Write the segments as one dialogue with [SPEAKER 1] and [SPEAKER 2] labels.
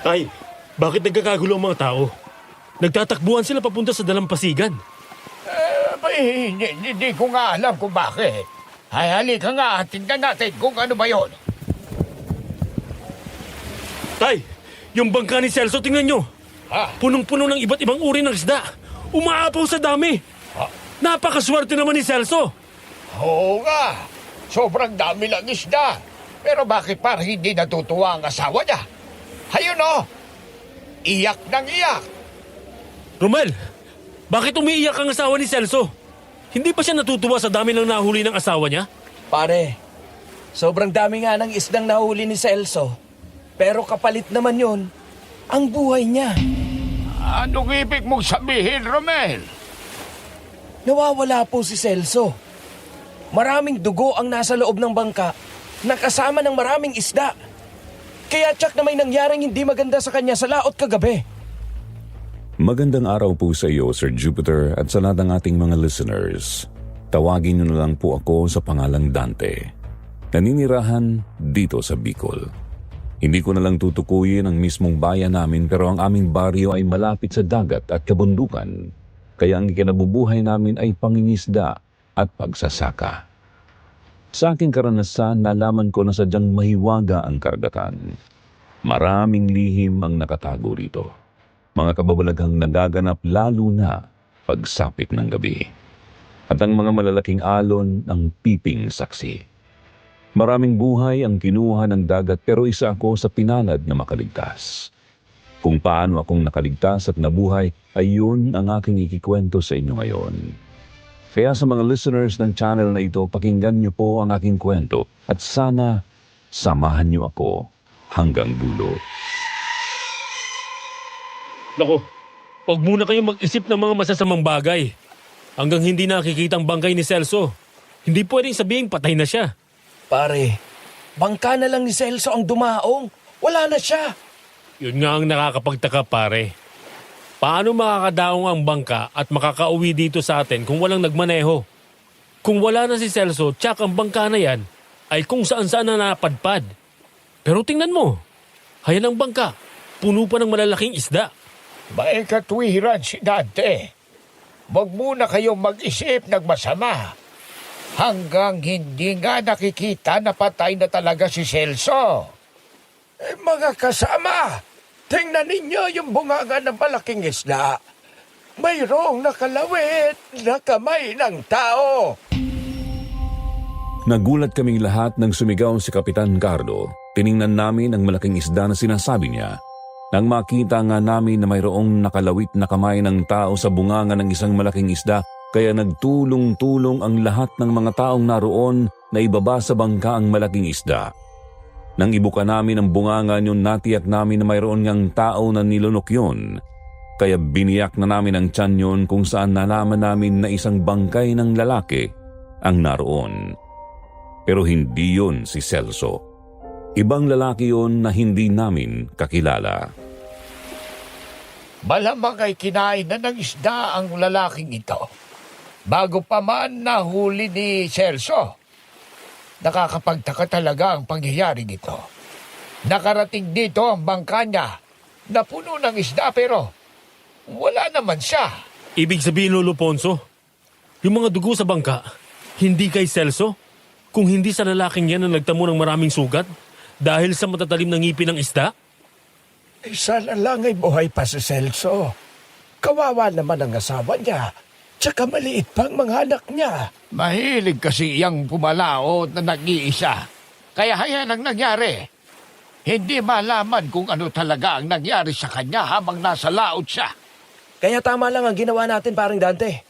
[SPEAKER 1] Tay, bakit nagkakagulo ang mga tao? Nagtatakbuhan sila papunta sa dalampasigan.
[SPEAKER 2] Hindi ko nga alam kung bakit. Ay, halika nga at tingnan natin kung ano ba yon.
[SPEAKER 1] Tay, yung bangka ni Celso, tingnan nyo.
[SPEAKER 2] Ha?
[SPEAKER 1] Punong-puno ng iba't ibang uri ng isda. Umaapaw sa dami.
[SPEAKER 2] Ha?
[SPEAKER 1] Napakaswerte naman ni Celso.
[SPEAKER 2] Oo nga. Sobrang dami lang isda. Pero bakit parang hindi natutuwa ang asawa niya? Ayun o. Iyak ng iyak.
[SPEAKER 1] Romel, bakit umiiyak ang asawa ni Celso? Hindi pa siya natutuwa sa dami ng nahuli ng asawa niya?
[SPEAKER 3] Pare, sobrang dami nga ng isdang nahuli ni Celso. Pero kapalit naman yon ang buhay niya.
[SPEAKER 2] Anong ibig mong sabihin, Romel?
[SPEAKER 3] Nawawala po si Celso. Maraming dugo ang nasa loob ng bangka na kasama ng maraming isda. Kaya tsak na may nangyaring hindi maganda sa kanya sa laot kagabi.
[SPEAKER 4] Magandang araw po sa iyo, Sir Jupiter, at sa lahat ng ating mga listeners. Tawagin niyo na lang po ako sa pangalang Dante. Naninirahan dito sa Bicol. Hindi ko na lang tutukuyin ang mismong bayan namin, pero ang aming baryo ay malapit sa dagat at kabundukan. Kaya ang ikinabubuhay namin ay pangingisda at pagsasaka. Sa aking karanasan, nalaman ko na sadyang mahiwaga ang karagatan. Maraming lihim ang nakatago rito. Mga kababalaghang nagaganap lalo na pagsapit ng gabi. At ang mga malalaking alon ang piping saksi. Maraming buhay ang kinuha ng dagat pero isa ako sa pinalad na makaligtas. Kung paano akong nakaligtas at nabuhay ay yun ang aking ikikwento sa inyo ngayon. Kaya sa mga listeners ng channel na ito, pakinggan niyo po ang aking kwento at sana samahan niyo ako hanggang dulo.
[SPEAKER 1] Naku, huwag muna kayong mag-isip ng mga masasamang bagay. Hanggang hindi nakikita ang bangkay ni Celso, hindi pwedeng sabihin patay na siya.
[SPEAKER 3] Pare, bangka na lang ni Celso ang dumaong. Wala na siya.
[SPEAKER 1] Yun nga ang nakakapagtaka, pare. Paano makakadaong ang bangka at makakauwi dito sa atin kung walang nagmaneho? Kung wala na si Celso, tsak ang bangka na yan ay kung saan-saan na napadpad. Pero tingnan mo, hayan ang bangka, puno pa ng malalaking isda.
[SPEAKER 2] May katwiran si Dante. Huwag muna kayong mag-isip ng masama. Hanggang hindi nga nakikita na patay na talaga si Celso. Mga kasama, tingnan ninyo yung bunganga ng malaking isda. Mayroong nakalawit na kamay ng tao.
[SPEAKER 4] Nagulat kaming lahat nang sumigaw si Kapitan Cardo. Tiningnan namin ang malaking isda na sinasabi niya. Nang makita nga namin na mayroong nakalawit na kamay ng tao sa bunganga ng isang malaking isda, kaya nagtulong-tulong ang lahat ng mga taong naroon na ibaba sa bangka ang malaking isda. Nang ibuka namin ang bunganga niyon, natiyak namin na mayroon ngang tao na nilunok yun. Kaya biniyak na namin ang tiyan yun kung saan nalaman namin na isang bangkay ng lalaki ang naroon. Pero hindi yun si Celso. Ibang lalaki yun na hindi namin kakilala.
[SPEAKER 2] Malamang ay kinain na ng isda ang lalaking ito. Bago pa man nahuli ni Celso. Nakakapagtaka talaga ang pangyayari nito. Nakarating dito ang bangka niya na puno ng isda pero wala naman siya.
[SPEAKER 1] Ibig sabihin, Lolo Ponso, yung mga dugo sa bangka, hindi kay Celso, kung hindi sa lalaking yan na nagtamo ng maraming sugat dahil sa matatalim na ngipin ng isda?
[SPEAKER 2] Sana lang ay buhay pa si Celso. Kawawa naman ang asawa niya. Tsaka maliit pang mga anak niya. Mahilig kasi iyang pumalaot na nag-iisa. Kaya hayan ang nangyari. Hindi malaman kung ano talaga ang nangyari sa kanya habang nasa laot siya.
[SPEAKER 3] Kaya tama lang ang ginawa natin, paring Dante.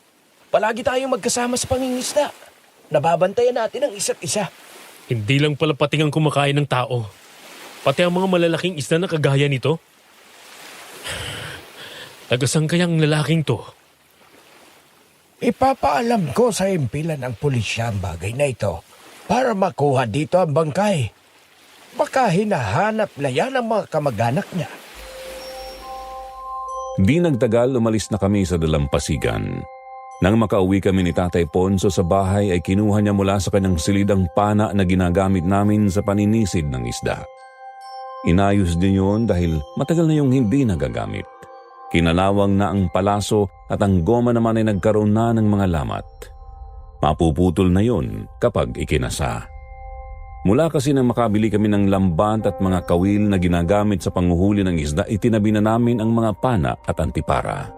[SPEAKER 3] Palagi tayong magkasama sa pangingisda. Nababantayan natin ang isa't isa.
[SPEAKER 1] Hindi lang pala pating ang kumakain ng tao. Pati ang mga malalaking isda na kagaya nito. Tagasang kayang lalaking to?
[SPEAKER 2] Ipapaalam ko sa impilan ng pulisya ang bagay na ito para makuha dito ang bangkay. Baka hinahanap na yan ang mga kamag-anak niya.
[SPEAKER 4] Di nagtagal, umalis na kami sa dalampasigan. Nang makauwi kami ni Tatay Ponso sa bahay ay kinuha niya mula sa kanyang silid ang pana na ginagamit namin sa paninisid ng isda. Inayos din yun dahil matagal na yung hindi nagagamit. Kinalawang na ang palaso at ang goma naman ay nagkaroon na ng mga lamat. Mapuputol na yun kapag ikinasa. Mula kasi nang makabili kami ng lambat at mga kawil na ginagamit sa panguhuli ng isda, itinabi na namin ang mga pana at antipara.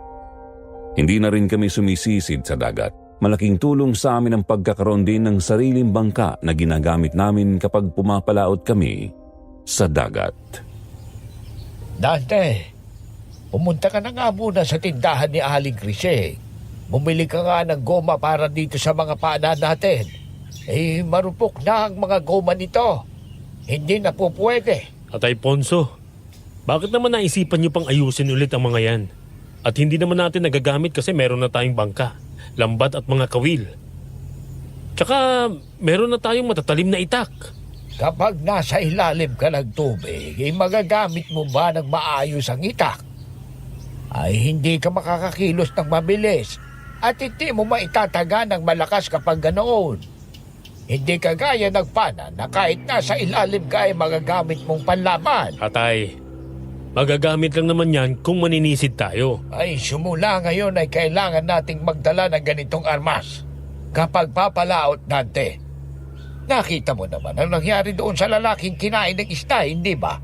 [SPEAKER 4] Hindi na rin kami sumisisid sa dagat. Malaking tulong sa amin ang pagkakaroon din ng sariling bangka na ginagamit namin kapag pumapalaot kami sa dagat.
[SPEAKER 2] Dante, pumunta ka na nga muna sa tindahan ni Aling Crising. Bumili ka nga ng goma para dito sa mga pana natin. Marupok na ang mga goma nito. Hindi na po pwede.
[SPEAKER 1] Tatay Ponso, bakit naman naisipan niyo pang ayusin ulit ang mga yan? At hindi naman natin nagagamit kasi meron na tayong bangka, lambat at mga kawil. Tsaka meron na tayong matatalim na itak.
[SPEAKER 2] Kapag nasa ilalim ka ng tubig, magagamit mo ba ng maayos ang itak? Ay hindi ka makakakilos ng mabilis at hindi mo maitataga ng malakas kapag ganoon. Hindi kagaya ng pana na kahit nasa ilalim ka ay magagamit mong panlaban.
[SPEAKER 1] Tatay, magagamit lang naman yan kung maninisid tayo.
[SPEAKER 2] Ay sumula ngayon ay kailangan nating magdala ng ganitong armas. Kapag papalaot natin, nakita mo naman ang nangyari doon sa lalaking kinain ng isda, hindi ba?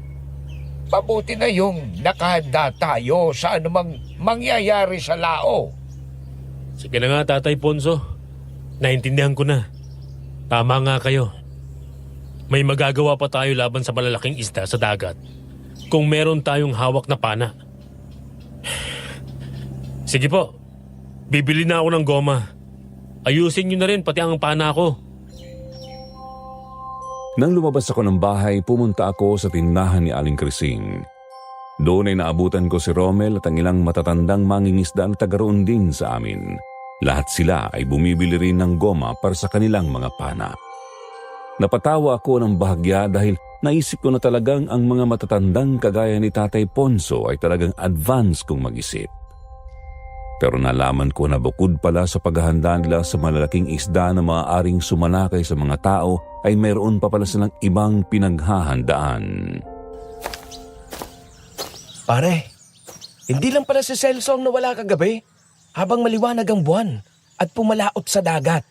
[SPEAKER 2] Mabuti na yung nakahanda tayo sa anumang mangyayari sa lao.
[SPEAKER 1] Sige na nga, Tatay Ponso. Naintindihan ko na. Tama nga kayo. May magagawa pa tayo laban sa malalaking isda sa dagat kung meron tayong hawak na pana. Sige po, bibili na ako ng goma. Ayusin niyo na rin pati ang pana ko.
[SPEAKER 4] Nang lumabas ako ng bahay, pumunta ako sa tindahan ni Aling Crising. Doon ay naabutan ko si Romel at ang ilang matatandang mangingisda na tagaroon din sa amin. Lahat sila ay bumibili rin ng goma para sa kanilang mga pana. Napatawa ako ng bahagya dahil naisip ko na talagang ang mga matatandang kagaya ni Tatay Ponso ay talagang advance kong mag-isip. Pero nalaman ko na bukod pala sa paghahanda nila sa malalaking isda na maaaring sumalakay sa mga tao, ay mayroon pa pala silang ibang pinaghahandaan.
[SPEAKER 3] Pare, hindi lang pala si Celso ang nawala kagabi habang maliwanag ang buwan at pumalaot sa dagat.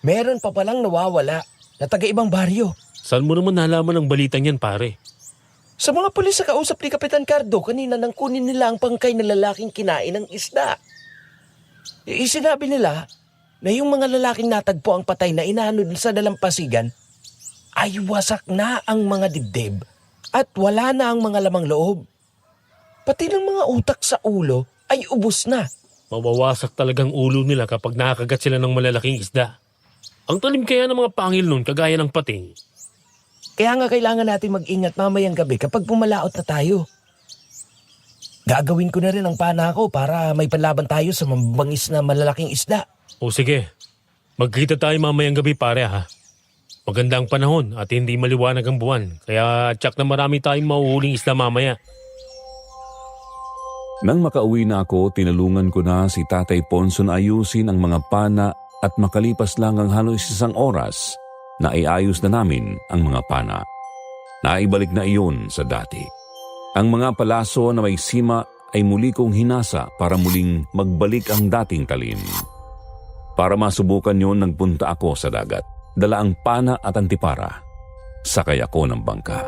[SPEAKER 3] Meron pa palang nawawala na taga-ibang baryo.
[SPEAKER 1] Saan mo naman nalaman ang balitang yan, pare?
[SPEAKER 3] Sa mga pulis sa kausap ni Kapitan Cardo, kanina nang kunin nila ang pangkay na lalaking kinain ng isda. Isinabi nila na yung mga lalaking natagpo ang patay na inanod sa dalampasigan ay wasak na ang mga dibdib at wala na ang mga lamang loob. Pati ng mga utak sa ulo ay ubos na.
[SPEAKER 1] Mawawasak talagang ulo nila kapag nakakagat sila ng malalaking isda. Ang talim kaya ng mga pangil nun kagaya ng pating.
[SPEAKER 3] Kaya nga kailangan natin mag-ingat mamayang gabi kapag pumalaot na tayo. Gagawin ko na rin ang pana ko para may panlaban tayo sa mabangis na malalaking isda.
[SPEAKER 1] O sige, magkita tayo mamayang gabi, pare, ha? Maganda ang panahon at hindi maliwanag ang buwan. Kaya tsak na marami tayong mahuhuling isda mamaya.
[SPEAKER 4] Nang makauwi na ako, tinulungan ko na si Tatay Ponso na ayusin ang mga pana at makalipas lang ang halos isang oras na iayos na namin ang mga pana. Naibalik na iyon sa dati. Ang mga palaso na may sima ay muli kong hinasa para muling magbalik ang dating talim. Para masubukan yun, nagpunta ako sa dagat. Dala ang pana at antipara. Sakay ako ng bangka.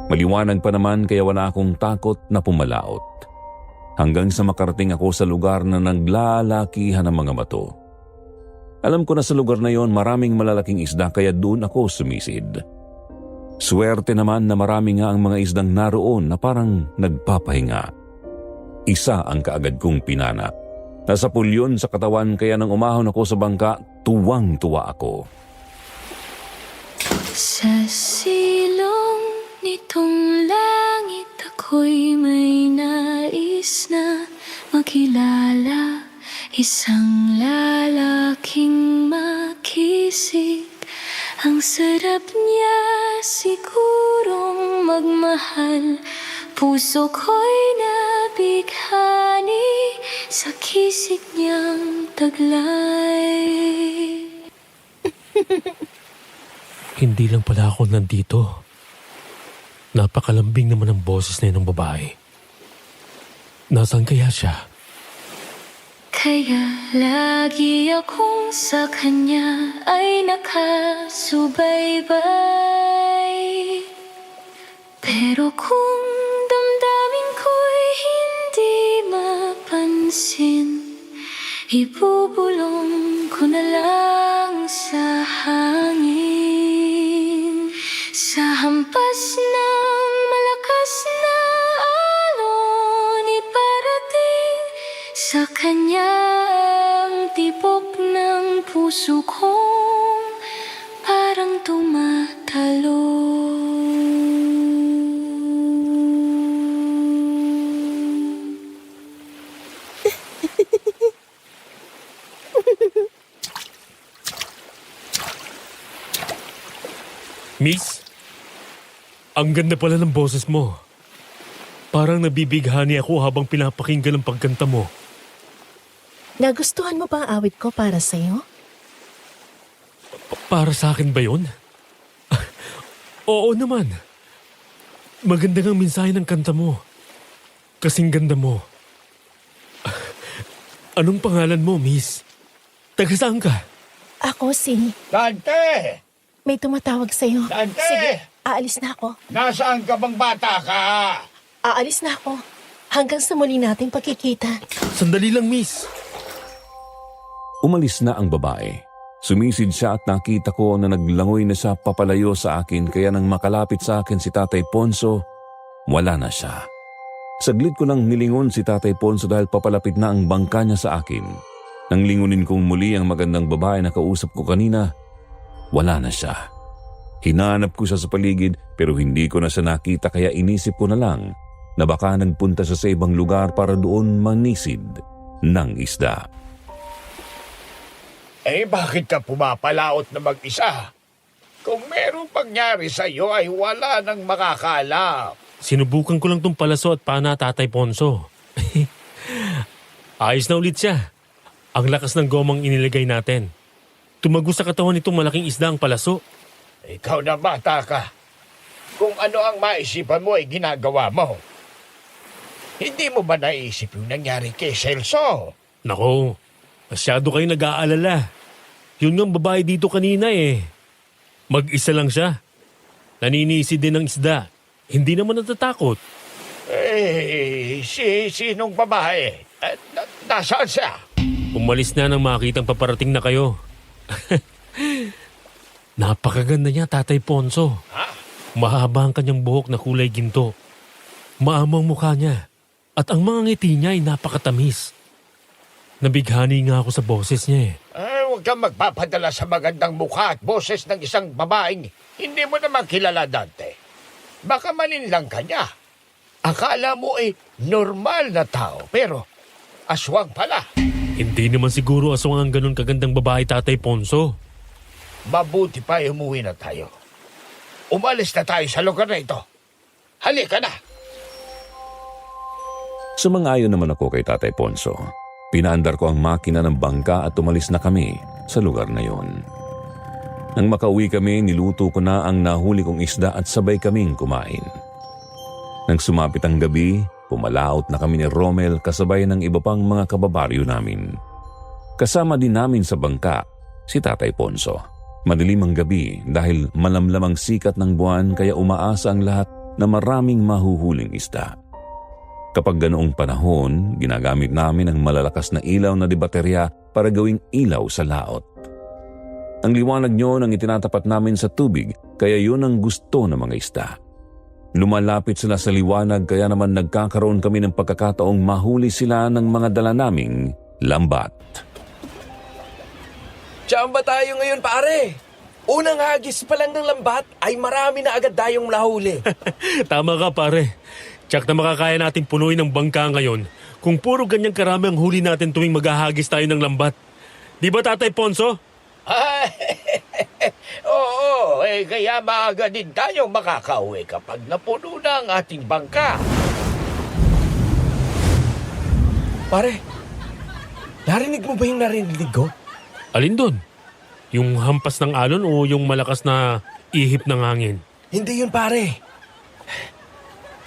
[SPEAKER 4] Maliwanag pa naman kaya wala akong takot na pumalaot. Hanggang sa makarating ako sa lugar na naglalakihan ng mga bato. Alam ko na sa lugar na yon maraming malalaking isda kaya doon ako sumisid. Swerte naman na marami nga ang mga isdang naroon na parang nagpapahinga. Isa ang kaagad kong pinana. Nasa pulyon sa katawan kaya nang umahon ako sa bangka, tuwang-tuwa ako.
[SPEAKER 5] Sa silong nitong langit ako'y may nais na makilala. Isang lalaking makisig, ang sarap niya sigurong magmahal. Puso ko'y nabighani sa kisig niyang taglay.
[SPEAKER 1] Hindi lang pala ako nandito. Napakalambing naman ang boses na yun ng babae. Nasaan kaya siya?
[SPEAKER 5] Kaya lagi akong sa kanya ay nakasubaybay. Pero kung damdamin ko'y hindi mapansin, ibubulong ko na lang sa hangin. Sa hampas ng malakas na alon iparating sa kanya ang tibok ng puso kong parang tumatalo.
[SPEAKER 1] Miss, ang ganda pala ng boses mo. Parang nabibighani ako habang pinapakinggan ang pagkanta mo.
[SPEAKER 6] Nagustuhan mo ba ang awit ko para sa'yo?
[SPEAKER 1] Para sa akin ba yun? Oo naman. Maganda ang mensahe ng kanta mo. Kasing ganda mo. Anong pangalan mo, miss? Taga saan ka?
[SPEAKER 6] Ako si...
[SPEAKER 2] Dante!
[SPEAKER 6] May tumatawag sa'yo.
[SPEAKER 2] Dante!
[SPEAKER 6] Sige, aalis na ako.
[SPEAKER 2] Nasaan ka bang bata ka?
[SPEAKER 6] Aalis na ako. Hanggang sa muli nating pagkikita.
[SPEAKER 1] Sandali lang, miss.
[SPEAKER 4] Umalis na ang babae. Sumisid siya at nakita ko na naglangoy na siya papalayo sa akin kaya nang makalapit sa akin si Tatay Ponso, wala na siya. Saglit ko lang nilingon si Tatay Ponso dahil papalapit na ang bangka niya sa akin. Nang lingunin kong muli ang magandang babae na kausap ko kanina, wala na siya. Hinanap ko siya sa paligid pero hindi ko na siya nakita kaya inisip ko na lang na baka nagpunta siya sa ibang lugar para doon manisid ng isda.
[SPEAKER 2] Eh bakit ka pumapalaot na mag-isa? Kung merong pangyari sa iyo ay wala nang makakalap.
[SPEAKER 1] Sinubukan ko lang tong palaso at pana, Tatay Ponso. Ayos na ulit siya. Ang lakas ng gomang inilagay natin. Tumago sa katawan nitong malaking isda ang palaso.
[SPEAKER 2] Ikaw na bata ka. Kung ano ang maisipan mo ay ginagawa mo. Hindi mo ba naisip yung nangyari kay Celso?
[SPEAKER 1] Nako, masyado kayo nag-aalala. Yun nga ang babae dito kanina eh. Mag-isa lang siya. Naninisid din ng isda. Hindi naman natatakot.
[SPEAKER 2] Eh, sinong babae? Nasaan siya?
[SPEAKER 1] Umalis na nang makitang paparating na kayo. Napakaganda niya, Tatay Ponso.
[SPEAKER 2] Ha?
[SPEAKER 1] Mahaba ang kanyang buhok na kulay ginto. Maamang mukha niya. At ang mga ngiti niya ay napakatamis. Nabighani nga ako sa boses niya eh.
[SPEAKER 2] Huwag kang magpapadala sa magandang mukha at boses ng isang babaeng hindi mo naman kilala, Dante. Baka maninlang ka niya. Akala mo ay normal na tao, pero aswang pala.
[SPEAKER 1] Hindi naman siguro aswang ang ganun kagandang babae, Tatay Ponso.
[SPEAKER 2] Mabuti pa umuwi na tayo. Umalis na tayo sa lugar na ito. Halika na.
[SPEAKER 4] Sumang-ayon naman ako kay Tatay Ponso. Pinaandar ko ang makina ng bangka at umalis na kami sa lugar na yon. Nang makauwi kami, niluto ko na ang nahuli kong isda at sabay kaming kumain. Nang sumapit ang gabi, pumalaot na kami ni Romel kasabay ng iba pang mga kababaryo namin. Kasama din namin sa bangka si Tatay Ponso. Madilim ang gabi dahil malamlam ang sikat ng buwan kaya umaasa ang lahat na maraming mahuhuling isda. Kapag ganoong panahon, ginagamit namin ang malalakas na ilaw na debaterya para gawing ilaw sa laot. Ang liwanag nyo nang itinatapat namin sa tubig kaya yun ang gusto ng mga isda. Lumalapit sila sa liwanag kaya naman nagkakaroon kami ng pagkakataong mahuli sila ng mga dala naming lambat.
[SPEAKER 3] Diyan ba tayo ngayon, pare? Unang hagis pa lang ng lambat ay marami na agad tayong nahuli.
[SPEAKER 1] Tama ka, pare. Tsak na makakaya natin punuin ang bangka ngayon kung puro ganyang karami ang huli natin tuwing maghahagis tayo ng lambat. Di ba, Tatay Ponso?
[SPEAKER 2] Oo, kaya maaga din tayo makakauwi kapag napuno na ang ating bangka.
[SPEAKER 3] Pare, narinig mo ba yung narinig ko?
[SPEAKER 1] Alin doon? Yung hampas ng alon o yung malakas na ihip ng hangin?
[SPEAKER 3] Hindi yun, pare.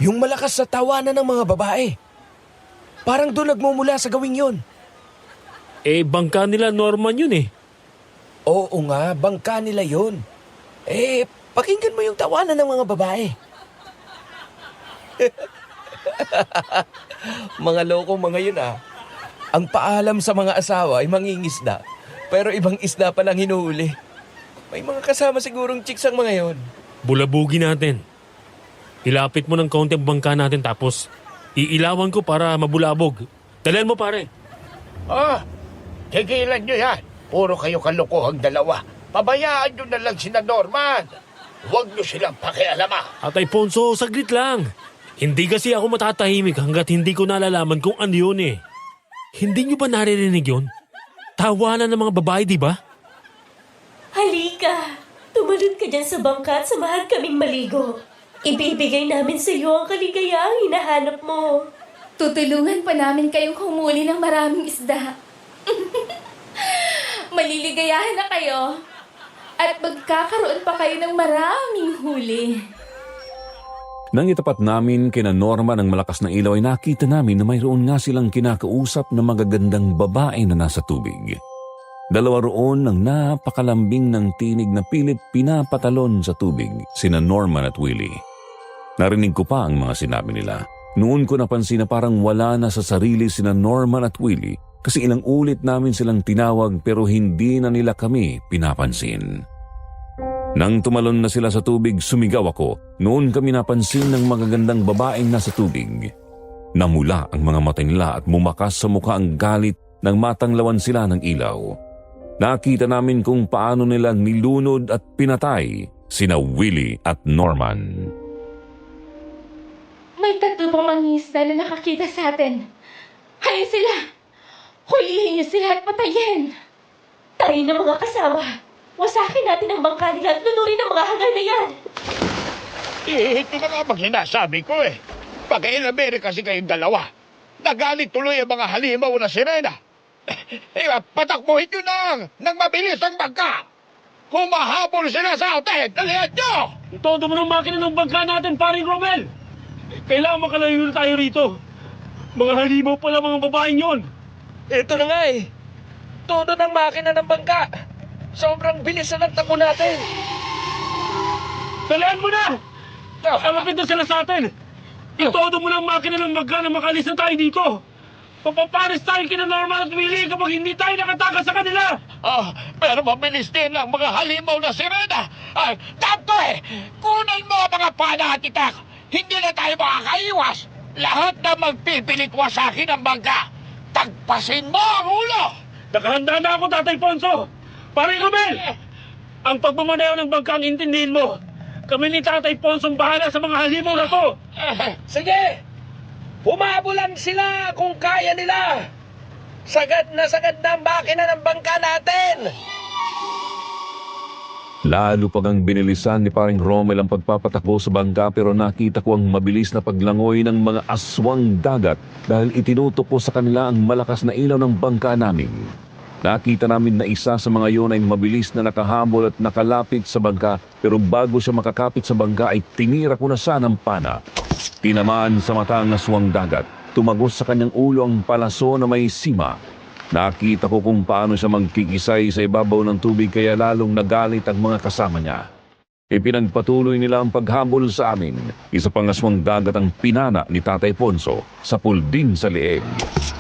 [SPEAKER 3] Yung malakas sa tawanan ng mga babae. Parang doon nagmumula sa gawing yon.
[SPEAKER 1] Eh, bangka nila Norman yun eh.
[SPEAKER 3] Oo nga, bangka nila yun. Pakinggan mo yung tawanan ng mga babae. Mga loko mga yun Ang paalam sa mga asawa ay mangingisda, pero ibang isda pa lang hinuhuli. May mga kasama sigurong chicks ang mga yun.
[SPEAKER 1] Bulabugi natin. Ilapit mo ng kaunti ang bangka natin tapos iilawan ko para mabulabog. Dalihan mo pare.
[SPEAKER 2] Tigilan nyo yan. Puro kayo kalokohang dalawa. Pabayaan nyo na lang sina Norman. Huwag nyo silang pakialama.
[SPEAKER 1] Atay Ponso, saglit lang. Hindi kasi ako matatahimik hanggat hindi ko nalalaman kung ano yun eh. Hindi nyo ba naririnig yun? Tawanan ng mga babae, di ba?
[SPEAKER 6] Halika! Tumalon ka dyan sa bangka at samahan kaming maligo. Ibibigay namin sa iyo ang kaligayahang hinahanap mo.
[SPEAKER 5] Tutulungan pa namin kayong humuli ng maraming isda. Maliligayahan na kayo. At magkakaroon pa kayo ng maraming huli.
[SPEAKER 4] Nang itapat namin kina Norman ang malakas na ilaw ay nakita namin na mayroon nga silang kinakausap na magagandang babae na nasa tubig. Dalawa roon ang napakalambing ng tinig na pilit pinapatalon sa tubig, sina Norman at Willie. Narinig ko pa ang mga sinabi nila. Noon ko napansin na parang wala na sa sarili sina Norman at Willie kasi ilang ulit namin silang tinawag pero hindi na nila kami pinapansin. Nang tumalon na sila sa tubig, sumigaw ako. Noon kami napansin ng magagandang babaeng nasa tubig. Namula ang mga mata nila at mumakas sa mukha ang galit nang matanglawan sila ng ilaw. Nakita namin kung paano nila nilunod at pinatay sina Willie at Norman.
[SPEAKER 5] May tatlo pang mangingisda na nakakita sa atin. Hayaan sila! Hulihin niyo sila at patayin!
[SPEAKER 6] Tayo na mga kasama. Wasakin natin ang bangka nila at lunurin ang mga hangal na yan.
[SPEAKER 2] Ito na nga bang sinasabi ko eh. Pag-inabere kasi kayong dalawa. Nagalit tuloy ang mga halimaw na sirena. Patakbuhin nyo nang mabilis ang bangka. Humahabol sila sa atin. Dalihan nyo!
[SPEAKER 1] Todo mo ng makina ng bangka natin, paring Romel! Kailangan makalayo na tayo rito. Mga halimaw pala mga babaeng yon.
[SPEAKER 3] Ito na nga Todo ng makina ng bangka. Sobrang bilis na ng takbo natin.
[SPEAKER 1] Dalihan mo na! Alapit na sila sa atin. Itodo mo ng makina ng bangka na makalis na tayo dito. Papaparis tayo kina Norman at Willie kapag hindi tayo nakatakas sa kanila.
[SPEAKER 2] Pero mabilis din ang mga halimaw na sirena. Tanto kunin mo ang mga pana at itak. Hindi na tayo makakaiwas. Lahat na magpipilit wasakin ang bangka. Tagpasin mo ang ulo!
[SPEAKER 1] Nakahanda na ako, Tatay Ponso. Pare Romel, ang pagmamaneho ng bangka ang intindihin mo. Kami ni Tatay Ponso ang bahala sa mga halimaw na to.
[SPEAKER 3] Sige! Humabulan sila kung kaya nila! Sagad na ang makina ng bangka natin!
[SPEAKER 4] Lalo pag ang binilisan ni paring Romel ang pagpapatakbo sa bangka pero nakita ko ang mabilis na paglangoy ng mga aswang dagat dahil itinutok ko sa kanila ang malakas na ilaw ng bangka namin. Nakita namin na isa sa mga yun ay mabilis na nakahabol at nakalapit sa bangka pero bago siya makakapit sa bangka ay tinira ko na siya ng pana. Tinamaan sa mata ang aswang dagat. Tumagos sa kanyang ulo ang palaso na may sima. Nakita ko kung paano siya magkikisay sa ibabaw ng tubig kaya lalong nagalit ang mga kasama niya. Ipinagpatuloy nila ang paghabol sa amin. Isa pang aswang dagat ang pinana ni Tatay Ponso sa pulding sa leeg.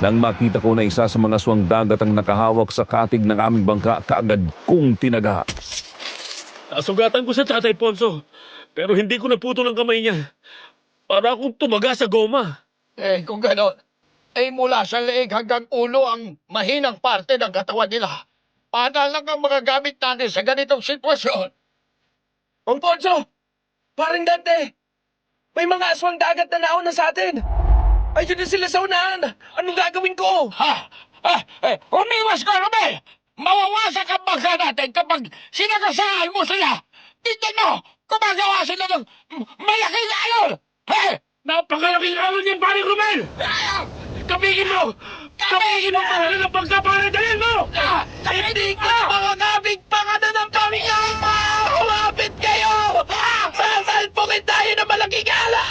[SPEAKER 4] Nang makita ko na isa sa mga aswang dagat ang nakahawak sa katig ng aming bangka, kaagad kong tinaga.
[SPEAKER 1] Nasugatan ko sa Tatay Ponso, pero hindi ko naputol ang kamay niya. Para akong tumaga sa goma.
[SPEAKER 2] Kung gano'n, mula sa leeg hanggang ulo ang mahinang parte ng katawan nila. Paano lang ang mga gamit natin sa ganitong sitwasyon?
[SPEAKER 3] Ang Ponso! Parang Dante! May mga aswang dagat na nauna sa atin! Ayun na sila sa unahan! Anong gagawin ko?
[SPEAKER 2] Umiwas ka, Romel! Mawawasak ang bangka natin kapag sinagasaan mo sila! Tignan mo! Gumagawa sila ng malaking alon!
[SPEAKER 1] Napakalaking alon yan, paring Romel! Kapigin mo! Kapigin mo para ng bangka para dalhin mo!
[SPEAKER 3] Hindi ka! Mga kabig pa ka na ng pamilya! Humapit kayo! Sasalpukin tayo ng malaking ala!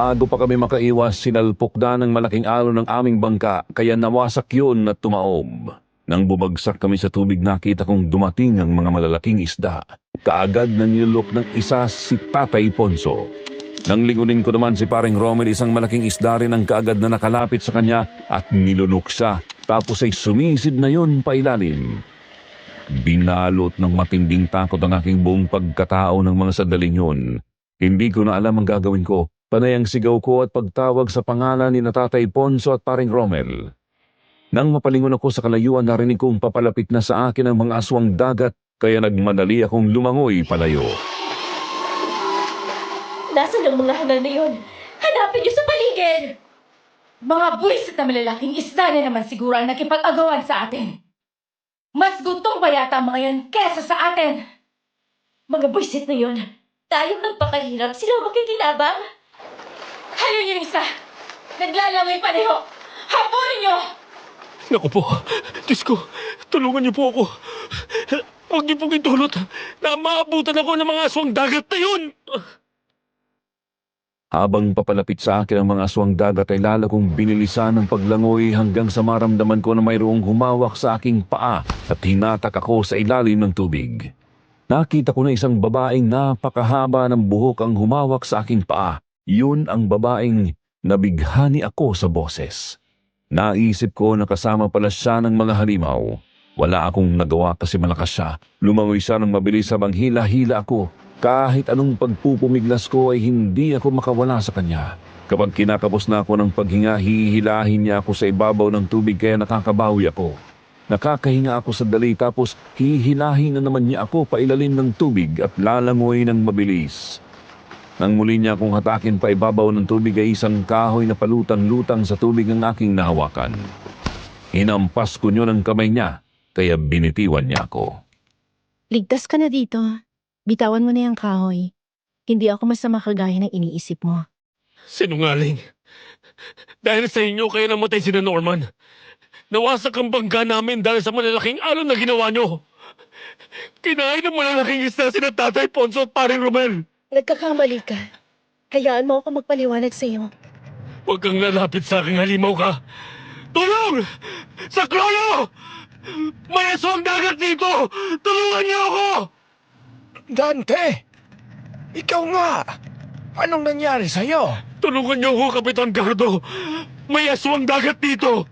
[SPEAKER 4] Bago pa kami makaiwas, sinalpok na ng malaking alon ng aming bangka, kaya nawasak yun at tumaob. Nang bumagsak kami sa tubig, nakita kong dumating ang mga malalaking isda. Kaagad na nilulok ng isa si Tatay Ponso. Nang lingunin ko naman si paring Romel, isang malaking isda rin ang kaagad na nakalapit sa kanya at nilunok siya. Tapos ay sumisid na yun pailalim. Binalot ng matinding takot ang aking buong pagkatao ng mga sandaling yun. Hindi ko na alam ang gagawin ko. Panay ang sigaw ko at pagtawag sa pangalan ni Tatay Ponso at paring Romel. Nang mapalingon ako sa kalayuan, narinig kong papalapit na sa akin ang mga aswang dagat, kaya nagmadali akong lumangoy palayo.
[SPEAKER 6] Nasaan ang mga hangal na yun? Hanapin niyo sa paligid!
[SPEAKER 5] Mga buwisit na malalaking isda na naman siguro ang nakipag-agawan sa atin. Mas gutom pa yata ang mga yan kesa sa atin.
[SPEAKER 6] Mga buwisit na yun. Tayong nagpakahirap, sila ang makikinabang.
[SPEAKER 5] Ayun yung isa. Naglalangoy pareho. Habulin niyo!
[SPEAKER 1] Naku po, Diyos ko, tulungan niyo po ako. Huwag niyo pong itulot na maabutan ako ng mga aswang dagat na yun.
[SPEAKER 4] Habang papalapit sa akin ang mga aswang dagat, ay lalo kong binilisan ng paglangoy hanggang sa maramdaman ko na mayroong humawak sa aking paa at hinatak ako sa ilalim ng tubig. Nakita ko na isang babaeng napakahaba ng buhok ang humawak sa aking paa. Yun ang babaeng nabighani ako sa boses. Naisip ko na kasama pala siya ng mga halimaw. Wala akong nagawa kasi malakas siya. Lumangoy siya ng mabilis habang hila-hila ako. Kahit anong pagpupumiglas ko ay hindi ako makawala sa kanya. Kapag kinakapos na ako ng paghinga, hihilahin niya ako sa ibabaw ng tubig kaya nakakabawi ako. Nakakahinga ako sa dali tapos hihilahin na naman niya ako pailalim ng tubig at lalangoy ng mabilis. Nang muli niya akong hatakin pa ibabaw ng tubig ay isang kahoy na palutang-lutang sa tubig ang aking nahawakan. Hinampas ko niyo ng kamay niya, kaya binitiwan niya ako.
[SPEAKER 7] Ligtas ka na dito. Bitawan mo na yung kahoy. Hindi ako masama kagaya ng iniisip mo.
[SPEAKER 1] Sinungaling. Dahil sa inyo kaya namatay si Norman. Nawasak ang bangka namin dahil sa malalaking alon na ginawa niyo. Kinain ng malalaking isda si Tatay Ponso at paring Romel.
[SPEAKER 7] Nagkakamali ka. Hayaan mo ako magpaliwanag sa iyo.
[SPEAKER 1] Huwag kang lalapit sa aking halimaw ka. Tulong! Sa Klolo! May aswang dagat dito! Tulungan niyo ako!
[SPEAKER 2] Dante! Ikaw nga! Anong nangyari sa'yo?
[SPEAKER 1] Tulungan niyo ako, Kapitan Gardo! May aswang dagat dito!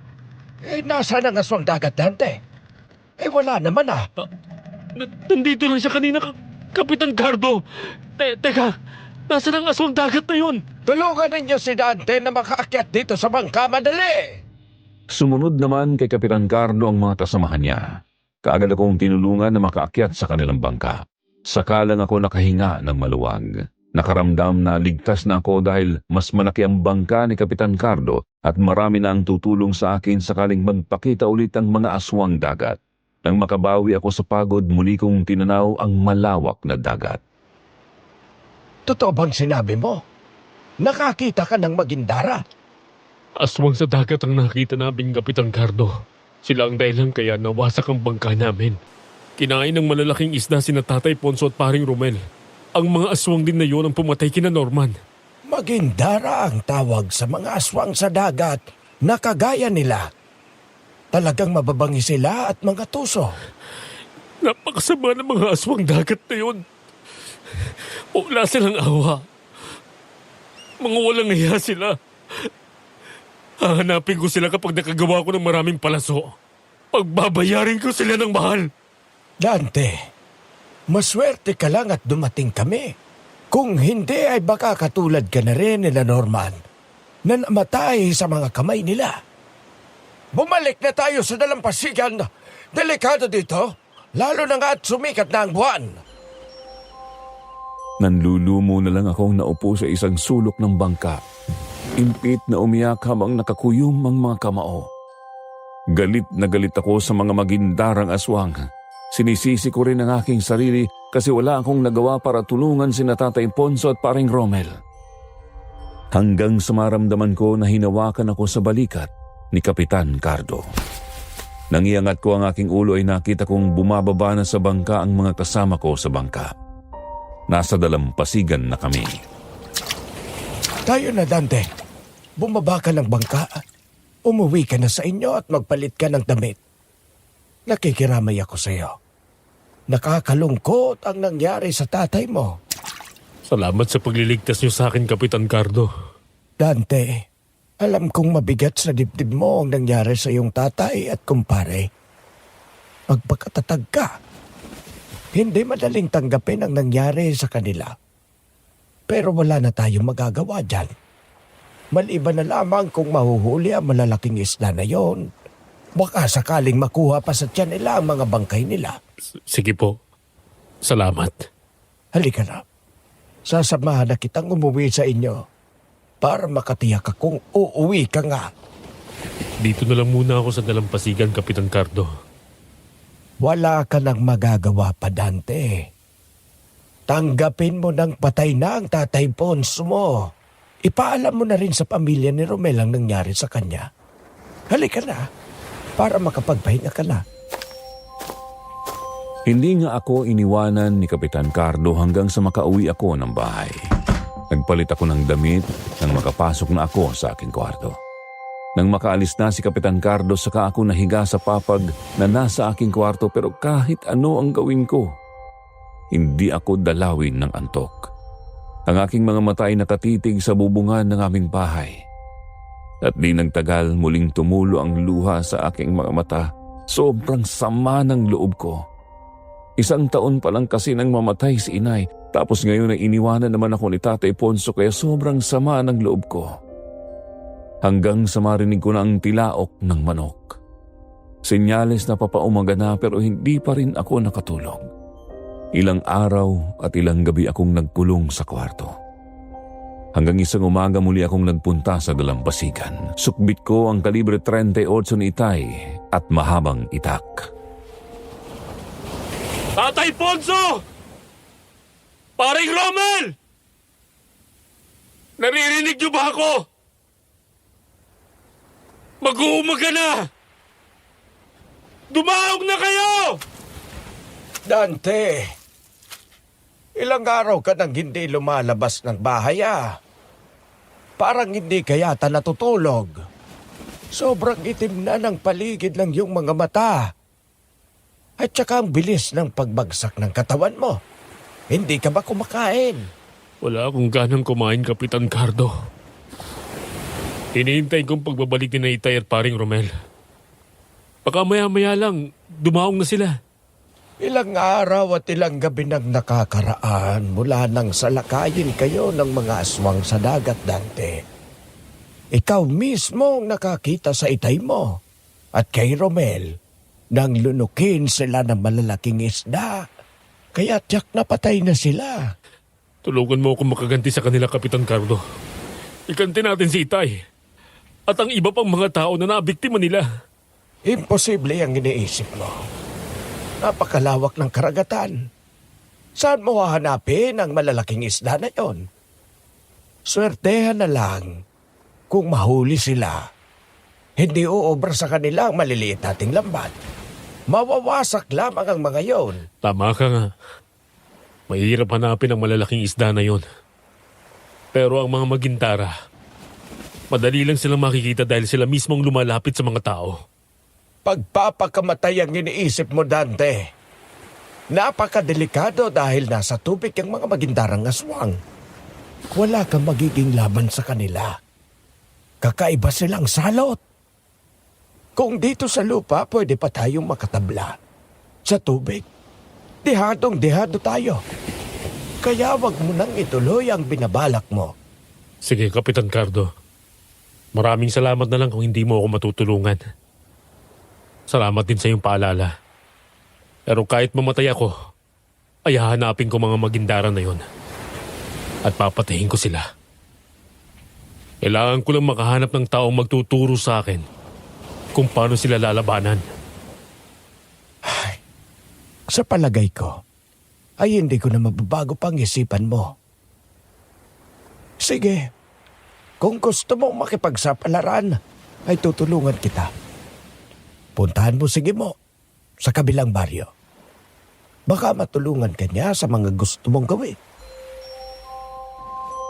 [SPEAKER 2] Nasaan ang aswang dagat, Dante? Wala naman ah.
[SPEAKER 1] Nandito lang siya kanina, Kapitan Gardo. Teka, nasaan ang aswang dagat na yun?
[SPEAKER 2] Tulungan ninyo si Dante na makaakyat dito sa bangka, madali!
[SPEAKER 4] Sumunod naman kay Kapitan Carlo ang mga kasamahan niya. Kaagad akong tinulungan na makaakyat sa kanilang bangka. Saka lang ako nakahinga ng maluwag. Nakaramdam na ligtas na ako dahil mas malaki ang bangka ni Kapitan Carlo at marami na ang tutulong sa akin sakaling magpakita ulit ang mga aswang dagat. Nang makabawi ako sa pagod, muli kong tinanaw ang malawak na dagat.
[SPEAKER 2] Totoo bang sinabi mo? Nakakita ka ng Magindara?
[SPEAKER 1] Aswang sa dagat ang nakita namin, Kapitan Gardo. Sila ang dahilan kaya nawasak ang bangka namin. Kinain ng malalaking isda sina Tatay Ponso at paring Romel. Ang mga aswang din na yun ang pumatay kina Norman.
[SPEAKER 2] Magindara ang tawag sa mga aswang sa dagat na kagaya nila. Talagang mababangi sila at mga tuso.
[SPEAKER 1] Napakasama ng mga aswang dagat na yun. Wala silang awa. Mga walang iya sila. Hahanapin ko sila kapag nakagawa ko ng maraming palaso. Pagbabayarin ko sila ng mahal.
[SPEAKER 2] Dante, maswerte ka lang at dumating kami. Kung hindi ay baka katulad ka na rin nila Norman na namatay sa mga kamay nila. Bumalik na tayo sa dalampasigan. Delikado dito, lalo na nga at sumikat na ang buwan.
[SPEAKER 4] Nanlulumo na lang akong naupo sa isang sulok ng bangka. Impit na umiyak habang nakakuyom ang mga kamao. Galit na galit ako sa mga magindarang aswang. Sinisisi ko rin ang aking sarili kasi wala akong nagawa para tulungan sina Tatay Ponso at paring Romel. Hanggang sa maramdaman ko na hinawakan ako sa balikat ni Kapitan Cardo. Nang iangat ko ang aking ulo ay nakita kong bumababa na sa bangka ang mga kasama ko sa bangka. Nasa dalampasigan na kami.
[SPEAKER 2] Tayo na, Dante. Bumaba ka ng bangka. Umuwi ka na sa inyo at magpalit ka ng damit. Nakikiramay ako sa iyo. Nakakalungkot ang nangyari sa tatay mo.
[SPEAKER 1] Salamat sa pagliligtas niyo sa akin, Kapitan Cardo.
[SPEAKER 2] Dante, alam kong mabigat sa dibdib mo ang nangyari sa iyong tatay at kumpare. Magpakatatag ka. Hindi madaling tanggapin ang nangyari sa kanila. Pero wala na tayong magagawa dyan. Maliban na lamang kung mahuhuli ang malalaking isda na yon. Baka sakaling makuha pa sa tiyan nila ang mga bangkay nila.
[SPEAKER 1] Sige po. Salamat.
[SPEAKER 2] Halika na. Sasamahan na kitang umuwi sa inyo para makatiyak akong uuwi ka nga.
[SPEAKER 1] Dito na lang muna ako sa dalampasigan, Kapitan Cardo.
[SPEAKER 2] Wala ka nang magagawa pa, Dante. Tanggapin mo ng patay na ang tatay Ponso mo. Ipaalam mo na rin sa pamilya ni Romel ang nangyari sa kanya. Halika na, para makapagpahinga ka na.
[SPEAKER 4] Hindi nga ako iniwanan ni Kapitan Cardo hanggang sa makauwi ako ng bahay. Nagpalit ako ng damit nang makapasok na ako sa aking kwarto. Nang makaalis na si Kapitan Cardo, saka ako nahiga sa papag na nasa aking kwarto, pero kahit ano ang gawin ko, hindi ako dalawin ng antok. Ang aking mga mata ay nakatitig sa bubungan ng aming bahay. At di nagtagal, muling tumulo ang luha sa aking mga mata. Sobrang sama ng loob ko. 1 taon pa lang kasi nang mamatay si inay, tapos ngayon ay iniwanan naman ako ni Tatay Ponso, kaya sobrang sama ng loob ko. Hanggang sa marinig ko na ang tilaok ng manok. Senyales na papaumaga na, pero hindi pa rin ako nakatulog. Ilang araw at ilang gabi akong nagkulong sa kwarto. Hanggang isang umaga muli akong nagpunta sa dalampasigan. Sukbit ko ang kalibre 38 ni Itay at mahabang itak.
[SPEAKER 1] Tatay Ponso! Paring Romel! Naririnig niyo ba ako? Mag-uumaga na! Dumaog na kayo!
[SPEAKER 2] Dante, ilang araw ka nang hindi lumalabas ng bahay Parang hindi ka yata natutulog. Sobrang itim na ng paligid ng iyong mga mata. At saka ang bilis ng pagbagsak ng katawan mo. Hindi ka ba kumakain?
[SPEAKER 1] Wala akong ganang kumain, Kapitan Cardo. Hinihintay kong pagbabalik ni Itay at Paring Romel. Baka maya-maya lang, dumaong na sila.
[SPEAKER 2] Ilang araw at ilang gabi nang nakakaraan mula nang salakayin kayo ng mga aswang sa dagat, Dante. Ikaw mismo ang nakakita sa itay mo at kay Romel nang lunukin sila ng malalaking isda. Kaya tiyak na patay na sila.
[SPEAKER 1] Tulungan mo akong makaganti sa kanila, Kapitan Cardo. Iganti natin si Itay. At ang iba pang mga tao na nabiktima nila.
[SPEAKER 2] Imposible ang iniisip mo. Napakalawak ng karagatan. Saan mo hahanapin ang malalaking isda na yon? Swertehan na lang kung mahuli sila. Hindi uobra sa kanila ang maliliit nating lambat. Mawawasak lamang ang mga yon.
[SPEAKER 1] Tama ka nga. Mahirap hanapin ang malalaking isda na yon. Pero ang mga magintara, madali lang silang makikita dahil sila mismong lumalapit sa mga tao.
[SPEAKER 2] Pagpapakamatay ang iniisip mo, Dante. Napakadelikado dahil nasa tubig ang mga magindarang aswang. Wala kang magiging laban sa kanila. Kakaiba silang salot. Kung dito sa lupa, pwede pa tayong makatabla. Sa tubig, dihadong-dihado tayo. Kaya wag mo nang ituloy ang binabalak mo.
[SPEAKER 1] Sige, Kapitan Cardo. Maraming salamat na lang kung hindi mo ako matutulungan. Salamat din sa iyong paalala. Pero kahit mamatay ako, ay hahanapin ko mga magindara na yon. At papatayin ko sila. Kailangan ko lang makahanap ng taong magtuturo sa akin kung paano sila lalabanan.
[SPEAKER 2] Sa palagay ko, ay hindi ko na mababago pang isipan mo. Sige, kung gusto mong makipagsapalaran, ay tutulungan kita. Puntahan mo sige mo sa kabilang baryo. Baka matulungan ka niya sa mga gusto mong gawin.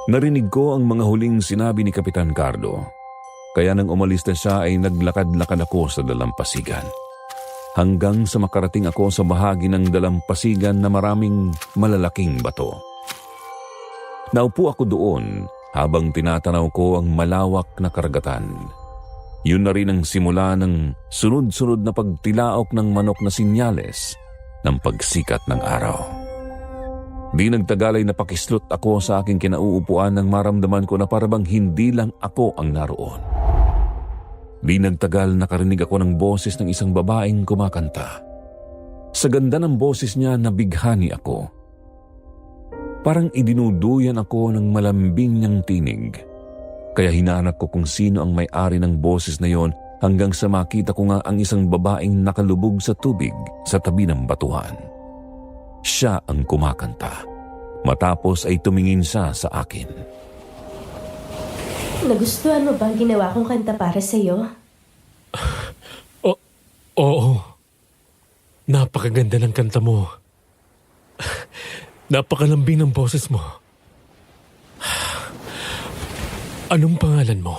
[SPEAKER 4] Narinig ko ang mga huling sinabi ni Kapitan Carlo. Kaya nang umalis na siya ay naglakad-lakad ako sa dalampasigan. Hanggang sa makarating ako sa bahagi ng dalampasigan na maraming malalaking bato. Naupo ako doon habang tinatanaw ko ang malawak na karagatan. Yun na rin ang simula ng sunod-sunod na pagtilaok ng manok na sinyales ng pagsikat ng araw. Di nagtagal ay napakislot ako sa aking kinauupuan nang maramdaman ko na parabang hindi lang ako ang naroon. Di nagtagal nakarinig ako ng boses ng isang babaeng kumakanta. Sa ganda ng boses niya nabighani ako. Parang idinuduyan ako ng malambing niyang tinig. Kaya hinanap ko kung sino ang may-ari ng boses na yon hanggang sa makita ko nga ang isang babaeng nakalubog sa tubig sa tabi ng batuhan. Siya ang kumakanta. Matapos ay tumingin siya sa akin.
[SPEAKER 6] Nagustuhan mo bang ginawa kong kanta para sa'yo?
[SPEAKER 1] Oo. Napakaganda ng kanta mo. Napakalambing ng boses mo. Anong pangalan mo?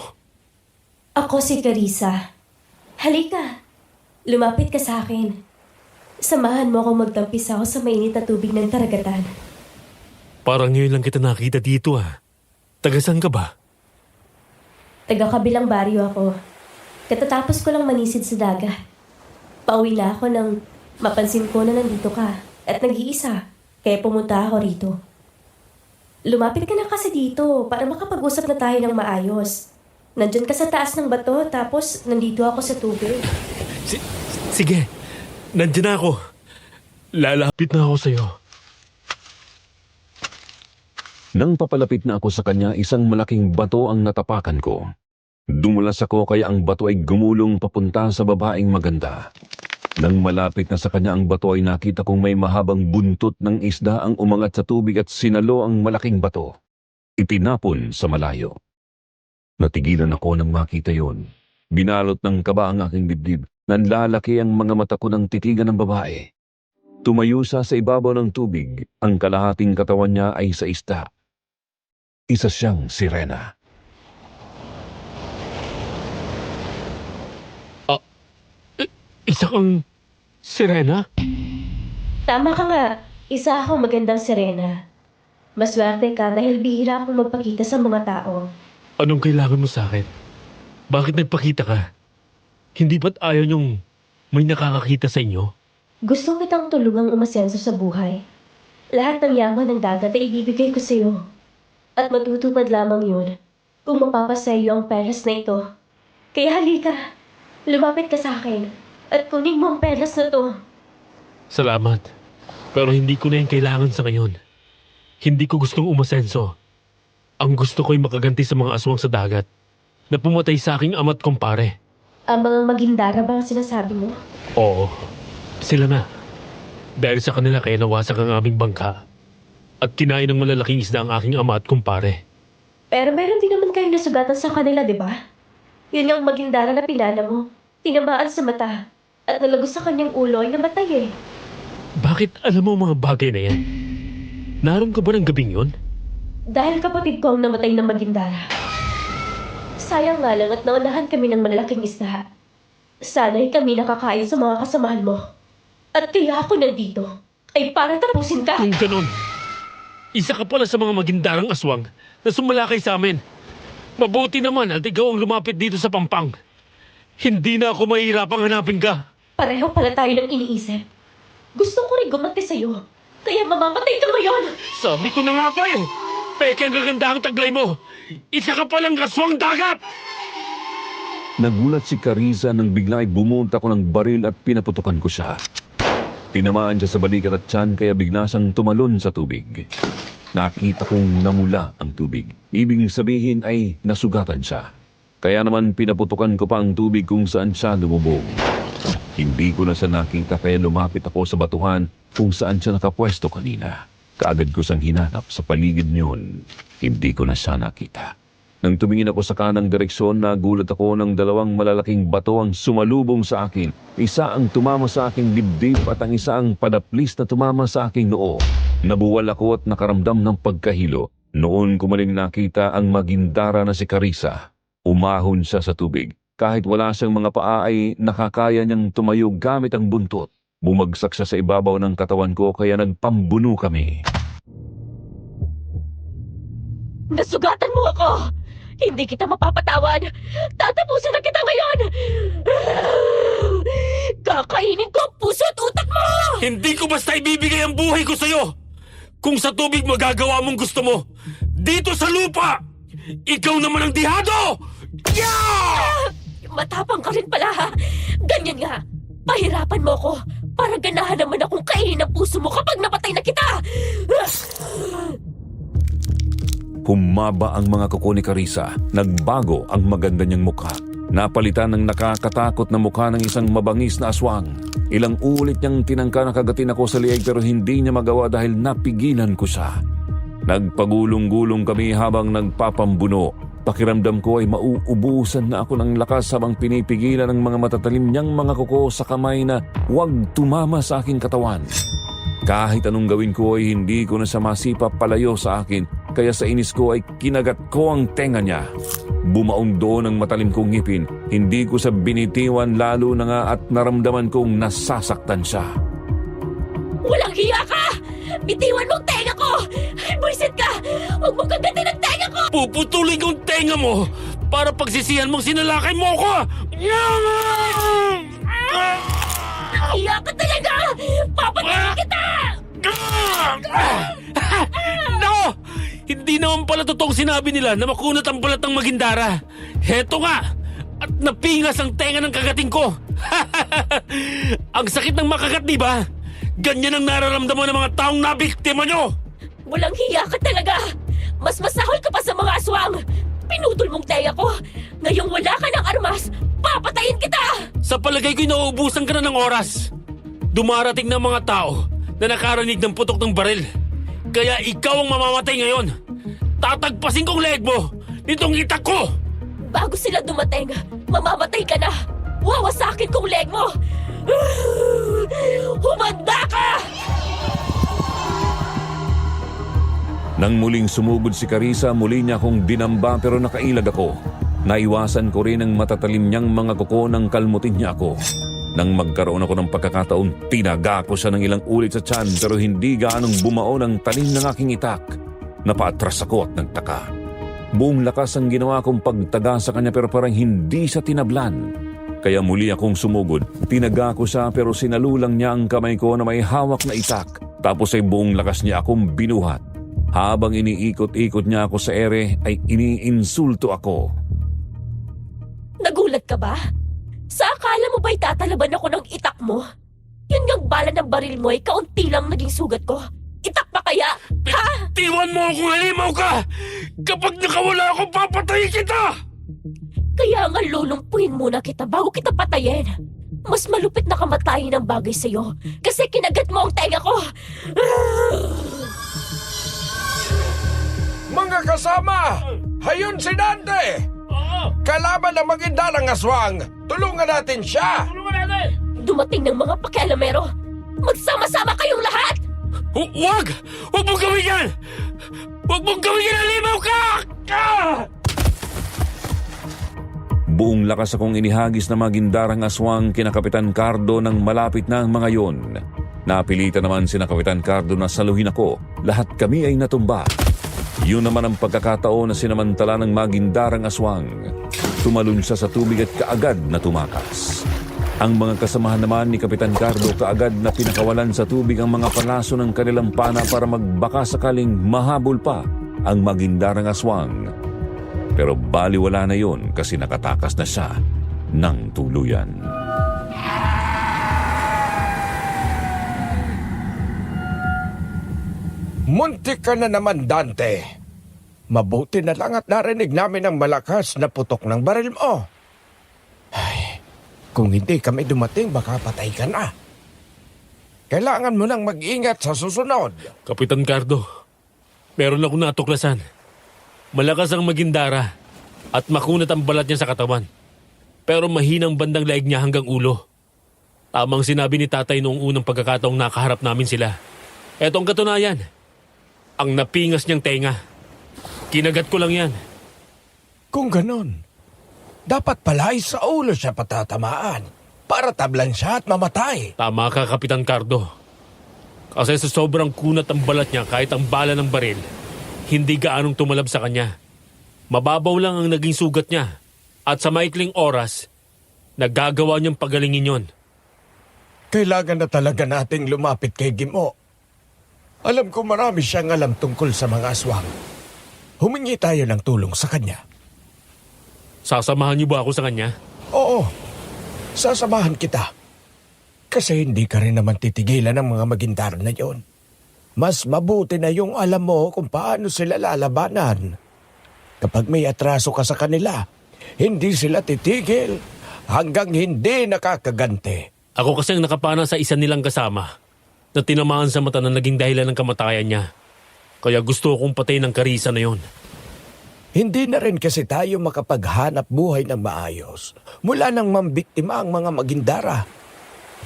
[SPEAKER 6] Ako si Carissa. Halika, lumapit ka sa akin. Samahan mo akong magtampisaw sa mainit na tubig ng karagatan.
[SPEAKER 1] Parang ngayon lang kita nakita dito ah. Tagasan ka ba?
[SPEAKER 6] Taga-kabilang baryo ako. Katatapos ko lang manisid sa dagat. Pauwi na ako nang mapansin ko na nandito ka at nag-iisa, kaya pumunta ako rito. Lumapit ka na kasi dito para makapag-usap na tayo ng maayos. Nandyan ka sa taas ng bato tapos nandito ako sa tubig.
[SPEAKER 1] Sige, nandiyan na ako. Lalapit na ako sa'yo.
[SPEAKER 4] Nang papalapit na ako sa kanya, isang malaking bato ang natapakan ko. Dumulas ako kaya ang bato ay gumulong papunta sa babaeng maganda. Nang malapit na sa kanya ang bato ay nakita kong may mahabang buntot ng isda ang umangat sa tubig at sinalo ang malaking bato. Itinapon sa malayo. Natigilan ako nang makita yon. Binalot ng kaba ang aking dibdib. Nanlalaki ang mga mata ko ng titigan ng babae. Tumayo siya sa ibabaw ng tubig. Ang kalahating katawan niya ay sa isda. Isa siyang sirena.
[SPEAKER 1] Isa kang sirena?
[SPEAKER 6] Tama ka nga, isa akong magandang sirena. Maswerte ka dahil bihira akong magpakita sa mga tao.
[SPEAKER 1] Anong kailangan mo sa akin? Bakit nagpakita ka? Hindi ba't ayaw niyong may nakakakita sa inyo?
[SPEAKER 6] Gusto kitang tulungang umasenso sa buhay. Lahat ng yaman ng dagat ay ibibigay ko sa iyo. At matutupad lamang yun kung mapapasaya iyo ang peras na ito. Kaya halika, lumapit ka sa akin at kunin mo ang peras na to.
[SPEAKER 1] Salamat. Pero hindi ko na yung kailangan sa ngayon. Hindi ko gustong umasenso. Ang gusto ko ay makaganti sa mga aswang sa dagat na pumatay sa aking ama't kumpare.
[SPEAKER 6] Ang mga magindara ba ang sinasabi mo?
[SPEAKER 1] Oo, sila na. Dahil sa kanila kaya nawasak ang aming bangka at kinain ng malalaking isda ang aking ama at kumpare.
[SPEAKER 6] Pero meron din naman kayong nasugatan sa kanila, di ba? Yun yung magindara na pinana mo. Tinamaan sa mata at nalagos sa kanyang ulo ay namatay eh.
[SPEAKER 1] Bakit alam mo mga bagay na yan? Naroon ka ba ng gabing yun?
[SPEAKER 6] Dahil kapatid ko ang namatay ng magindara. Sayang nga lang at naunahan kami ng malalaking isda. Sana'y kami nakakain sa mga kasamahan mo. At kaya ako nandito ay para tapusin ka.
[SPEAKER 1] Kung ganon, isa ka pala sa mga magindarang aswang na sumalakay sa amin. Mabuti naman at ikaw ang lumapit dito sa Pampang. Hindi na ako mahihirapang hanapin ka.
[SPEAKER 6] Pareho pala tayo ng iniisip. Gusto ko rin gumanti sa'yo. Kaya mamamatay ka ngayon.
[SPEAKER 1] Sabi ko na nga ba eh. Peke ang gaganda ang taglay mo. Isa ka palang aswang dagat.
[SPEAKER 4] Nagulat si Carissa nang bigla ay bumunta ko ng baril at pinaputukan ko siya. Tinamaan siya sa balikat at tiyan kaya bigla siyang tumalon sa tubig. Nakita kong namula ang tubig. Ibig sabihin ay nasugatan siya. Kaya naman pinaputukan ko pa ang tubig kung saan siya lumubog. Hindi ko na siya nakita kaya lumapit ako sa batuhan kung saan siya nakapwesto kanina. Kaagad ko siyang hinanap sa paligid niyon. Hindi ko na siya nakita. Nang tumingin ako sa kanang direksyon, nagulat ako ng dalawang malalaking bato ang sumalubong sa akin. Isa ang tumama sa aking dibdib at ang isa ang padaplis na tumama sa aking noo. Nabuwal ako at nakaramdam ng pagkahilo. Noon ko maling nakita ang magindara na si Carissa. Umahon siya sa tubig. Kahit wala siyang mga paa ay nakakaya niyang tumayo gamit ang buntot. Bumagsak siya sa ibabaw ng katawan ko kaya nagpambuno kami.
[SPEAKER 6] Nasugatan mo ako! Hindi kita mapapatawad! Tatapusin na kita ngayon! Kakainin ko ang puso at utak mo!
[SPEAKER 1] Hindi ko basta ibibigay ang buhay ko sa'yo! Kung sa tubig magagawa mong gusto mo, dito sa lupa, ikaw naman ang dihado! Yeah!
[SPEAKER 6] Matapang ka rin pala ha! Ganyan nga! Pahirapan mo ako para ganahan naman akong kainin ang puso mo kapag napatay na kita!
[SPEAKER 4] Humaba ang mga kuko ni Carissa. Nagbago ang maganda niyang mukha. Napalitan ng nakakatakot na mukha ng isang mabangis na aswang. Ilang ulit niyang tinangka na kagatin ako sa lieg pero hindi niya magawa dahil napigilan ko siya. Nagpagulong-gulong kami habang nagpapambuno. Pakiramdam ko ay mauubusan na ako ng lakas habang pinipigilan ng mga matatalim niyang mga kuko sa kamay na huwag tumama sa aking katawan. Kahit anong gawin ko ay hindi ko na siya masipa palayo sa akin, kaya sa inis ko ay kinagat ko ang tenga niya. Bumaong doon ang matalim kong ngipin. Hindi ko sa binitiwan lalo na nga at naramdaman kong nasasaktan siya.
[SPEAKER 6] Walang hiya ka! Bitiwan mo ang tenga ko! Ay, buisit ka! Huwag mong kagatin ang tenga ko!
[SPEAKER 1] Puputulin ko ang tenga mo para pagsisihan mong sinalakay mo ako!
[SPEAKER 6] Hiya ka talaga! Papatayin kita!
[SPEAKER 1] No! Hindi naman pala totoong sinabi nila na makunat ang balat ng magindara. Heto nga! At napingas ang tenga ng kagating ko. Ang sakit ng makagat, di ba? Ganyan ang nararamdaman ng mga taong nabiktima nyo!
[SPEAKER 6] Walang hiya ka talaga! Mas masahol ka pa sa mga aswang! Pinutol mong tenga ko! Ngayong wala ka ng armas, papatayin kita!
[SPEAKER 1] Sa palagay ko'y nauubusan ka na ng oras. Dumarating na mga tao na nakarinig ng putok ng baril. Kaya ikaw ang mamamatay ngayon. Tatagpasin kong leeg mo nitong itak ko!
[SPEAKER 6] Bago sila dumating, mamamatay ka na! Wawasakin kong leg mo! Humanda ka!
[SPEAKER 4] Nang muling sumugod si Carissa, muli niya akong dinamba pero nakailag ako. Naiwasan ko rin ang matatalim niyang mga kuko nang kalmutin niya ako. Nang magkaroon ako ng pagkakataon, tinaga ko siya ng ilang ulit sa tiyan pero hindi gaanong bumao ng talim ng aking itak. Napaatras ako at nagtaka. Buong lakas ang ginawa kong pagtaga sa kanya pero parang hindi siya tinablan. Kaya muli akong sumugod. Tinaga ko siya pero sinalulang niya ang kamay ko na may hawak na itak. Tapos ay buong lakas niya akong binuhat. Habang iniikot-ikot niya ako sa ere ay iniinsulto ako.
[SPEAKER 6] Nagulat ka ba? Sa akala mo ba'y tatalaban ako ng itak mo? Yun ngang bala ng baril mo ay kaunti lang naging sugat ko. Itak pa kaya? Ha?
[SPEAKER 1] Tiwan mo akong halimaw ka! Kapag nakawala ako, papatayin kita!
[SPEAKER 6] Kaya nga lulumpuhin muna kita bago kita patayin. Mas malupit na kamatayin ang bagay sa'yo kasi kinagat mo ang tenga ko.
[SPEAKER 2] Mga kasama, hayon si Dante! Kalaban ng magindarang aswang! Tulungan natin siya!
[SPEAKER 6] Dumating ng mga pakialamero. Magsama-sama kayong lahat!
[SPEAKER 1] Huwag! Huwag mong gawin yan! Huwag mong gawin yan! Halimaw ka!
[SPEAKER 4] Buong lakas akong inihagis na magindarang aswang kina Kapitan Cardo nang malapit na ang mga yon. Napilitan naman sina Kapitan Cardo na saluhin ako. Lahat kami ay natumba. Yun naman ang pagkakataon na sinamantala ng magindarang aswang. Tumalon siya sa tubig at kaagad na tumakas. Ang mga kasamahan naman ni Kapitan Cardo kaagad na pinakawalan sa tubig ang mga palaso ng kanilang pana para magbaka sakaling mahabol pa ang magindarang aswang. Pero baliwala na yon kasi nakatakas na siya ng tuluyan.
[SPEAKER 2] Muntik ka na naman, Dante. Mabuti na lang at narinig namin ang malakas na putok ng baril mo. Ay, kung hindi kami dumating, baka patay ka na. Kailangan mo nang mag-ingat sa susunod.
[SPEAKER 1] Kapitan Cardo, meron akong natuklasan. Malakas ang magindara at makunat ang balat niya sa katawan. Pero mahinang bandang leeg niya hanggang ulo. Tamang sinabi ni tatay noong unang pagkakataong nakaharap namin sila. Eto ang katunayan. Ang napingas niyang tenga. Kinagat ko lang yan.
[SPEAKER 2] Kung ganon, dapat pala ay sa ulo siya patatamaan para tablan siya at mamatay.
[SPEAKER 1] Tama ka, Kapitan Cardo. Kasi sa sobrang kunat ang balat niya kahit ang bala ng baril, hindi gaanong tumalab sa kanya. Mababaw lang ang naging sugat niya. At sa maikling oras, nagagawa niyang pagalingin yon.
[SPEAKER 2] Kailangan na talaga nating lumapit kay Gimo. Alam ko marami siyang alam tungkol sa mga aswang. Humingi tayo ng tulong sa kanya.
[SPEAKER 1] Sasamahan niyo ba ako sa kanya?
[SPEAKER 2] Oo, sasamahan kita. Kasi hindi ka rin naman titigilan ng mga magindar na yon. Mas mabuti na yung alam mo kung paano sila lalabanan. Kapag may atraso ka sa kanila, hindi sila titigil hanggang hindi nakakaganti.
[SPEAKER 1] Ako kasi ang nakapana sa isa nilang kasama na tinamaan sa mata na naging dahilan ng kamatayan niya. Kaya gusto kong patayin ng karisa na yon.
[SPEAKER 2] Hindi na rin kasi tayo makapaghanap buhay ng maayos mula nang mambiktima ang mga magindara.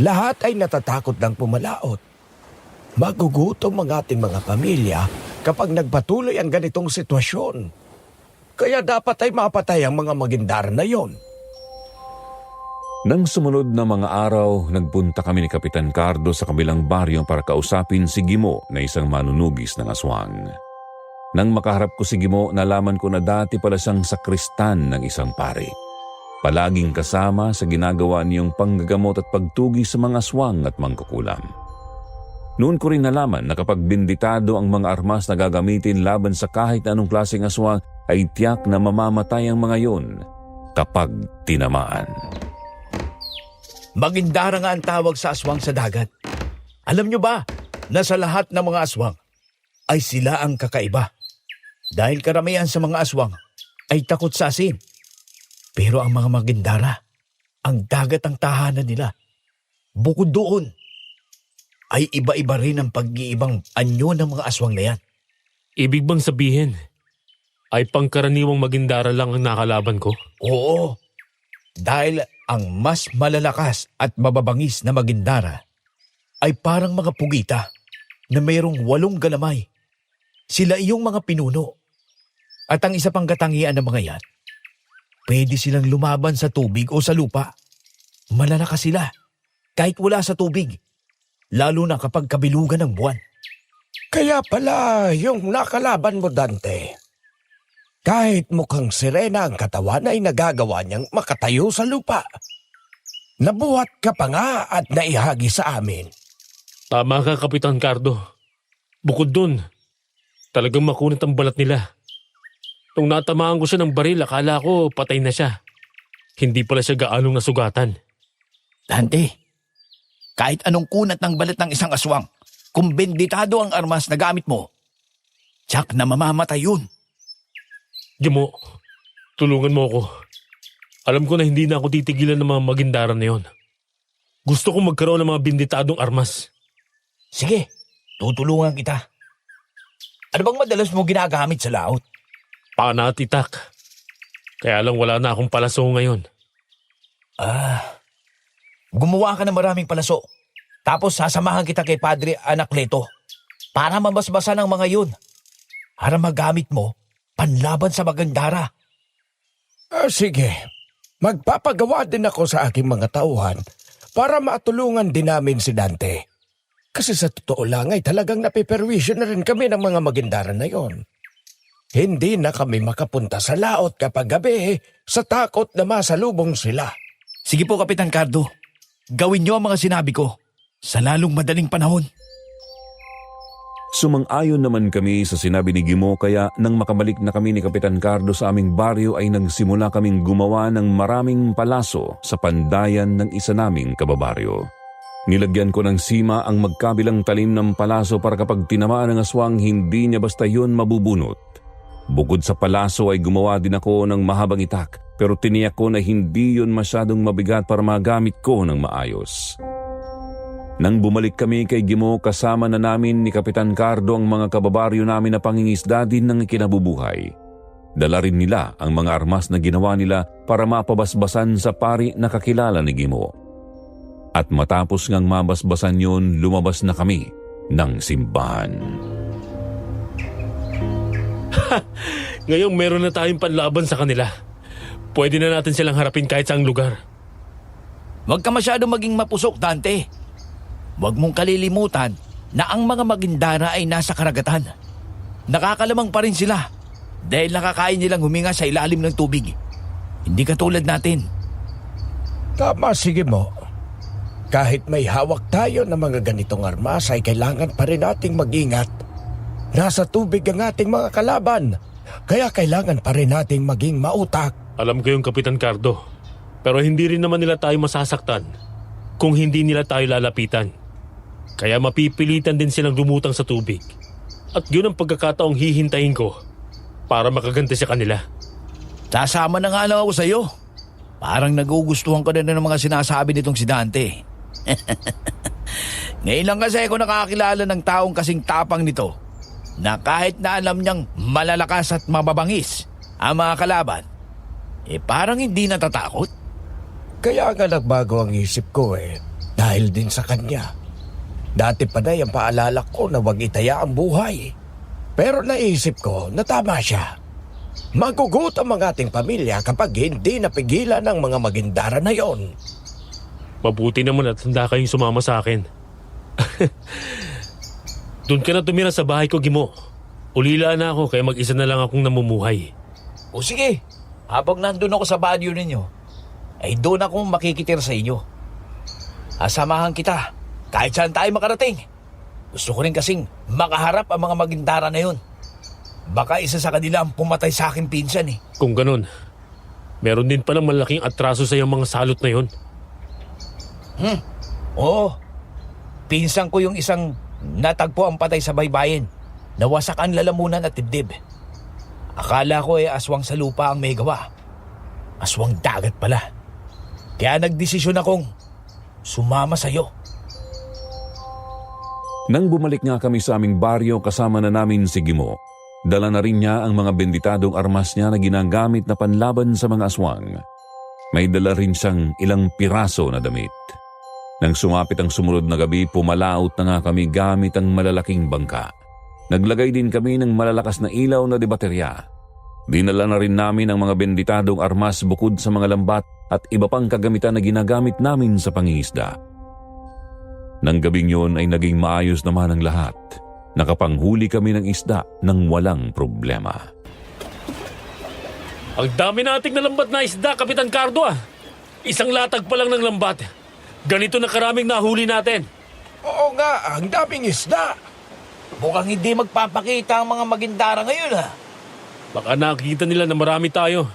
[SPEAKER 2] Lahat ay natatakot ng pumalaot. Magugutom ang ating mga pamilya kapag nagpatuloy ang ganitong sitwasyon. Kaya dapat ay mapatay ang mga magindara na yon.
[SPEAKER 4] Nang sumunod na mga araw, nagpunta kami ni Kapitan Cardo sa kabilang baryo para kausapin si Gimo na isang manunugis ng aswang. Nang makaharap ko si Gimo, nalaman ko na dati pala siyang sakristan ng isang pari. Palaging kasama sa ginagawa niyong panggagamot at pagtugi sa mga aswang at mangkukulam. Noon ko rin nalaman na kapag binditado ang mga armas na gagamitin laban sa kahit anong klaseng aswang, ay tiyak na mamamatay ang mga yun kapag tinamaan.
[SPEAKER 2] Magindara nga ang tawag sa aswang sa dagat. Alam nyo ba na sa lahat ng mga aswang ay sila ang kakaiba? Dahil karamihan sa mga aswang ay takot sa asin. Pero ang mga magindara, ang dagat ang tahanan nila. Bukod doon, ay iba-iba rin ang pag-iibang anyo ng mga aswang na yan.
[SPEAKER 1] Ibig bang sabihin, ay pangkaraniwang magindara lang ang nakalaban ko?
[SPEAKER 2] Oo, dahil ang mas malalakas at mababangis na magindara ay parang mga pugita na mayroong 8 galamay. Sila iyong mga pinuno. At ang isa pang katangian ng mga yan, pwede silang lumaban sa tubig o sa lupa. Malalakas sila kahit wala sa tubig, lalo na kapag kabilugan ng buwan. Kaya pala yung nakalaban mo, Dante, kahit mukhang sirena ang katawan ay nagagawa niyang makatayo sa lupa. Nabuhat ka pa nga at naihagi sa amin.
[SPEAKER 1] Tama ka, Kapitan Cardo. Bukod dun, talagang makunat ang balat nila. Nung natamaan ko siya ng baril, akala ko patay na siya. Hindi pala siya gaanong nasugatan.
[SPEAKER 2] Dante, kahit anong kunat ng balat ng isang aswang, kung benditado ang armas na gamit mo, tiyak na mamamatay yun.
[SPEAKER 1] Gimo, tulungan mo ako. Alam ko na hindi na ako titigilan ng mga magindaran na yon. Gusto kong magkaroon ng mga binditadong armas.
[SPEAKER 2] Sige, tutulungan kita. Ano bang madalas mo ginagamit sa laot?
[SPEAKER 1] Panatitak. Kaya lang wala na akong palaso ngayon.
[SPEAKER 2] Gumawa ka ng maraming palaso. Tapos sasamahan kita kay Padre Anacleto para mabasbasan ang mga yun. Para magamit mo panlaban sa magandara. Sige, magpapagawa din ako sa aking mga tauhan para matulungan din namin si Dante. Kasi sa totoo lang ay talagang napiperwisyo na rin kami ng mga magandara na yon. Hindi na kami makapunta sa laot kapag gabi sa takot na masalubong sila. Sige po, Kapitan Cardo. Gawin niyo ang mga sinabi ko sa lalong madaling panahon.
[SPEAKER 4] Sumang-ayon naman kami sa sinabi ni Gimo kaya nang makabalik na kami ni Kapitan Cardo sa aming baryo ay nagsimula kaming gumawa ng maraming palaso sa pandayan ng isa naming kababaryo. Nilagyan ko ng sima ang magkabilang talim ng palaso para kapag tinamaan ng aswang hindi niya basta yun mabubunot. Bukod sa palaso ay gumawa din ako ng mahabang itak pero tiniyak ko na hindi yun masyadong mabigat para magamit ko ng maayos. Nang bumalik kami kay Gimo kasama na namin ni Kapitan Cardo ang mga kababaryo namin na pangingisda din ng ikinabubuhay. Dala rin nila ang mga armas na ginawa nila para mapabasbasan sa pari na kakilala ni Gimo. At matapos ngang mabasbasan yun, lumabas na kami ng simbahan.
[SPEAKER 1] Ngayong meron na tayong panlaban sa kanila. Pwede na natin silang harapin kahit saang lugar.
[SPEAKER 2] Huwag ka masyado maging mapusok, Dante. Huwag mong kalilimutan na ang mga Magindara ay nasa karagatan. Nakakalamang pa rin sila dahil nakakain nilang huminga sa ilalim ng tubig. Hindi katulad natin. Tama, sige mo. Kahit may hawak tayo ng mga ganitong armas ay kailangan pa rin nating mag-ingat. Nasa tubig ang ating mga kalaban, kaya kailangan pa rin nating maging mautak.
[SPEAKER 1] Alam ko yung Kapitan Cardo, pero hindi rin naman nila tayo masasaktan kung hindi nila tayo lalapitan. Kaya mapipilitan din silang lumutang sa tubig. At yun ang pagkakataong hihintayin ko para makaganti sa kanila.
[SPEAKER 2] Sasama na nga lang ako sa'yo. Parang nagugustuhan ko na ng mga sinasabi nitong si Dante. Ngayon lang kasi ako nakakilala ng taong kasing tapang nito na kahit na alam niyang malalakas at mababangis ang mga kalaban, parang hindi natatakot. Kaya nga nagbago ang isip ko dahil din sa kanya. Dati pa na yung paalala ko na wag itaya ang buhay. Pero naisip ko na tama siya. Magugut ang mga ating pamilya kapag hindi napigilan ng mga Magindara na yon.
[SPEAKER 1] Mabuti naman at handa kayong sumama sa akin. Doon ka na tumira sa bahay ko, Gimo. Ulila na ako kaya mag-isa na lang akong namumuhay.
[SPEAKER 2] O sige, habang nandun ako sa banyo ninyo, ay doon ako makikitir sa inyo. Asamahan kita kahit saan tayo makarating. Gusto ko rin kasing makaharap ang mga Magindara na yon. Baka isa sa kanila ang pumatay sa akin pinsan
[SPEAKER 1] Kung ganun, meron din palang malaking atraso sa iyong mga salot na yon.
[SPEAKER 2] Oo. Pinsan ko yung isang natagpo ang patay sa baybayin. Nawasak ang lalamunan at dibdib. Akala ko aswang sa lupa ang may gawa. Aswang dagat pala. Kaya nagdesisyon akong sumama sa'yo.
[SPEAKER 4] Nang bumalik nga kami sa aming baryo kasama na namin si Gimo, dala na rin niya ang mga benditadong armas niya na ginagamit na panlaban sa mga aswang. May dala rin siyang ilang piraso na damit. Nang sumapit ang sumunod na gabi, pumalaot na nga kami gamit ang malalaking bangka. Naglagay din kami ng malalakas na ilaw na de baterya. Dinala na rin namin ang mga benditadong armas bukod sa mga lambat at iba pang kagamitan na ginagamit namin sa pangingisda. Nang gabing yun ay naging maayos naman ang lahat. Nakapanghuli kami ng isda nang walang problema.
[SPEAKER 1] Ang dami nating nalambat na isda, Kapitan Cardo Isang latag pa lang ng lambat. Ganito na karaming nahuli natin.
[SPEAKER 2] Oo nga, ang daming isda. Mukhang hindi magpapakita ang mga Magindara ngayon
[SPEAKER 1] Baka nakikita nila na marami tayo.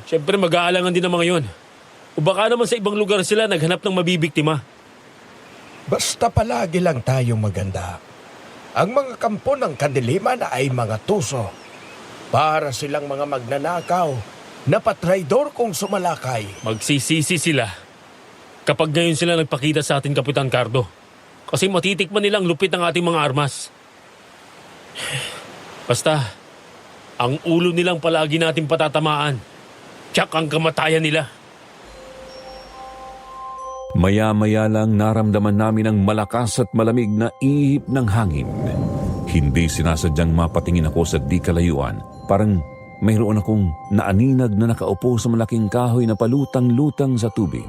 [SPEAKER 1] Siyempre mag-aalangan din ang mga yun. O baka naman sa ibang lugar sila naghanap ng mabibiktima.
[SPEAKER 2] Basta palagi lang tayong maganda. Ang mga kampo ng kadiliman ay mga tuso. Para silang mga magnanakaw na patraidor kung sumalakay.
[SPEAKER 1] Magsisisi sila kapag ngayon sila nagpakita sa atin, Kapitan Cardo. Kasi matitikman nilang lupit ng ating mga armas. Basta, ang ulo nilang palagi natin patatamaan. Tsak ang kamatayan nila.
[SPEAKER 4] Maya-maya lang naramdaman namin ang malakas at malamig na ihip ng hangin. Hindi sinasadyang mapatingin ako sa di kalayuan. Parang mayroon akong naaninag na nakaupo sa malaking kahoy na palutang-lutang sa tubig.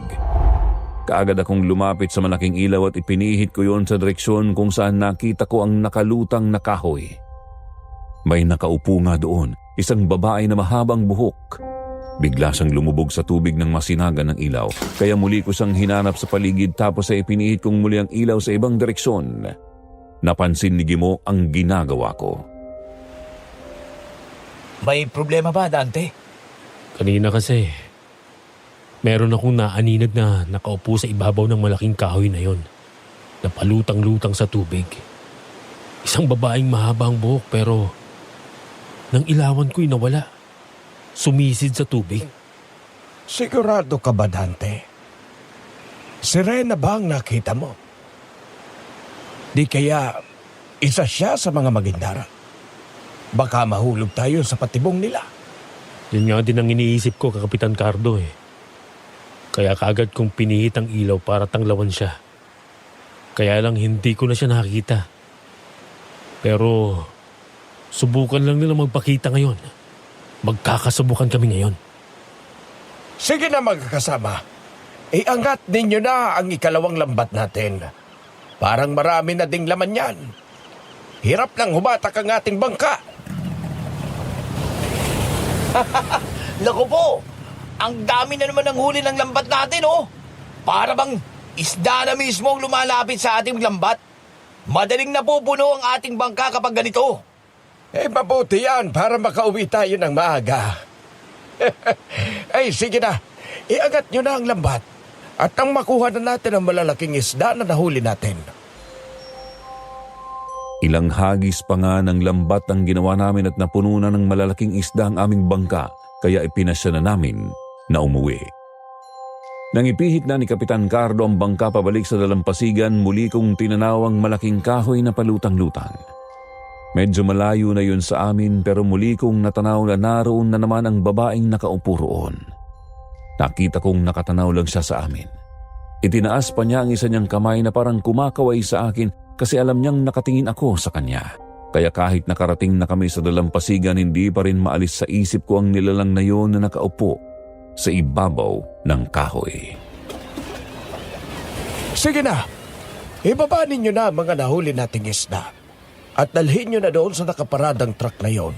[SPEAKER 4] Kaagad akong lumapit sa malaking ilaw at ipinihit ko yon sa direksyon kung saan nakita ko ang nakalutang na kahoy. May nakaupo nga doon, isang babae na mahabang buhok. Bigla siyang lumubog sa tubig ng masinagan ng ilaw, kaya muli ko siyang hinanap sa paligid tapos ay pinihit kong muli ang ilaw sa ibang direksyon. Napansin ni Gimo ang ginagawa ko.
[SPEAKER 2] May problema ba, Dante?
[SPEAKER 1] Kanina kasi, meron akong naaninag na nakaupo sa ibabaw ng malaking kahoy na yon. Napalutang-lutang sa tubig. Isang babaeng mahabang buhok pero nang ilawan ko'y nawala. Sumisid sa tubig.
[SPEAKER 2] Sigurado ka ba, Dante? Sirena ba ang nakita mo? Di kaya isa siya sa mga Magindara? Baka mahulog tayo sa patibong nila.
[SPEAKER 1] Yun nga din ang iniisip ko, Kapitan Cardo Kaya kaagad kong pinihit ang ilaw para tanglawan siya. Kaya lang hindi ko na siya nakita. Pero Subukan lang nila magpakita ngayon. Magkakasubukan kami ngayon.
[SPEAKER 2] Sige na magkakasama. Iangat ninyo na ang ikalawang lambat natin. Parang marami na ding laman yan. Hirap nang humatak ang ating bangka.
[SPEAKER 8] Naku po, ang dami na naman ng huli ng lambat natin, oh. Para bang isda na mismo ang lumalapit sa ating lambat. Madaling napupuno ang ating bangka kapag ganito.
[SPEAKER 2] Mabuti yan para makauwi tayo ng maaga. Ay, sige na. Iangat nyo na ang lambat. At nang makuha na natin ang malalaking isda na nahuli natin.
[SPEAKER 4] Ilang hagis pa nga ng lambat ang ginawa namin at napuno na ng malalaking isda ang aming bangka, kaya ipinasya na namin na umuwi. Nang ipihit na ni Kapitan Cardo ang bangka pabalik sa dalampasigan, muli kong tinanaw ang malaking kahoy na palutang-lutang. Medyo malayo na yun sa amin pero muli kong natanaw na naroon na naman ang babaeng nakaupo roon. Nakita kong nakatanaw lang siya sa amin. Itinaas pa niya ang isa niyang kamay na parang kumakaway sa akin kasi alam niyang nakatingin ako sa kanya. Kaya kahit nakarating na kami sa dalampasigan, hindi pa rin maalis sa isip ko ang nilalang na yun na nakaupo sa ibabaw ng kahoy.
[SPEAKER 2] Sige na. Ibaba ninyo na ang mga nahuli nating isda. At dalhin nyo na doon sa nakaparadang truck na yon.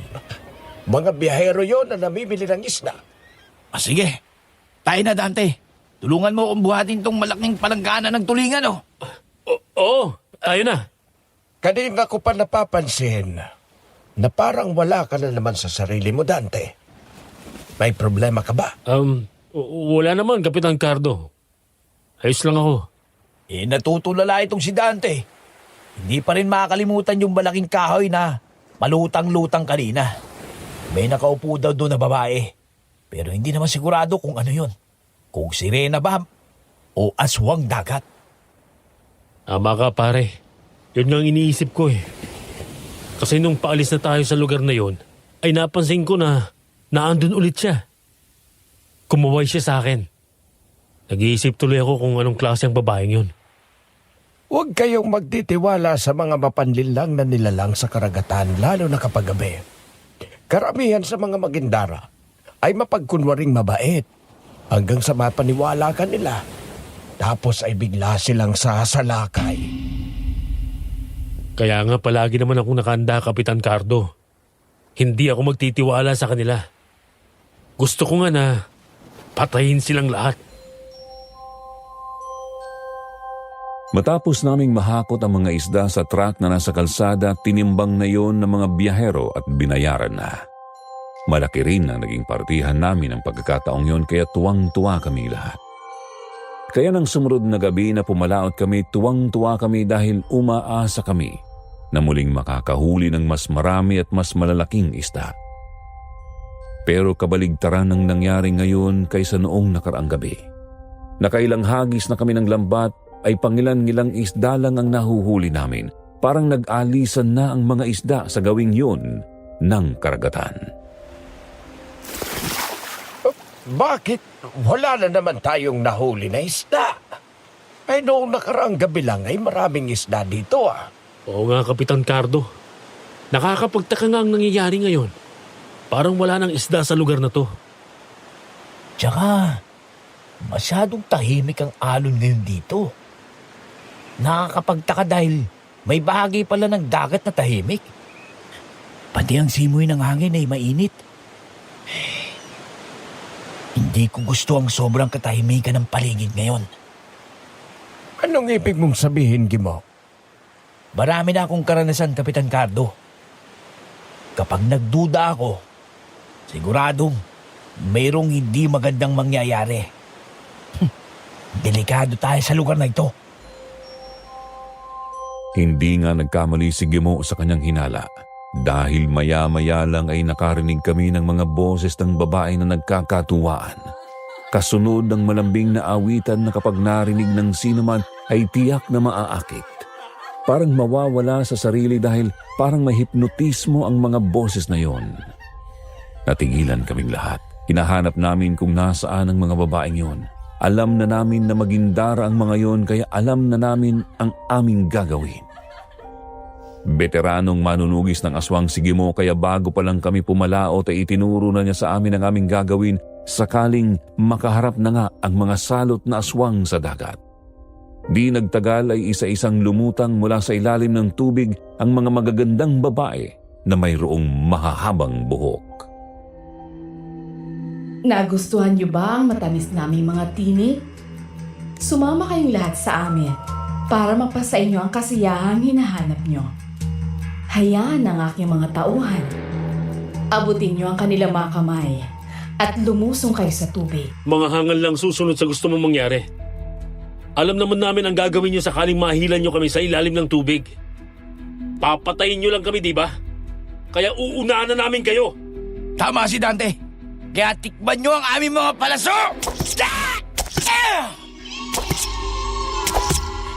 [SPEAKER 2] Mga biyahero yon na namimili ng isda.
[SPEAKER 8] Sige, tayo na Dante. Tulungan mo akong buhatin tong malaking palanggana ng tulingan, oh.
[SPEAKER 1] Oo, tayo na.
[SPEAKER 2] Kanina ko pa napapansin na parang wala ka na naman sa sarili mo, Dante. May problema ka ba?
[SPEAKER 1] Wala naman, Kapitan Cardo. Ayos lang ako.
[SPEAKER 8] Natutulala itong si Dante. Hindi pa rin makakalimutan yung malaking kahoy na malutang-lutang kanina. May nakaupo daw doon na babae. Pero hindi naman sigurado kung ano yun. Kung sirena ba o aswang dagat.
[SPEAKER 1] Tama ka, pare. Yun nga ang iniisip ko eh. Kasi nung paalis na tayo sa lugar na yon, ay napansin ko na naandun ulit siya. Kumaway siya sa akin. Nag-iisip tuloy ako kung anong klase ang babaeng yun.
[SPEAKER 2] Huwag kayong magtitiwala sa mga mapanlinlang na nilalang sa karagatan, lalo na kapag gabi. Karamihan sa mga magindara ay mapagkunwaring mabait hanggang sa mapaniwala ka nila. Tapos ay bigla silang sasalakay.
[SPEAKER 1] Kaya nga palagi naman akong nakahanda, Kapitan Cardo. Hindi ako magtitiwala sa kanila. Gusto ko nga na patayin silang lahat.
[SPEAKER 4] Matapos naming mahakot ang mga isda sa truck na nasa kalsada, tinimbang na yon ng mga biyahero at binayaran na. Malaki rin ang naging partihan namin ang pagkakataong yon kaya tuwang-tuwa kami lahat. Kaya nang sumunod na gabi na pumalaot kami, tuwang-tuwa kami dahil umaasa kami na muling makakahuli ng mas marami at mas malalaking isda. Pero kabaligtaran ang nangyari ngayon kaysa noong nakaraang gabi. Nakailang hagis na kami ng lambat ay pangilan-ngilang isda lang ang nahuhuli namin. Parang nag-alisan na ang mga isda sa gawing yun ng karagatan.
[SPEAKER 2] Bakit wala na naman tayong nahuli na isda? Ay noong nakaraang gabi lang ay maraming isda dito ah.
[SPEAKER 1] Oo nga, Kapitan Cardo. Nakakapagtaka nga ang nangyayari ngayon. Parang wala nang isda sa lugar na to.
[SPEAKER 8] Tsaka, masyadong tahimik ang alon ngayon dito. Nakakapagtaka dahil may bahagi pala ng dagat na tahimik. Pati ang simoy ng hangin ay mainit. Hindi ko gusto ang sobrang katahimikan ng paligid ngayon.
[SPEAKER 2] Anong ibig mong sabihin, Gimo?
[SPEAKER 8] Marami na akong karanasan, Kapitan Cardo. Kapag nagduda ako, siguradong mayroong hindi magandang mangyayari. Delikado tayo sa lugar na ito.
[SPEAKER 4] Hindi nga nagkamali si Gimo sa kanyang hinala dahil maya-maya lang ay nakarinig kami ng mga boses ng babae na nagkakatuwaan. Kasunod ng malambing na awitan na kapag narinig ng sinuman ay tiyak na maaakit. Parang mawawala sa sarili dahil parang may hipnotismo ang mga boses na yon. Natigilan kaming lahat. Hinahanap namin kung nasaan ang mga babaeng yon. Alam na namin na magindara ang mga yon kaya alam na namin ang aming gagawin. Veteranong manunugis ng aswang si Gimo kaya bago pa lang kami pumalaot ay itinuro na niya sa amin ang aming gagawin sakaling makaharap na nga ang mga salot na aswang sa dagat. Di nagtagal ay isa-isang lumutang mula sa ilalim ng tubig ang mga magagandang babae na mayroong mahahabang buhok.
[SPEAKER 9] Nagustuhan niyo ba ang matamis naming mga tinik? Sumama kayong lahat sa amin para mapasa inyo ang kasiyahang hinahanap niyo. Hayaan ang aking mga tauhan. Abutin niyo ang kanilang mga kamay at lumusong kayo sa tubig.
[SPEAKER 1] Mga hangal lang susunod sa gusto mong mangyari. Alam naman namin ang gagawin niyo sakaling mahilan niyo kami sa ilalim ng tubig. Papatayin niyo lang kami, di ba? Kaya uunahan na namin kayo.
[SPEAKER 8] Tama si Dante. Kaya tikman nyo ang aming mga palaso!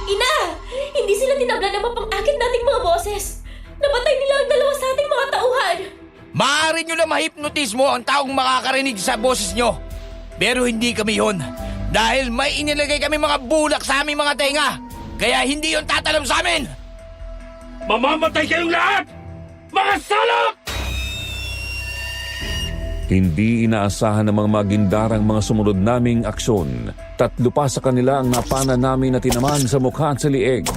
[SPEAKER 6] Ina! Hindi sila tinabla na mapang-akit nating mga boses. Napatay nila ang dalawa sa ating mga tauhan.
[SPEAKER 8] Maaari nyo na mahipnotismo ang taong makakarinig sa boses nyo. Pero hindi kami yon. Dahil may inilagay kami mga bulak sa aming mga tenga. Kaya hindi yon tatalam sa amin.
[SPEAKER 1] Mamamatay kayong lahat! Mga salak!
[SPEAKER 4] Hindi inaasahan ng mga magindarang mga sumunod naming aksyon. 3 pa sa kanila ang napana namin na tinamaan sa mukha at sa lieg.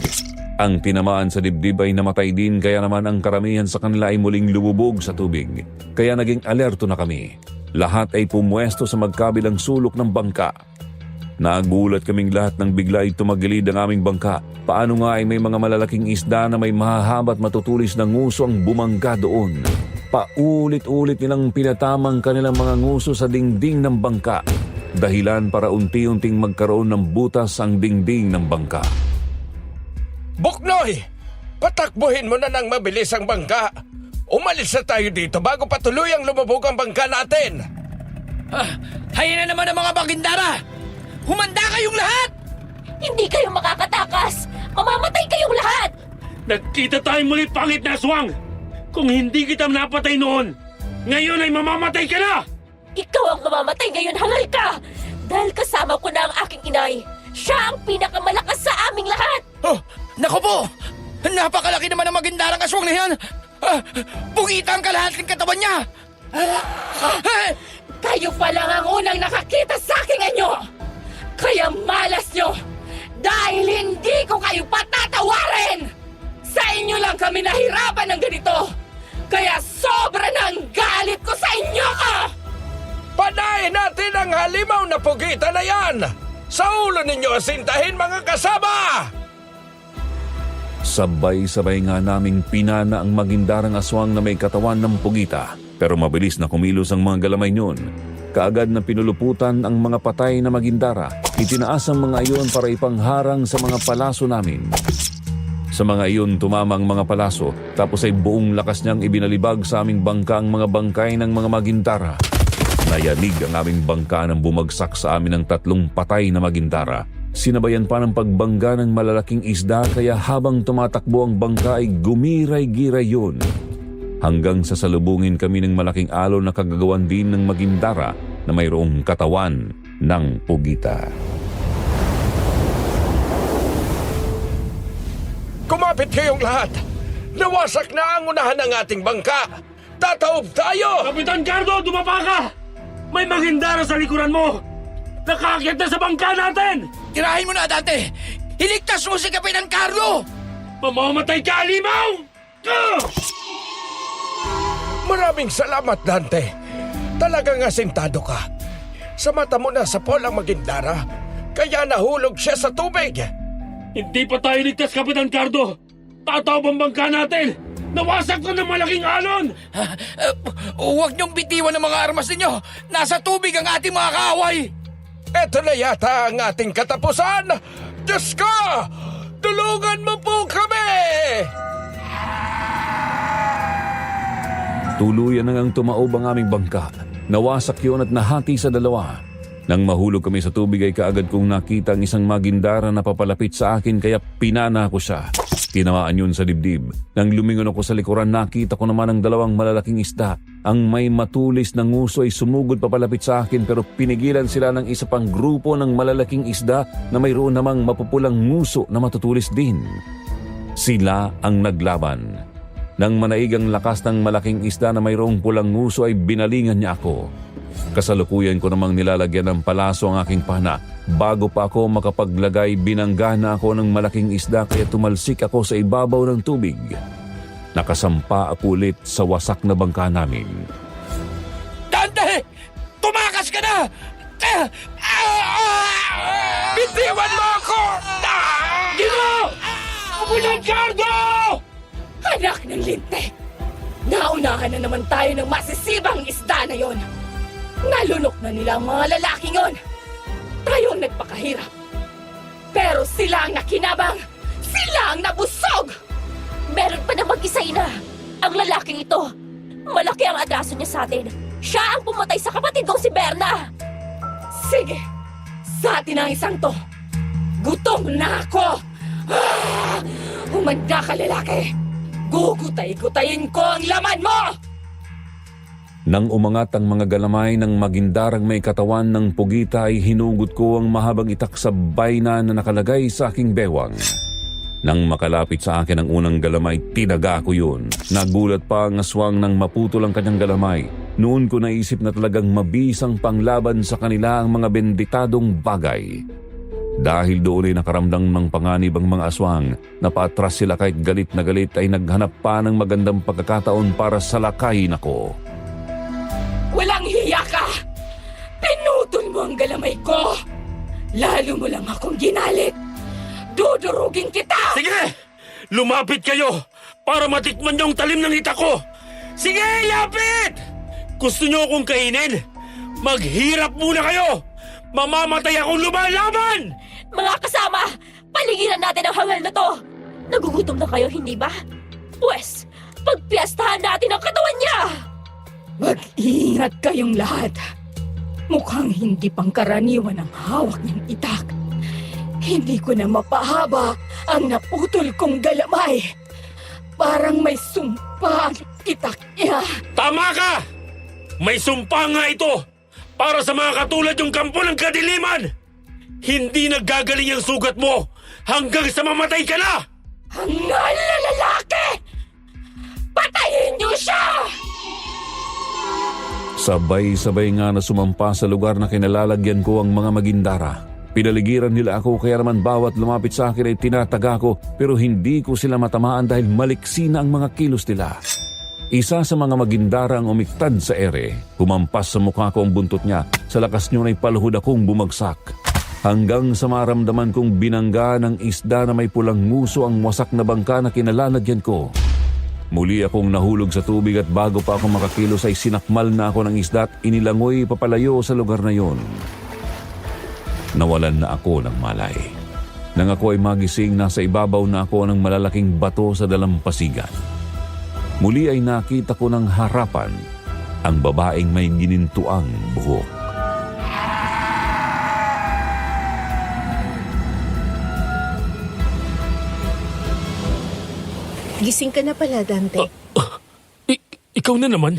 [SPEAKER 4] Ang tinamaan sa dibdib ay namatay din kaya naman ang karamihan sa kanila ay muling lumubog sa tubig. Kaya naging alerto na kami. Lahat ay pumwesto sa magkabilang sulok ng bangka. Nagulat kaming lahat nang bigla ay tumagilid ang aming bangka. Paano nga ay may mga malalaking isda na may mahahaba at matutulis na nguso ang bumangga doon. Paulit-ulit nilang pinatamang kanilang mga nguso sa dingding ng bangka. Dahilan para unti-unting magkaroon ng butas ang dingding ng bangka.
[SPEAKER 2] Buknoy! Patakbuhin mo na ng mabilis ang bangka. Umalis na tayo dito bago patuloy ang lumubog ang bangka natin.
[SPEAKER 8] Hayaan na naman ang mga bagindara! Humanda kayong lahat!
[SPEAKER 6] Hindi kayo makakatakas! Mamamatay kayong lahat!
[SPEAKER 1] Nagkita tayong muli pangit na aswang! Kung hindi kita napatay noon, ngayon ay mamamatay ka na!
[SPEAKER 6] Ikaw ang mamamatay ngayon, hangal ka! Dahil kasama ko na ang aking inay. Siya ang pinakamalakas sa aming lahat!
[SPEAKER 8] Oh, naku po! Napakalaki naman ang magindarang aswang na yan! Bugita ang kalahating katawan niya!
[SPEAKER 9] Kayo pa lang ang unang nakakita sa aking anyo! Kaya malas nyo! Dahil hindi ko kayo patatawarin! Sa inyo lang kami nahirapan ng ganito! Kaya sobra na ang galit ko sa inyo!
[SPEAKER 2] Panayin natin ang halimaw na pugita na yan! Sa ulo ninyo asintahin mga kasama!
[SPEAKER 4] Sabay-sabay nga naming pinana ang magindarang aswang na may katawan ng pugita. Pero mabilis na kumilos ang mga galamay niyon. Kaagad na pinuluputan ang mga patay na magindara. Itinaas ang mga iyon para ipangharang sa mga palaso namin. Sa mga iyon tumama ang mga palaso, tapos ay buong lakas niyang ibinalibag sa aming bangka ang mga bangkay ng mga magindara. Nayanig ang aming bangka nang bumagsak sa amin ng 3 patay na magindara. Sinabayan pa ng pagbangga ng malalaking isda kaya habang tumatakbo ang bangka ay gumiray-giray yun. Hanggang sa salubungin kami ng malaking alon na kagagawan din ng magindara na mayroong katawan ng pugita.
[SPEAKER 2] Kumapit kayong lahat! Nawasak na ang unahan ng ating bangka! Tataob tayo!
[SPEAKER 1] Kapitan Cardo, dumapa ka! May magindara sa likuran mo! Nakaakyat na sa bangka natin!
[SPEAKER 8] Tirahin mo na, Dante! Iligtas mo si Kapitan Carlo!
[SPEAKER 1] Mamamatay ka, Alimaw!
[SPEAKER 2] Maraming salamat, Dante. Talagang asintado ka. Sa mata mo na sa polang magindara, kaya nahulog siya sa tubig.
[SPEAKER 1] Hindi pa tayo ligtas, Kapitan Cardo! Tataob ang bangka natin! Nawasak na ng malaking alon!
[SPEAKER 8] Huwag niyong bitiwan ang mga armas ninyo! Nasa tubig ang ating mga kaaway!
[SPEAKER 2] Ito na yata ang ating katapusan! Diyos ko! Tulungan mo po kami!
[SPEAKER 4] Tuluyan na ngang tumaob ang aming bangka. Nawasak yun at nahati sa 2. Nang mahulog kami sa tubig ay kaagad kong nakita ang isang magindara na papalapit sa akin kaya pinana ko siya. Tinamaan yun sa dibdib. Nang lumingon ako sa likuran, nakita ko naman ang 2 malalaking isda. Ang may matulis na nguso ay sumugod papalapit sa akin pero pinigilan sila ng isa pang grupo ng malalaking isda na mayroon namang mapupulang nguso na matutulis din. Sila ang naglaban. Nang manaig ang lakas ng malaking isda na mayroong pulang nguso ay binalingan niya ako. Kasalukuyan ko namang nilalagyan ng palaso ang aking pana. Bago pa ako makapaglagay, binangga na ako ng malaking isda kaya tumalsik ako sa ibabaw ng tubig. Nakasampa ako ulit sa wasak na bangka namin.
[SPEAKER 2] Dante! Tumakas ka na! Bitiwan mo ako! Dino! Bulancardo!
[SPEAKER 5] Anak ng lintik! Naunahan na naman tayo ng masisibang isda na yon. Nalunok na nila ang mga lalaking yon. Tayo ang nagpakahirap. Pero sila ang nakinabang. Sila ang nabusog!
[SPEAKER 6] Meron pa namang isa ina. Ang lalaking ito. Malaki ang atraso niya sa atin. Siya ang pumatay sa kapatid kong si Berna.
[SPEAKER 5] Sige, sa atin ang isang to. Gutom na ako! Humanda ka, lalaki! Gugutay-gutayin ko ang laman mo!
[SPEAKER 4] Nang umangat ang mga galamay ng magindarang may katawan ng pugita ay hinugot ko ang mahabang itak sa bayna na nakalagay sa aking bewang. Nang makalapit sa akin ang unang galamay, tinaga ko yun. Nagulat pa ang aswang nang maputol ang kanyang galamay. Noon ko naisip na talagang mabisang panglaban sa kanila ang mga benditadong bagay. Dahil doon ay nakaramdang ng panganib ang mga aswang, napatras sila kahit galit na galit ay naghanap pa ng magandang pagkakataon para salakayin ako.
[SPEAKER 5] Walang hiya ka! Pinutol mo ang galamay ko! Lalo mo lang akong ginalit! Dudurugin kita!
[SPEAKER 1] Sige! Lumapit kayo para matikman niyo ang talim ng hita ko! Sige, lapit! Gusto niyo akong kainin? Maghirap muna kayo! Mamamatay akong lumalaban!
[SPEAKER 6] Mga kasama, paligiran natin ang hangal na to. Nagugutom na kayo, hindi ba? Pwes, pagpiyastahan natin ang katawan niya!
[SPEAKER 5] Mag-ingat kayong lahat. Mukhang hindi pangkaraniwan ang hawak niyang itak. Hindi ko na mapahaba ang naputol kong galamay. Parang may sumpa ang itak niya.
[SPEAKER 1] Tama ka! May sumpa nga ito para sa mga katulad yung kampo ng kadiliman! Hindi naggagaling ang sugat mo hanggang sa mamatay ka na!
[SPEAKER 5] Hangal na lalaki! Patayin niyo siya!
[SPEAKER 4] Sabay-sabay nga na sumampa sa lugar na kinalalagyan ko ang mga magindara. Pinaligiran nila ako kaya naman bawat lumapit sa akin ay tinataga ko pero hindi ko sila matamaan dahil maliksi na ang mga kilos nila. Isa sa mga magindara ang umiktad sa ere. Humampas sa mukha ko ang buntot niya. Sa lakas niyo ay paluhod akong bumagsak. Hanggang sa maramdaman kong binangga ng isda na may pulang nguso ang wasak na bangka na kinalalagyan ko. Muli akong nahulog sa tubig at bago pa ako makakilos ay sinakmal na ako ng isda at inilangoy papalayo sa lugar na yon. Nawalan na ako ng malay. Nang ako ay magising, nasa ibabaw na ako ng malalaking bato sa dalampasigan. Muli ay nakita ko ng harapan ang babaeng may ginintuang buhok.
[SPEAKER 7] Gising ka na pala, Dante.
[SPEAKER 1] Ikaw na naman?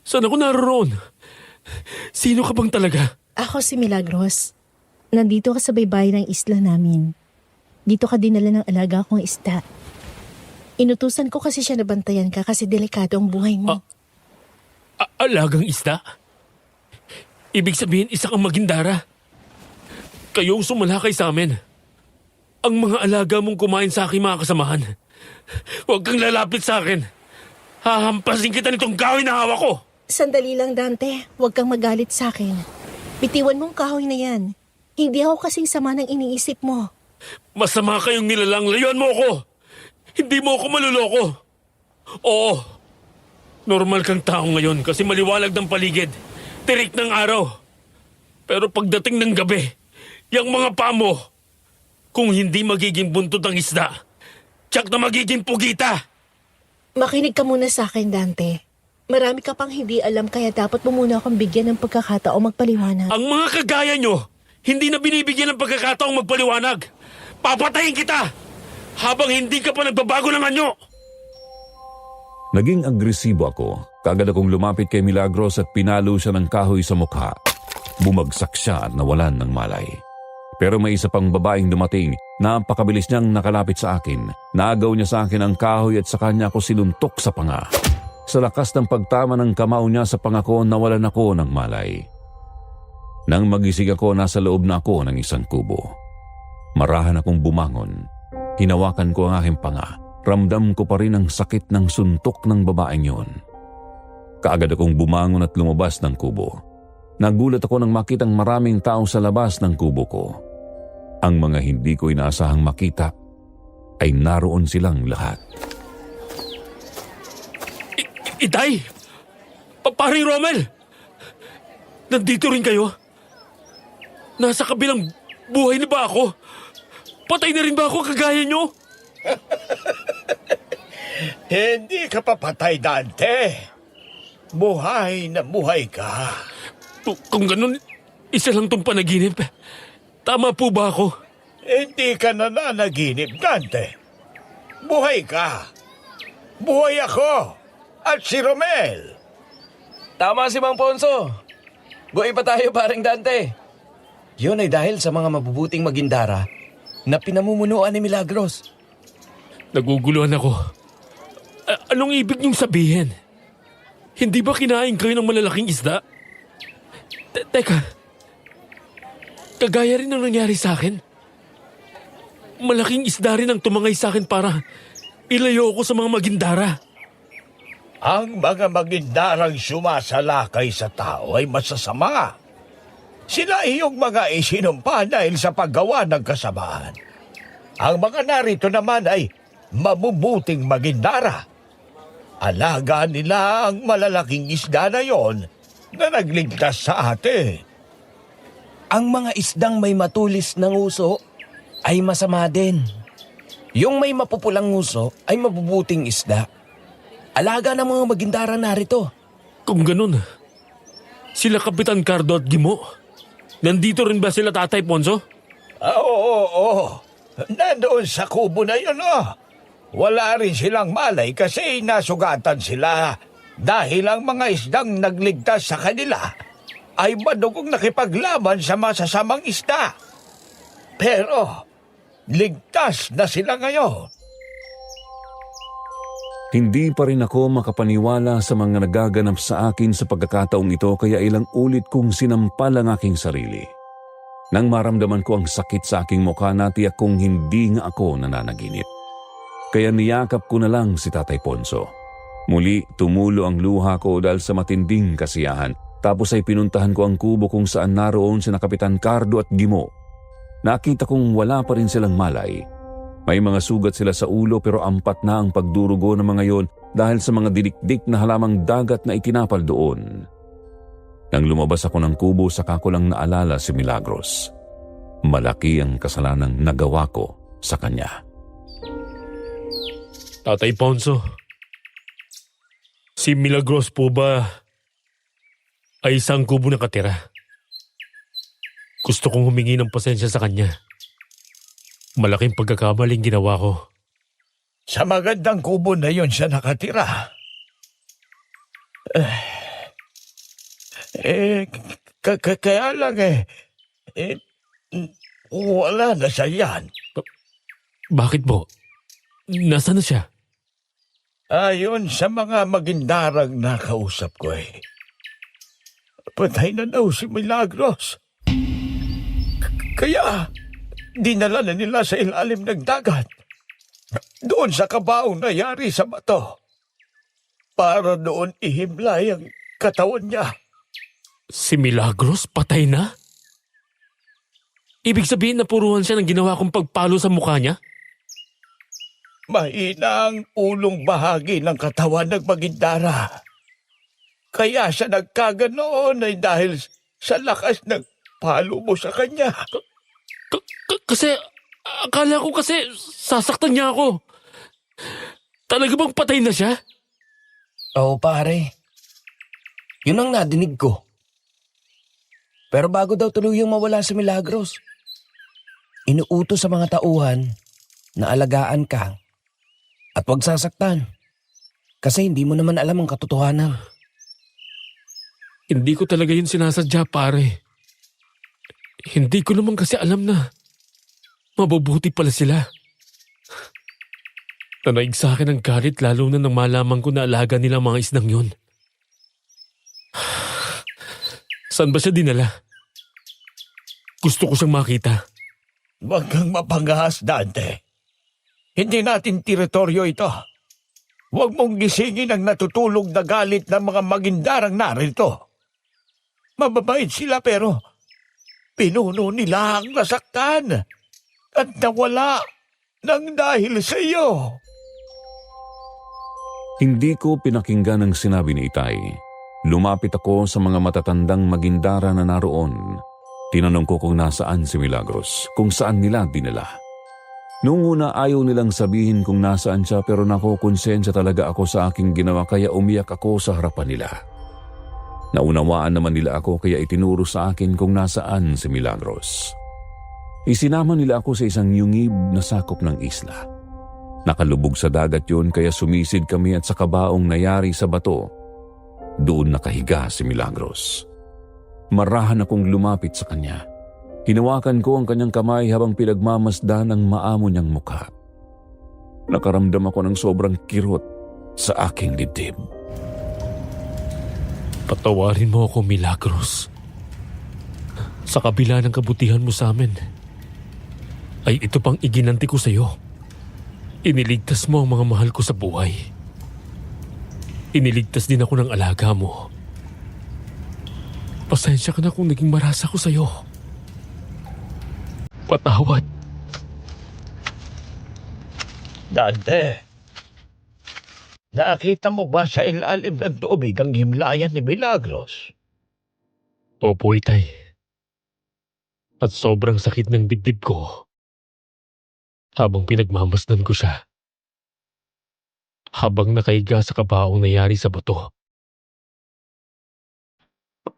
[SPEAKER 1] Saan ako naroon? Sino ka bang talaga?
[SPEAKER 7] Ako si Milagros. Nandito ka sa baybayin ng isla namin. Dito ka dinala ng alaga kong isda. Inutusan ko kasi siya na bantayan ka kasi delikado ang buhay mo.
[SPEAKER 1] Alagang isda? Ibig sabihin isa kang magindara? Kayo ang sumalakay sa amin. Ang mga alaga mong kumain sa aking mga kasamahan. Huwag kang lalapit sa akin. Hahampasin kita nitong kahoy na hawak ko.
[SPEAKER 7] Sandali lang, Dante. Huwag kang magalit sa akin. Bitiwan mong kahoy na yan. Hindi ako kasing sama ng iniisip mo.
[SPEAKER 1] Masama kayong nilalang. Layuan mo ako. Hindi mo ako maluloko. Oo. Normal kang tao ngayon kasi maliwalag ng paligid. Tirik ng araw. Pero pagdating ng gabi, yung mga paa mo, kung hindi magiging buntot ang isda, tiyak na magiging pugita.
[SPEAKER 7] Makinig ka muna sa akin, Dante. Marami ka pang hindi alam kaya dapat mo muna akong bigyan ng pagkakataong magpaliwanag.
[SPEAKER 1] Ang mga kagaya nyo, hindi na binibigyan ng pagkakataong magpaliwanag. Papatayin kita habang hindi ka pa nagbabago ng anyo.
[SPEAKER 4] Naging agresibo ako. Kagad akong lumapit kay Milagros at pinalo siya ng kahoy sa mukha. Bumagsak siya at nawalan ng malay. Pero may isa pang babaeng dumating. Napakabilis niyang nakalapit sa akin. Naagaw niya sa akin ang kahoy at sa kanya ako sinuntok sa panga. Sa lakas ng pagtama ng kamao niya sa panga ko, nawalan ako ng malay. Nang magising ako, nasa loob na ako ng isang kubo. Marahan akong bumangon. Hinawakan ko ang aking panga. Ramdam ko pa rin ang sakit ng suntok ng babaeng yon. Kaagad akong bumangon at lumabas ng kubo. Nagulat ako nang makitang maraming tao sa labas ng kubo ko. Ang mga hindi ko inaasahang makita ay naroon silang lahat.
[SPEAKER 1] Itay! Paring Romel! Nandito rin kayo? Nasa kabilang buhay na ba ako? Patay na rin ba ako kagaya nyo?
[SPEAKER 2] Hindi ka papatay, Dante. Buhay na buhay ka.
[SPEAKER 1] Kung ganun, isa lang tong panaginip. Tama po ba ako?
[SPEAKER 2] Hindi ka nananaginip, Dante. Buhay ka. Buhay ako. At si Romel.
[SPEAKER 3] Tama si Mang Ponso. Buhay pa tayo, paring Dante. Yun ay dahil sa mga mabubuting magindara na pinamumunuan ni Milagros.
[SPEAKER 1] Naguguluhan ako. Anong ibig niyong sabihin? Hindi ba kinain kayo ng malalaking isda? Teka, kagaya rin ang nangyari sa akin. Malaking isda rin ang tumangay sa akin para ilayo ko sa mga magindara.
[SPEAKER 2] Ang mga magindarang sumasalakay sa tao ay masasama. Sila iyong mga isinumpa dahil sa paggawa ng kasamaan. Ang mga narito naman ay mabubuting magindara. Alaga nila ang malalaking isda na yon na nagligtas sa atin.
[SPEAKER 3] Ang mga isdang may matulis na nguso ay masama din. Yung may mapupulang nguso ay mabubuting isda. Alaga ng mga magindara narito.
[SPEAKER 1] Kung ganun, sila Kapitan Cardo at Gimo, nandito rin ba sila Tatay Ponso?
[SPEAKER 2] Oo. Nandoon sa kubo na yun, oh. Wala rin silang malay kasi nasugatan sila dahil ang mga isdang nagligtas sa kanila ay madugong nakipaglaban sa masasamang isda. Pero ligtas na sila ngayon.
[SPEAKER 4] Hindi pa rin ako makapaniwala sa mga nagaganap sa akin sa pagkakataong ito kaya ilang ulit kong sinampal ang aking sarili. Nang maramdaman ko ang sakit sa aking mukha, natiyak kong hindi nga ako nananaginip. Kaya niyakap ko na lang si Tatay Ponso. Muli tumulo ang luha ko dahil sa matinding kasiyahan. Tapos ay pinuntahan ko ang kubo kung saan naroon sina Kapitan Cardo at Gimo. Nakita kong wala pa rin silang malay. May mga sugat sila sa ulo pero ampat na ang pagdurugo ng mga yon dahil sa mga dilikdik na halamang dagat na itinapal doon. Nang lumabas ako ng kubo, saka ko lang naalala si Milagros. Malaki ang kasalanang nagawa ko sa kanya.
[SPEAKER 1] Tatay Ponso, si Milagros po ba ay isang kubo na katira? Gusto kong humingi ng pasensya sa kanya. Malaking pagkakamaling ginawa ko.
[SPEAKER 2] Sa magandang kubo na yon siya nakatira. Kaya lang wala na siya yan.
[SPEAKER 1] Bakit po? Nasaan na siya?
[SPEAKER 2] Ayon sa mga magindarang nakausap ko patay na daw si Milagros. Kaya dinala na nila sa ilalim ng dagat. Doon sa kabaong nangyari sa bato. Para doon ihimlay ang katawan niya.
[SPEAKER 1] Si Milagros patay na? Ibig sabihin na puruhan siya ng ginawa kong pagpalo sa mukha niya?
[SPEAKER 2] Mahina ang ulong bahagi ng katawan ng magindara. Kaya siya nagkaganoon ay dahil sa lakas ng palo mo sa kanya.
[SPEAKER 1] Kasi, akala ko kasi sasaktan niya ako. Talaga bang patay na siya?
[SPEAKER 3] Oo, pare. Yun ang nadinig ko. Pero bago daw tuluyang mawala si Milagros, inuutos sa mga tauhan na alagaan ka at huwag sasaktan. Kasi hindi mo naman alam ang katotohanan.
[SPEAKER 1] Hindi ko talaga yun sinasadya, pare. Hindi ko naman kasi alam na Mabubuti pala sila. Nanaig sa akin ang galit lalo na nang malaman ko na alaga nila ang mga isdang yun. Saan ba siya dinala? Gusto ko siyang makita.
[SPEAKER 2] Huwag kang mapangahas, Dante. Hindi natin teritoryo ito. Huwag mong gisingin ang natutulog na galit ng mga magindarang narito. Mababait sila pero pinuno nila ang nasaktan at nawala nang dahil sa iyo.
[SPEAKER 4] Hindi ko pinakinggan ang sinabi ni Itay. Lumapit ako sa mga matatandang magindara na naroon. Tinanong ko kung nasaan si Milagros, kung saan nila dinala. Noong una ayaw nilang sabihin kung nasaan siya pero nakokonsensya talaga ako sa aking ginawa kaya umiyak ako sa harapan nila. Naunawaan naman nila ako kaya itinuro sa akin kung nasaan si Milagros. Isinama nila ako sa isang yungib na sakop ng isla. Nakalubog sa dagat yun kaya sumisid kami at sa kabaong nayari sa bato, doon nakahiga si Milagros. Marahan akong lumapit sa kanya. Hinawakan ko ang kanyang kamay habang pinagmamasdan ang maamo niyang mukha. Nakaramdam ako ng sobrang kirot sa aking dibdib.
[SPEAKER 1] Patawarin mo ako, Milagros. Sa kabila ng kabutihan mo sa amin, ay ito pang iginanti ko sa iyo. Iniligtas mo ang mga mahal ko sa buhay. Iniligtas din ako ng alaga mo. Pasensya ka na kung naging marasa ko sa iyo. Patawad.
[SPEAKER 2] Dante, nakita mo ba sa ilalim ng tubig ang himlayan ni Milagros?
[SPEAKER 1] Opo, Itay. At sobrang sakit ng dibdib ko habang pinagmamasdan ko siya. Habang nakahiga sa kabaong nayari sa bato.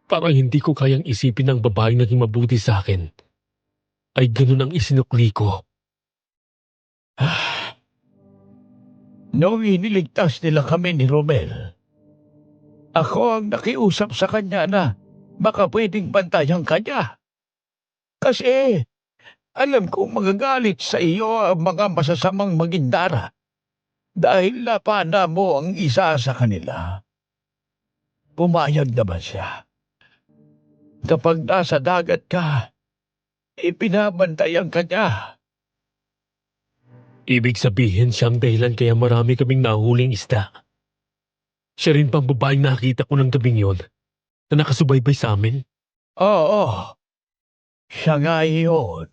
[SPEAKER 1] Parang hindi ko kayang isipin ng babaeng naging mabuti sa akin ay ganun ang isinukli ko.
[SPEAKER 2] Noong iniligtas nila kami ni Romel, ako ang nakiusap sa kanya na baka pwedeng bantayan kanya. Kasi alam kong magagalit sa iyo ang mga masasamang magindara dahil napana mo ang isa sa kanila. Pumayag naman siya. Kapag nasa dagat ka, ipinabantayan ka niya.
[SPEAKER 1] Ibig sabihin siyang dahilan kaya marami kaming nahuling isda. Siya rin pang babaeng nakita ko ng gabing yon na nakasubaybay sa amin.
[SPEAKER 2] Oo, siya nga iyon.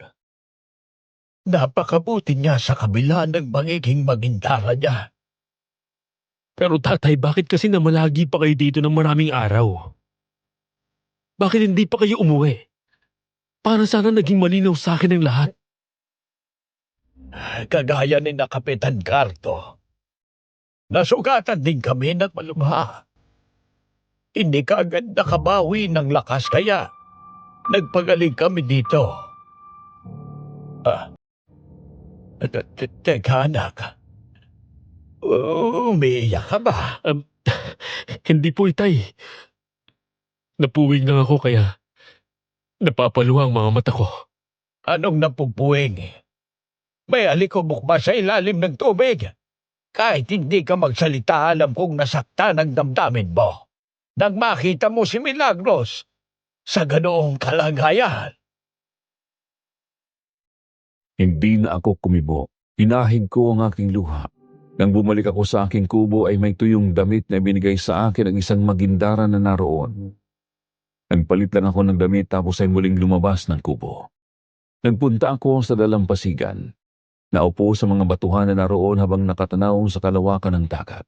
[SPEAKER 2] Napakabuti niya sa kabila ng magiging magindara niya.
[SPEAKER 1] Pero tatay, bakit kasi namalagi pa kayo dito ng maraming araw? Bakit hindi pa kayo umuwi? Para sana naging malinaw sa akin ang lahat.
[SPEAKER 2] Kagaya ni na Kapitan Carto. Nasugatan din kami ng malubha. Hindi ka agad nakabawi ng lakas kaya nagpagaling kami dito. Teka anak. Umiiyak ka ba?
[SPEAKER 1] Hindi po, Itay. Napuwing lang ako kaya napapaluha ang mga mata ko.
[SPEAKER 2] Anong napupuwing? May alikobok ba sa ilalim ng tubig? Kahit hindi ka magsalita, alam kong nasaktan ang damdamin mo. Nang makita mo si Milagros sa ganoong kalagayan.
[SPEAKER 4] Hindi na ako kumibo. Hinahid ko ang aking luha. Nang bumalik ako sa aking kubo ay may tuyong damit na binigay sa akin ng isang magindara na naroon. Nagpalit lang ako ng damit tapos ay muling lumabas ng kubo. Nagpunta ako sa dalampasigan. Naupo sa mga batuhan na naroon habang nakatanaw sa kalawakan ng dagat.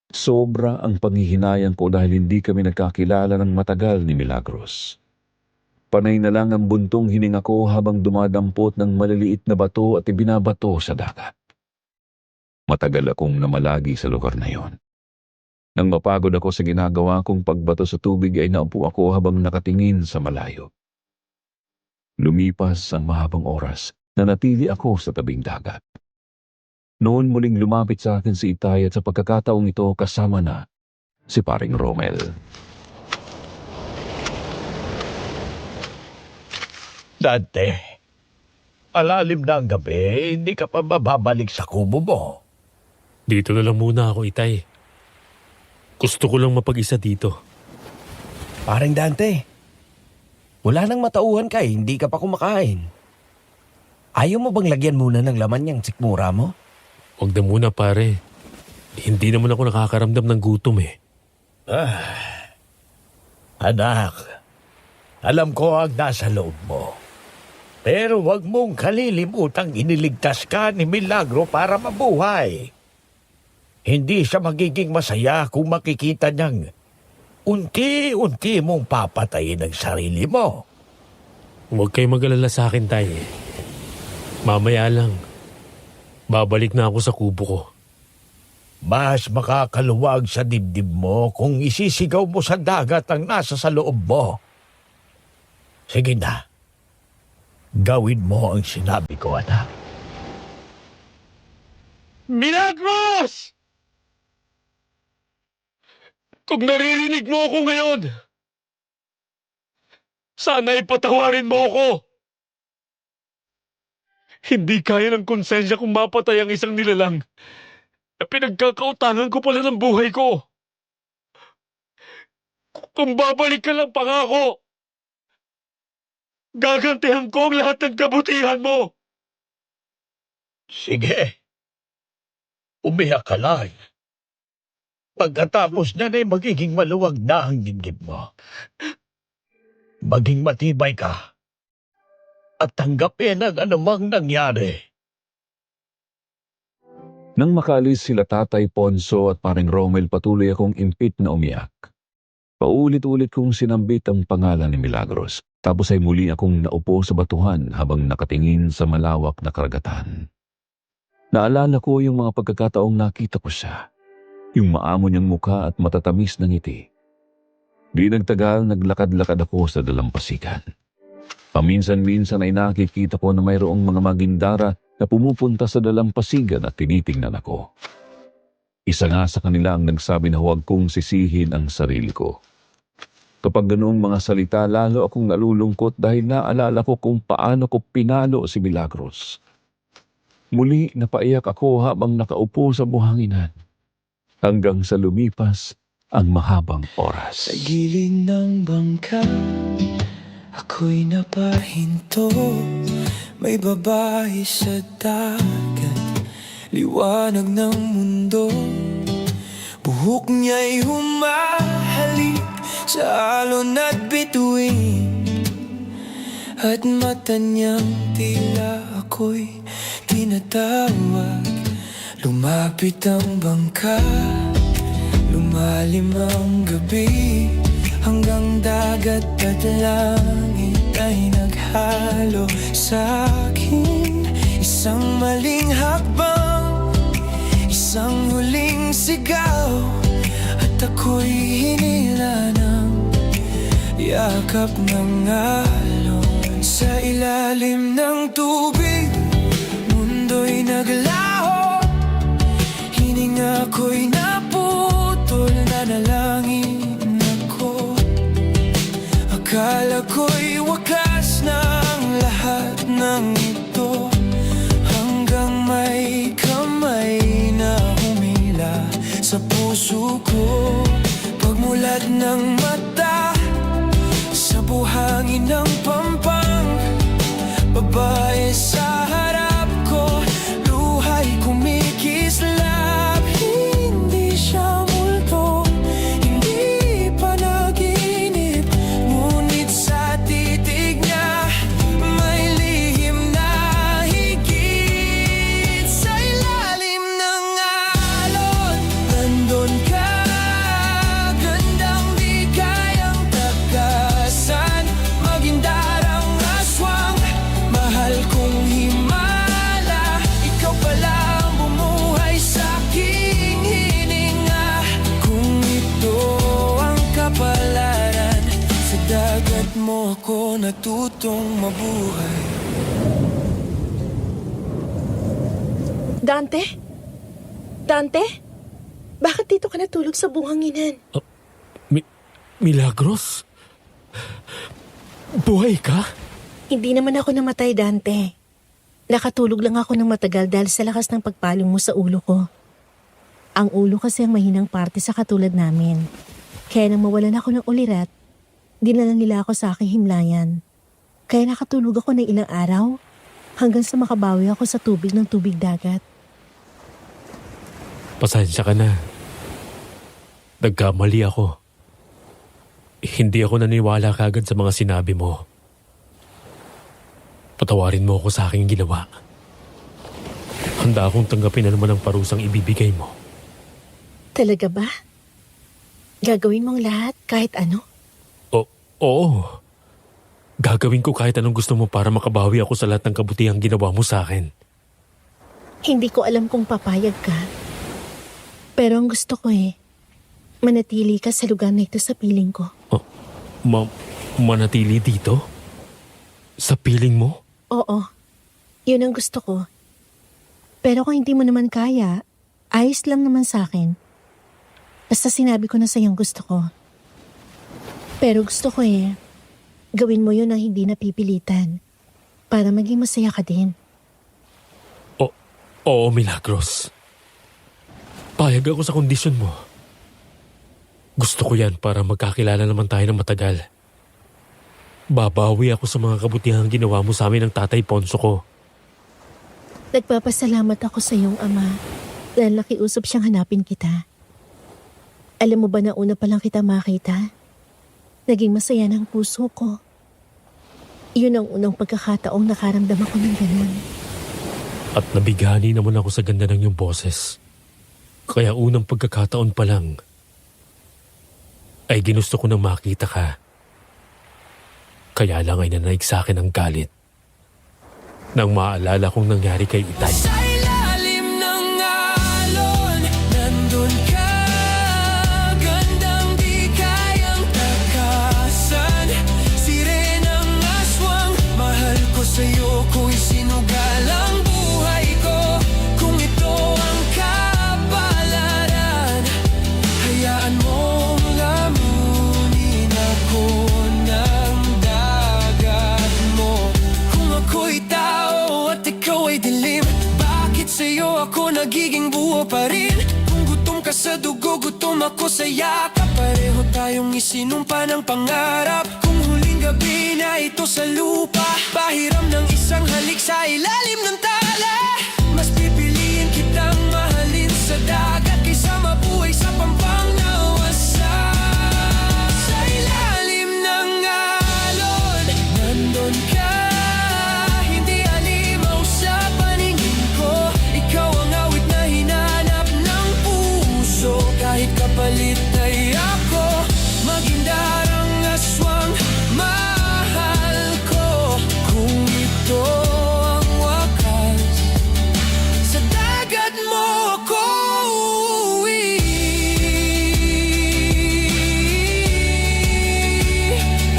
[SPEAKER 4] Sobra ang panghihinayang ko dahil hindi kami nagkakilala ng matagal ni Milagros. Panay na lang ang buntong hininga ko habang dumadampot ng maliliit na bato at ibinabato sa dagat. Matagal akong namalagi sa lugar na yon. Nang mapagod ako sa ginagawa kong pagbato sa tubig ay naupo ako habang nakatingin sa malayo. Lumipas ang mahabang oras na natili ako sa tabing dagat. Noon muling lumapit sa akin si Itay at sa pagkakataong ito kasama na si Paring Romel.
[SPEAKER 2] Dante, Malalim na ang gabi, hindi ka pa babalik sa kubo mo.
[SPEAKER 1] Dito na lang muna ako, Itay. Gusto ko lang mapag-isa dito.
[SPEAKER 3] Parang Dante, wala nang matauhan ka hindi ka pa kumakain. Ayaw mo bang lagyan muna ng laman yung sikmura mo?
[SPEAKER 1] Huwag na muna, pare. Hindi naman ako nakakaramdam ng gutom eh.
[SPEAKER 2] Anak, alam ko ang nasa loob mo. Pero wag mong kalilimutang iniligtas ka ni Milagro para mabuhay. Hindi siya magiging masaya kung makikita niyang unti-unti mong papatayin ang sarili mo.
[SPEAKER 1] Huwag kayo mag-alala sa akin, Tay. Mamaya lang. Babalik na ako sa kubo ko.
[SPEAKER 2] Mas makakaluwag sa dibdib mo kung isisigaw mo sa dagat ang nasa sa loob mo. Sige na. Gawin mo ang sinabi ko, anak.
[SPEAKER 1] Milagros! Kung naririnig mo ako ngayon, sana ipatawarin mo ako. Hindi kaya ng konsensya kung mapatay ang isang nilalang na pinagkakautangan ko pala ng buhay ko. Kung babalik ka lang, pangako, gagantihan ko ang lahat ng kabutihan mo.
[SPEAKER 2] Sige. Umiyak ka lang. Pagkatapos niyan ay magiging maluwag na ang dibdib mo. Maging matibay ka at tanggapin ang anumang nangyari.
[SPEAKER 4] Nang makaalis sila Tatay Ponso at paring Romel, patuloy akong impit na umiyak. Paulit-ulit kong sinambit ang pangalan ni Milagros. Tapos ay muli akong naupo sa batuhan habang nakatingin sa malawak na karagatan. Naalala ko yung mga pagkakataong nakita ko siya. Yung maamo niyang mukha at matatamis na ngiti. Di nagtagal, naglakad-lakad ako sa dalampasigan. Paminsan-minsan ay nakikita ko na mayroong mga magindara na pumupunta sa dalampasigan at tinitingnan ako. Isa nga sa kanila ang nagsabi na huwag kong sisihin ang sarili ko. Kapag ganoong mga salita, lalo akong nalulungkot dahil naalala ko kung paano ko pinalo si Milagros. Muli napaiyak ako habang nakaupo sa buhanginan hanggang sa lumipas ang mahabang oras.
[SPEAKER 10] Sa gilid ng bangka, ako'y napahinto. May babae sa dagat, liwanag ng mundo. Buhok niya'y humahalik sa alon at bituin, at mata niyang tila ako'y tinatawag. Lumapit ang bangka, lumalim ang gabi, hanggang dagat at langit ay naghalo sa akin. Isang maling hakbang, isang huling sigaw, at ako'y hinila ng yakap ng alon. Sa ilalim ng tubig, mundo'y naglaho, hininga ko'y naputol, nanalangin ako. Akala ko'y wakas na ang lahat ng ito, hanggang may kamay na humila sa puso ko. Pagmulat ng mata sa buhangin ng pampang, babae sa harap ko, luha'y kumikislap. Hindi siya multo, hindi panaginip, ngunit sa titig niya may lihim na higit. Sa ilalim ng alon, nandun ka, gandang di kayang takasan, magindarang aswang, mahal kong himala. Ikaw pala ang bumuhay sa aking hininga. Kung ito ang kapalaran, sa dagat mo ako natutong mabuhay.
[SPEAKER 7] Dante? Dante? Bakit dito ka natulog sa buhanginan?
[SPEAKER 1] Milagros? Buhay ka?
[SPEAKER 7] Hindi naman ako namatay, Dante. Nakatulog lang ako ng matagal dahil sa lakas ng pagpalong mo sa ulo ko. Ang ulo kasi ang mahinang parte sa katulad namin. Kaya nang mawalan ako ng ulirat, dinala nila ako sa aking himlayan. Kaya nakatulog ako ng ilang araw hanggang sa makabawi ako sa tubig ng tubig dagat.
[SPEAKER 1] Pasensya ka na. Nagkamali ako. Hindi ako naniwala kagad sa mga sinabi mo. Patawarin mo ako sa aking ginawa. Handa akong tanggapin na naman ang parusang ibibigay mo.
[SPEAKER 7] Talaga ba? Gagawin mong lahat kahit ano?
[SPEAKER 1] Oo. Gagawin ko kahit anong gusto mo para makabawi ako sa lahat ng kabutihang ginawa mo sa akin.
[SPEAKER 7] Hindi ko alam kung papayag ka. Pero ang gusto ko manatili ka sa lugar na ito sa piling ko.
[SPEAKER 1] Manatili dito? Sa piling mo?
[SPEAKER 7] Oo, yun ang gusto ko. Pero kung hindi mo naman kaya, ayos lang naman sa akin. Basta sinabi ko na sa'yo ang gusto ko. Pero gusto ko gawin mo yun ang hindi napipilitan. Para maging masaya ka din.
[SPEAKER 1] Oo, Milagros. Payag ako sa kondisyon mo. Gusto ko yan para magkakilala naman tayo ng matagal. Babawi ako sa mga kabutihang ginawa mo sa amin ng Tatay Ponso ko.
[SPEAKER 7] Nagpapasalamat ako sa iyong ama dahil nakiusap siyang hanapin kita. Alam mo ba na una pa lang kita makita? Naging masaya ng puso ko. Yun ang unang pagkakataong nakaramdam ako ng ganun.
[SPEAKER 1] At nabigani naman ako sa ganda ng iyong boses. Kaya unang pagkakataon pa lang, ay ginusto ko nang makita ka. Kaya lang ay nanaig sa akin ang galit nang maalala kong nangyari kay Itay.
[SPEAKER 10] Sa ilalim ng alon, nandun ka. Gandang di kayang takasan. Sirenang aswang, mahal ko sa'yo. Ko'y sinugal ang buhay ko. Kung ito ang kapalaran, hayaan mong lamunin ako ng dagat mo. Kung ako'y tao at ikaw ay dilim, bakit sa'yo ako nagiging buo pa rin? Kung gutom ka sa dugo, gutom ako sa yakap. Pareho tayong isinumpa ng pangarap. Kung huling gabi na ito sa lupa, pahiram ng isang halik sa ilalim ng tala. Mas pipiliin kitang mahalin sa dagat kaysa mabuhay sa pampang na wasak. Sa ilalim ng alon, nandun ka. Hindi alimaw sa paningin ko. Ikaw ang awit na hinanap ng puso. Kahit kapalit ay ako, maghindarang aswang mahal ko. Kung ito ang wakas, sa dagat mo ako uuwi.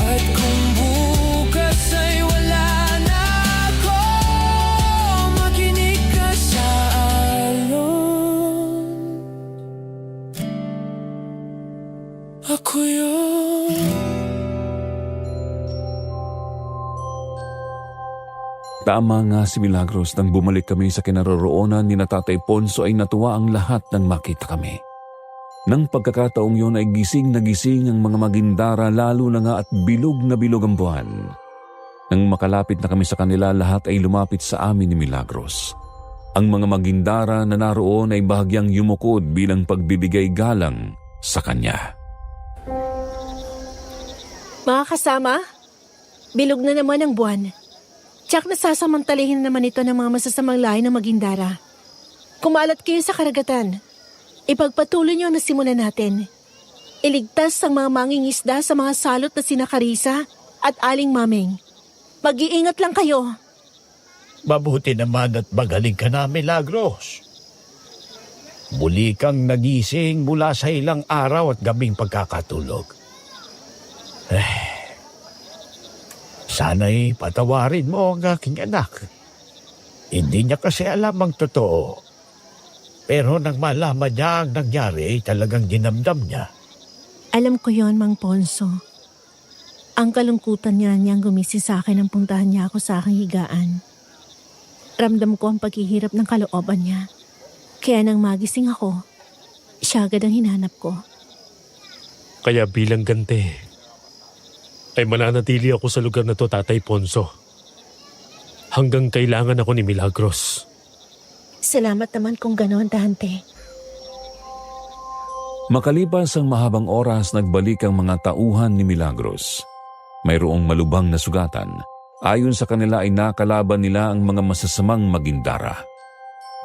[SPEAKER 10] At kung bukas ay wala na ako, makinig ka sa alon. Ako yun.
[SPEAKER 4] Tama nga si Milagros, nang bumalik kami sa kinaroroonan ni na Tatay Ponso ay natuwa ang lahat nang makita kami. Nang pagkakataong yun ay gising na gising ang mga Magindara, lalo na nga at bilog na bilog ang buwan. Nang makalapit na kami sa kanila, lahat ay lumapit sa amin ni Milagros. Ang mga Magindara na naroon ay bahagyang yumukod bilang pagbibigay galang sa kanya.
[SPEAKER 7] Mga kasama, bilog na naman ang buwan. Tsak nasasamantalihin naman ito ng mga masasamang lahi ng Magindara. Kumalat kayo sa karagatan. Ipagpatuloy niyo ang nasimulan natin. Iligtas ang mga mangingisda sa mga salot na sina Carissa at Aling Mameng. Mag-iingat lang kayo.
[SPEAKER 2] Mabuti naman at magaling ka na, Milagros. Muli kang nagising mula sa ilang araw at gabing pagkakatulog. Sana'y patawarin mo ang aking anak. Hindi niya kasi alam ang totoo. Pero nang malaman niya ang nangyari, talagang dinamdam niya.
[SPEAKER 7] Alam ko yon, Mang Ponso. Ang kalungkutan niya niyang gumising sa akin nang puntahan niya ako sa aking higaan. Ramdam ko ang paghihirap ng kalooban niya. Kaya nang magising ako, siya agad ang hinanap ko.
[SPEAKER 1] Kaya bilang ganti, ay mananatili ako sa lugar na to, Tatay Ponso. Hanggang kailangan ako ni Milagros.
[SPEAKER 7] Salamat naman kung gano'n, Dante.
[SPEAKER 4] Makalipas ang mahabang oras, nagbalik ang mga tauhan ni Milagros. Mayroong malubhang na sugatan. Ayon sa kanila ay nakalaban nila ang mga masasamang magindara.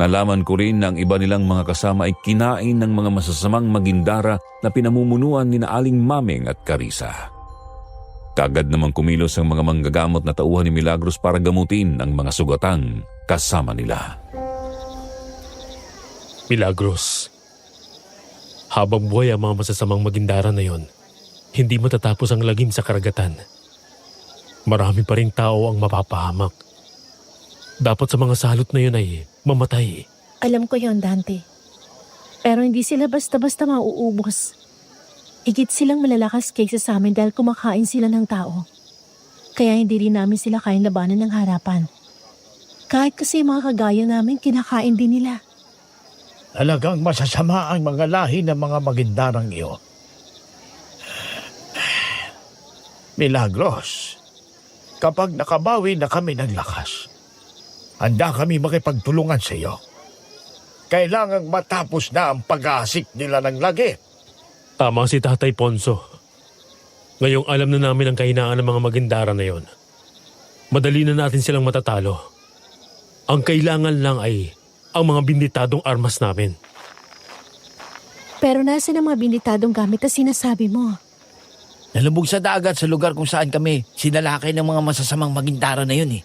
[SPEAKER 4] Nalaman ko rin na ang iba nilang mga kasama ay kinain ng mga masasamang magindara na pinamumunuan ni Aling Mameng at Carissa. Kagad namang kumilos ang mga manggagamot na tauhan ni Milagros para gamutin ang mga sugatang kasama nila.
[SPEAKER 1] Milagros, habang buhay ang mga masasamang magindara na yon, hindi matatapos ang lagim sa karagatan. Marami pa ring tao ang mapapahamak. Dapat sa mga salot na yun ay mamatay.
[SPEAKER 7] Alam ko yon, Dante. Pero hindi sila basta-basta mauubos. Higit silang malalakas kaysa sa amin dahil kumakain sila ng tao. Kaya hindi rin namin sila kayang labanan ng harapan. Kahit kasi mga kagaya namin, kinakain din nila.
[SPEAKER 2] Talagang masasama ang mga lahi ng mga magindarang iyon. Milagros, kapag nakabawi na kami ng lakas, handa kami makipagtulungan sa iyo. Kailangang matapos na ang pag-aasik nila ng lagit.
[SPEAKER 1] Tama si Tatay Ponso. Ngayong alam na namin ang kahinaan ng mga magindara na yon, madali na natin silang matatalo. Ang kailangan lang ay ang mga binditadong armas namin.
[SPEAKER 7] Pero nasa ng mga binitadong gamit na sinasabi mo?
[SPEAKER 8] Nalubog sa dagat sa lugar kung saan kami sinalakay ng mga masasamang magindara na yun eh.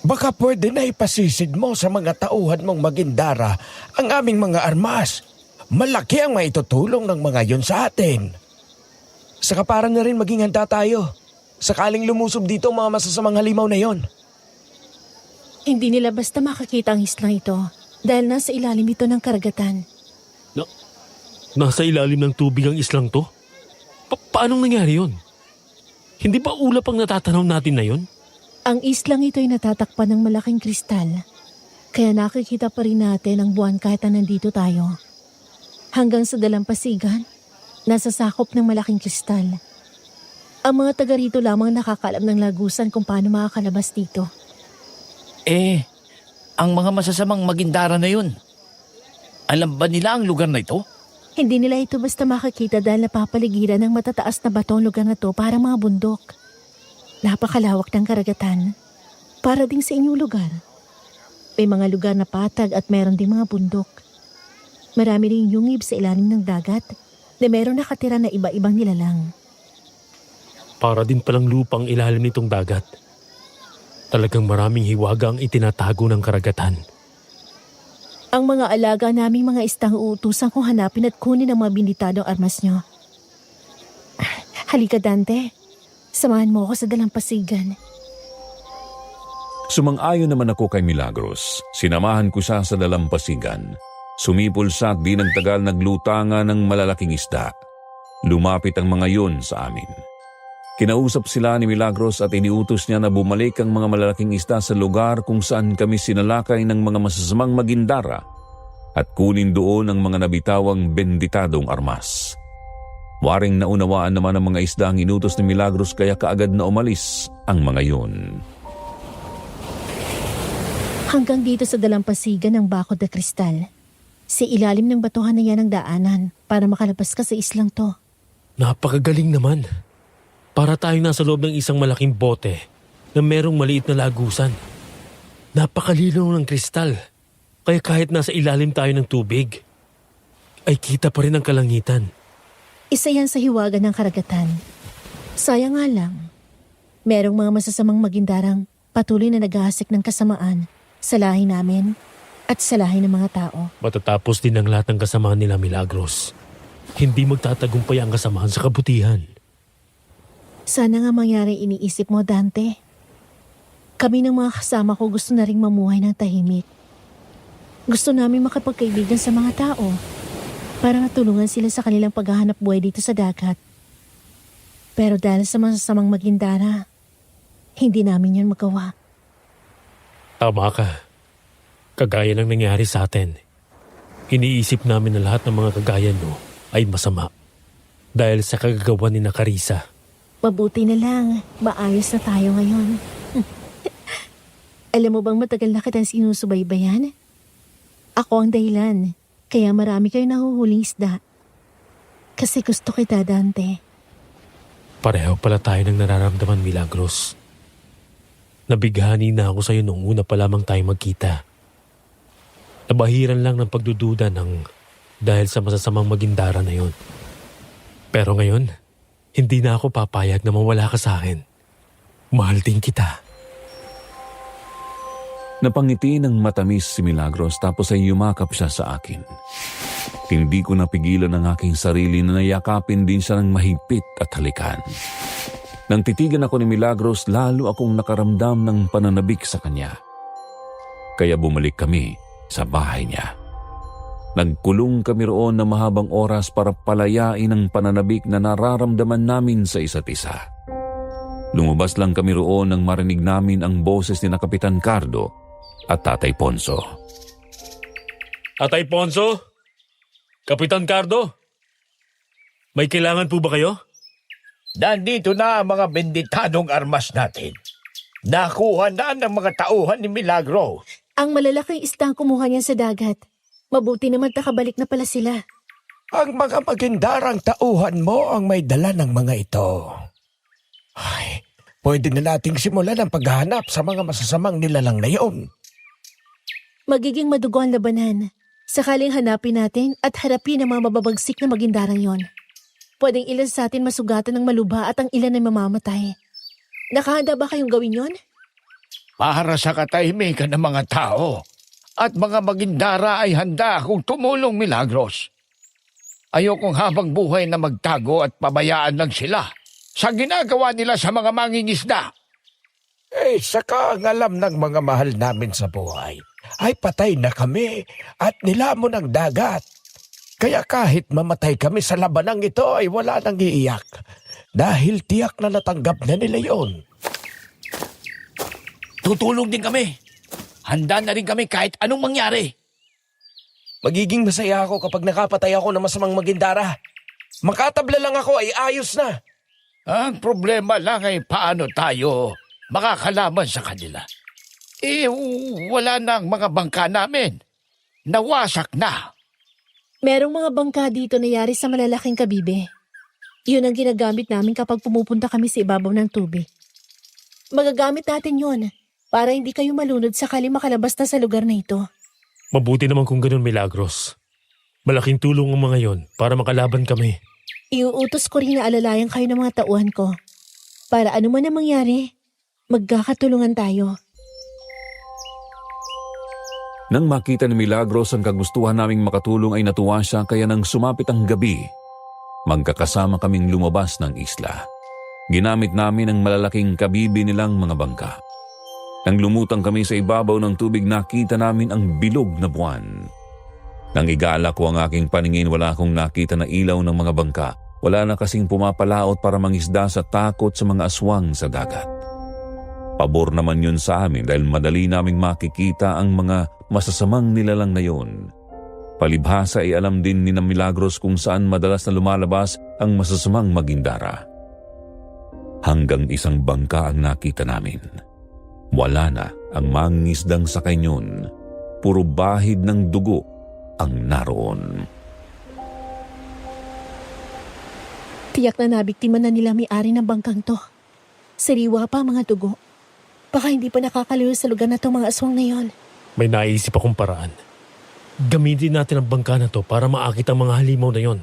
[SPEAKER 2] Baka pwede na ipasisid mo sa mga tauhan mong magindara ang aming mga armas. Malaki ang maitutulong ng mga yon sa atin.
[SPEAKER 3] Saka para na rin maging handa tayo. Sakaling lumusob dito ang mga masasamang halimaw na yon.
[SPEAKER 7] Hindi nila basta makakita ang islang ito dahil nasa ilalim ito ng karagatan.
[SPEAKER 1] Nasa ilalim ng tubig ang islang to? Paanong nangyari yun? Hindi ba ulap ang natatanaw natin na yun?
[SPEAKER 7] Ang islang ito ay natatakpan ng malaking kristal. Kaya nakikita pa rin natin ang buwan kahit na nandito tayo. Hanggang sa dalampasigan, nasa sakop ng malaking kristal. Ang mga taga rito lamang nakakaalam ng lagusan kung paano makakalabas dito.
[SPEAKER 8] Ang mga masasamang magindara na yun, alam ba nila ang lugar na ito?
[SPEAKER 7] Hindi nila ito basta makakita dahil napapaligiran ng matataas na bato ang lugar na to para mga bundok. Napakalawak ng karagatan. Para ding sa inyong lugar. May mga lugar na patag at meron ding mga bundok. Marami ring yungib sa ilalim ng dagat na meron nakatira na iba-ibang nilalang.
[SPEAKER 1] Para din palang lupang ilalim nitong dagat. Talagang maraming hiwaga ang itinatago ng karagatan.
[SPEAKER 7] Ang mga alaga naming mga istang uutusan kong hanapin at kunin ang mga binditadong armas nyo. Halika, Dante. Samahan mo ako sa dalampasigan.
[SPEAKER 4] Sumang-ayon naman ako kay Milagros. Sinamahan ko siya sa dalampasigan. Sumipol siya at di nagtagal naglutangan ng malalaking isda. Lumapit ang mga yun sa amin. Kinausap sila ni Milagros at iniutos niya na bumalik ang mga malalaking isda sa lugar kung saan kami sinalakay ng mga masasamang magindara at kunin doon ang mga nabitawang benditadong armas. Waring naunawaan naman ang mga isda ang inutos ni Milagros kaya kaagad na umalis ang mga yun.
[SPEAKER 7] Hanggang dito sa dalampasigan ng bakod na kristal. Sa ilalim ng batuhan na yan ang daanan para makalabas ka sa islang to.
[SPEAKER 1] Napakagaling naman. Para tayong nasa loob ng isang malaking bote na merong maliit na lagusan. Napakalinaw ng kristal. Kaya kahit nasa ilalim tayo ng tubig, ay kita pa rin ang kalangitan.
[SPEAKER 7] Isa yan sa hiwaga ng karagatan. Sayang nga lang, merong mga masasamang magindarang patuloy na naghahasik ng kasamaan sa lahi namin at sa lahi ng mga tao.
[SPEAKER 1] Matatapos din ang lahat ng kasamaan nila, Milagros. Hindi magtatagumpay ang kasamaan sa kabutihan.
[SPEAKER 7] Sana nga mangyari iniisip mo, Dante. Kami ng mga kasama ko gusto na ring mamuhay ng tahimik. Gusto namin makapagkaibigan sa mga tao para matulungan sila sa kanilang paghahanap buhay dito sa dagat. Pero dahil sa masasamang magindara, hindi namin yun magawa.
[SPEAKER 1] Tama ka. Kagaya ng nangyari sa atin. Iniisip namin na lahat ng mga kagaya mo ay masama. Dahil sa kagagawa ni Carissa.
[SPEAKER 7] Mabuti na lang, maayos na tayo ngayon. Alam mo bang matagal na kitang sinusubaybayan? Ako ang dahilan, kaya marami kayo nahuhuling isda. Kasi gusto kita, Dante.
[SPEAKER 1] Pareho pala tayo ng nararamdaman, Milagros. Nabighani na ako sa'yo nung una pa lamang tayo magkita. Nabahiran lang ng pagdududa dahil sa masasamang magindara na yon. Pero ngayon, hindi na ako papayag na mawala ka sa akin. Mahal din kita.
[SPEAKER 4] Napangiti ng matamis si Milagros tapos ay yumakap siya sa akin. Hindi ko napigilan ang aking sarili na nayakapin din siya ng mahigpit at halikan. Nang titigan ako ni Milagros, lalo akong nakaramdam ng pananabik sa kanya. Kaya bumalik kami sa bahay niya. Nagkulong kami roon na mahabang oras para palayain ang pananabik na nararamdaman namin sa isa't isa. Lumabas lang kami roon nang marinig namin ang boses ni Kapitan Cardo at Tatay Ponso.
[SPEAKER 1] Tatay Ponso? Kapitan Cardo? May kailangan po ba kayo?
[SPEAKER 2] Nandito na ang mga benditadong armas natin. Nakuha na ng mga tauhan ni Milagros.
[SPEAKER 7] Ang malalaking isda ang kumuha niya sa dagat. Mabuti naman nakabalik na pala sila.
[SPEAKER 2] Ang mga magindarang tauhan mo ang may dala ng mga ito. Ay, pwede na nating simulan ang paghahanap sa mga masasamang nilalang na iyon.
[SPEAKER 7] Magiging madugo ang labanan. Sakaling hanapin natin at harapin ang mga mababagsik na magindarang yon. Pwedeng ilan sa atin masugatan ng maluba at ang ilan ay mamamatay. Nakahanda ba kayong gawin yon?
[SPEAKER 2] Para sa katahimikan ng mga tao at mga magindara ay handa akong tumulong, Milagros. Ayokong habang buhay na magtago at pabayaan lang sila sa ginagawa nila sa mga mangingisda. Saka ang alam ng mga mahal namin sa buhay ay patay na kami at nilamon ang dagat. Kaya kahit mamatay kami sa labanang ito ay wala nang iiyak dahil tiyak na natanggap na nila yon.
[SPEAKER 8] Tutulong din kami. Handa na rin kami kahit anong mangyari.
[SPEAKER 3] Magiging masaya ako kapag nakapatay ako ng masamang magindara. Makatabla lang ako ay ayos na.
[SPEAKER 2] Ang problema lang ay paano tayo makakalaban sa kanila. Wala na ang mga bangka namin. Nawasak na.
[SPEAKER 7] Merong mga bangka dito na yari sa malalaking kabibe. Yun ang ginagamit namin kapag pumupunta kami sa ibabaw ng tubig. Magagamit natin yun para hindi kayo malunod sakali makalabas na sa lugar na ito.
[SPEAKER 1] Mabuti naman kung ganun, Milagros. Malaking tulong ang mga yon para makalaban kami.
[SPEAKER 7] Iuutos ko rin na alalayan kayo ng mga tauhan ko. Para ano man ang mangyari, magkakatulungan tayo.
[SPEAKER 4] Nang makita ni Milagros ang kagustuhan naming makatulong ay natuwa siya kaya nang sumapit ang gabi, magkakasama kaming lumabas ng isla. Ginamit namin ang malalaking kabibi nilang mga bangka. Nang lumutang kami sa ibabaw ng tubig, nakita namin ang bilog na buwan. Nang igala ko ang aking paningin, wala akong nakita na ilaw ng mga bangka. Wala na kasing pumapalaot para mangisda sa takot sa mga aswang sa dagat. Pabor naman yun sa amin dahil madali naming makikita ang mga masasamang nilalang na yun. Palibhasa ay alam din ni Milagros kung saan madalas na lumalabas ang masasamang magindara. Hanggang isang bangka ang nakita namin. Wala na ang mangingisdang sakay niyon. Puro bahid ng dugo ang naroon.
[SPEAKER 7] Tiyak na nabiktima na nila may-ari ng bangkang to. Sariwa pa ang mga dugo. Baka hindi pa nakakalayo sa lugar na to mga aswang na yon.
[SPEAKER 1] May naisip akong paraan. Gamitin natin ang bangka na to para maakit ang mga halimaw na yon.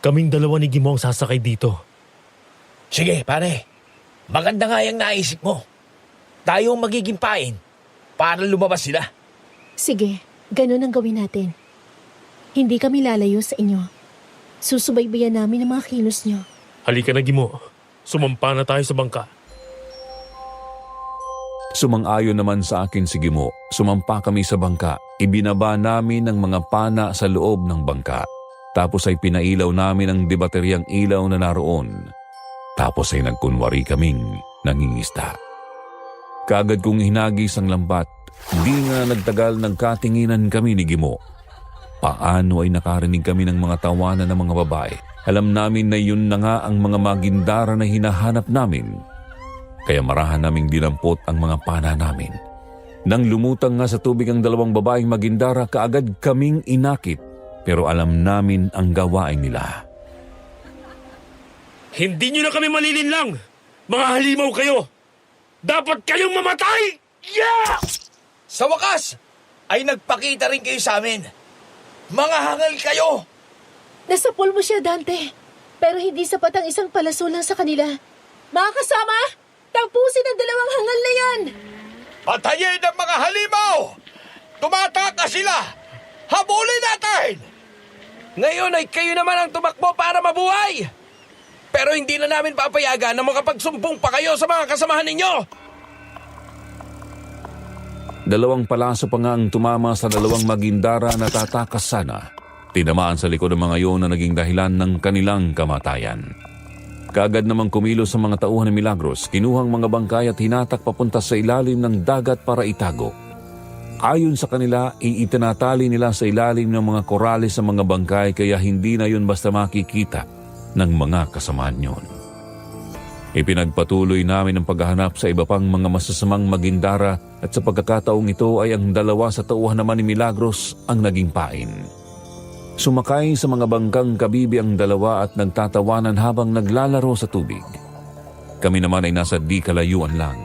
[SPEAKER 1] Kaming dalawa ni Gimo ang sasakay dito.
[SPEAKER 8] Sige, pare. Maganda nga yung naisip mo. Tayo ang magiging pain para lumabas sila.
[SPEAKER 7] Sige, ganun ang gawin natin. Hindi kami lalayo sa inyo. Susubaybayan namin ang mga kilos nyo.
[SPEAKER 1] Halika na, Gimo. Sumampa na tayo sa bangka.
[SPEAKER 4] Sumang-ayon naman sa akin si Gimo. Sumampa kami sa bangka. Ibinaba namin ang mga pana sa loob ng bangka. Tapos ay pinailaw namin ang debateryang ilaw na naroon. Tapos ay nagkunwari kaming nangingisda. Kaagad kong hinagis ang lambat Di nga nagtagal nagkatinginan kami ni Gimo. Paano ay nakarinig kami ng mga tawanan ng mga babae? Alam namin na yun na nga ang mga magindara na hinahanap namin. Kaya marahan naming dinampot ang mga pana namin. Nang lumutang nga sa tubig ang dalawang babaeng magindara, kaagad kaming inakit. Pero alam namin ang gawain nila.
[SPEAKER 1] Hindi nyo na kami malilinlang! Mga halimaw kayo! Dapat kayong mamatay! Yeah!
[SPEAKER 8] Sa wakas, ay nagpakita rin kayo sa amin. Mga hangal kayo!
[SPEAKER 7] Nasa pulmo siya, Dante. Pero hindi sapat ang isang palaso lang sa kanila. Mga kasama, tapusin ang dalawang hangal na yan!
[SPEAKER 2] Patayin ang mga halimaw! Tumataka sila! Habulin natin!
[SPEAKER 3] Ngayon ay kayo naman ang tumakbo para mabuhay! Pero hindi na namin papayagan na makapagsumbong pa kayo sa mga kasamahan ninyo!
[SPEAKER 4] Dalawang palaso pa nga ang tumama sa dalawang magindara na tatakas sana. Tinamaan sa likod ng mga iyon na naging dahilan ng kanilang kamatayan. Kaagad namang kumilos sa mga tauhan ni Milagros, kinuhang mga bangkay at hinatak papunta sa ilalim ng dagat para itago. Ayon sa kanila, itinatali nila sa ilalim ng mga korales sa mga bangkay kaya hindi na yun basta makikita ng mga kasamaan yun. Ipinagpatuloy namin ang paghahanap sa iba pang mga masasamang magindara at sa pagkakataong ito ay ang dalawa sa tauhan naman ni Milagros ang naging pain. Sumakay sa mga bangkang kabibi ang dalawa at nagtatawanan habang naglalaro sa tubig. Kami naman ay nasa di kalayuan lang.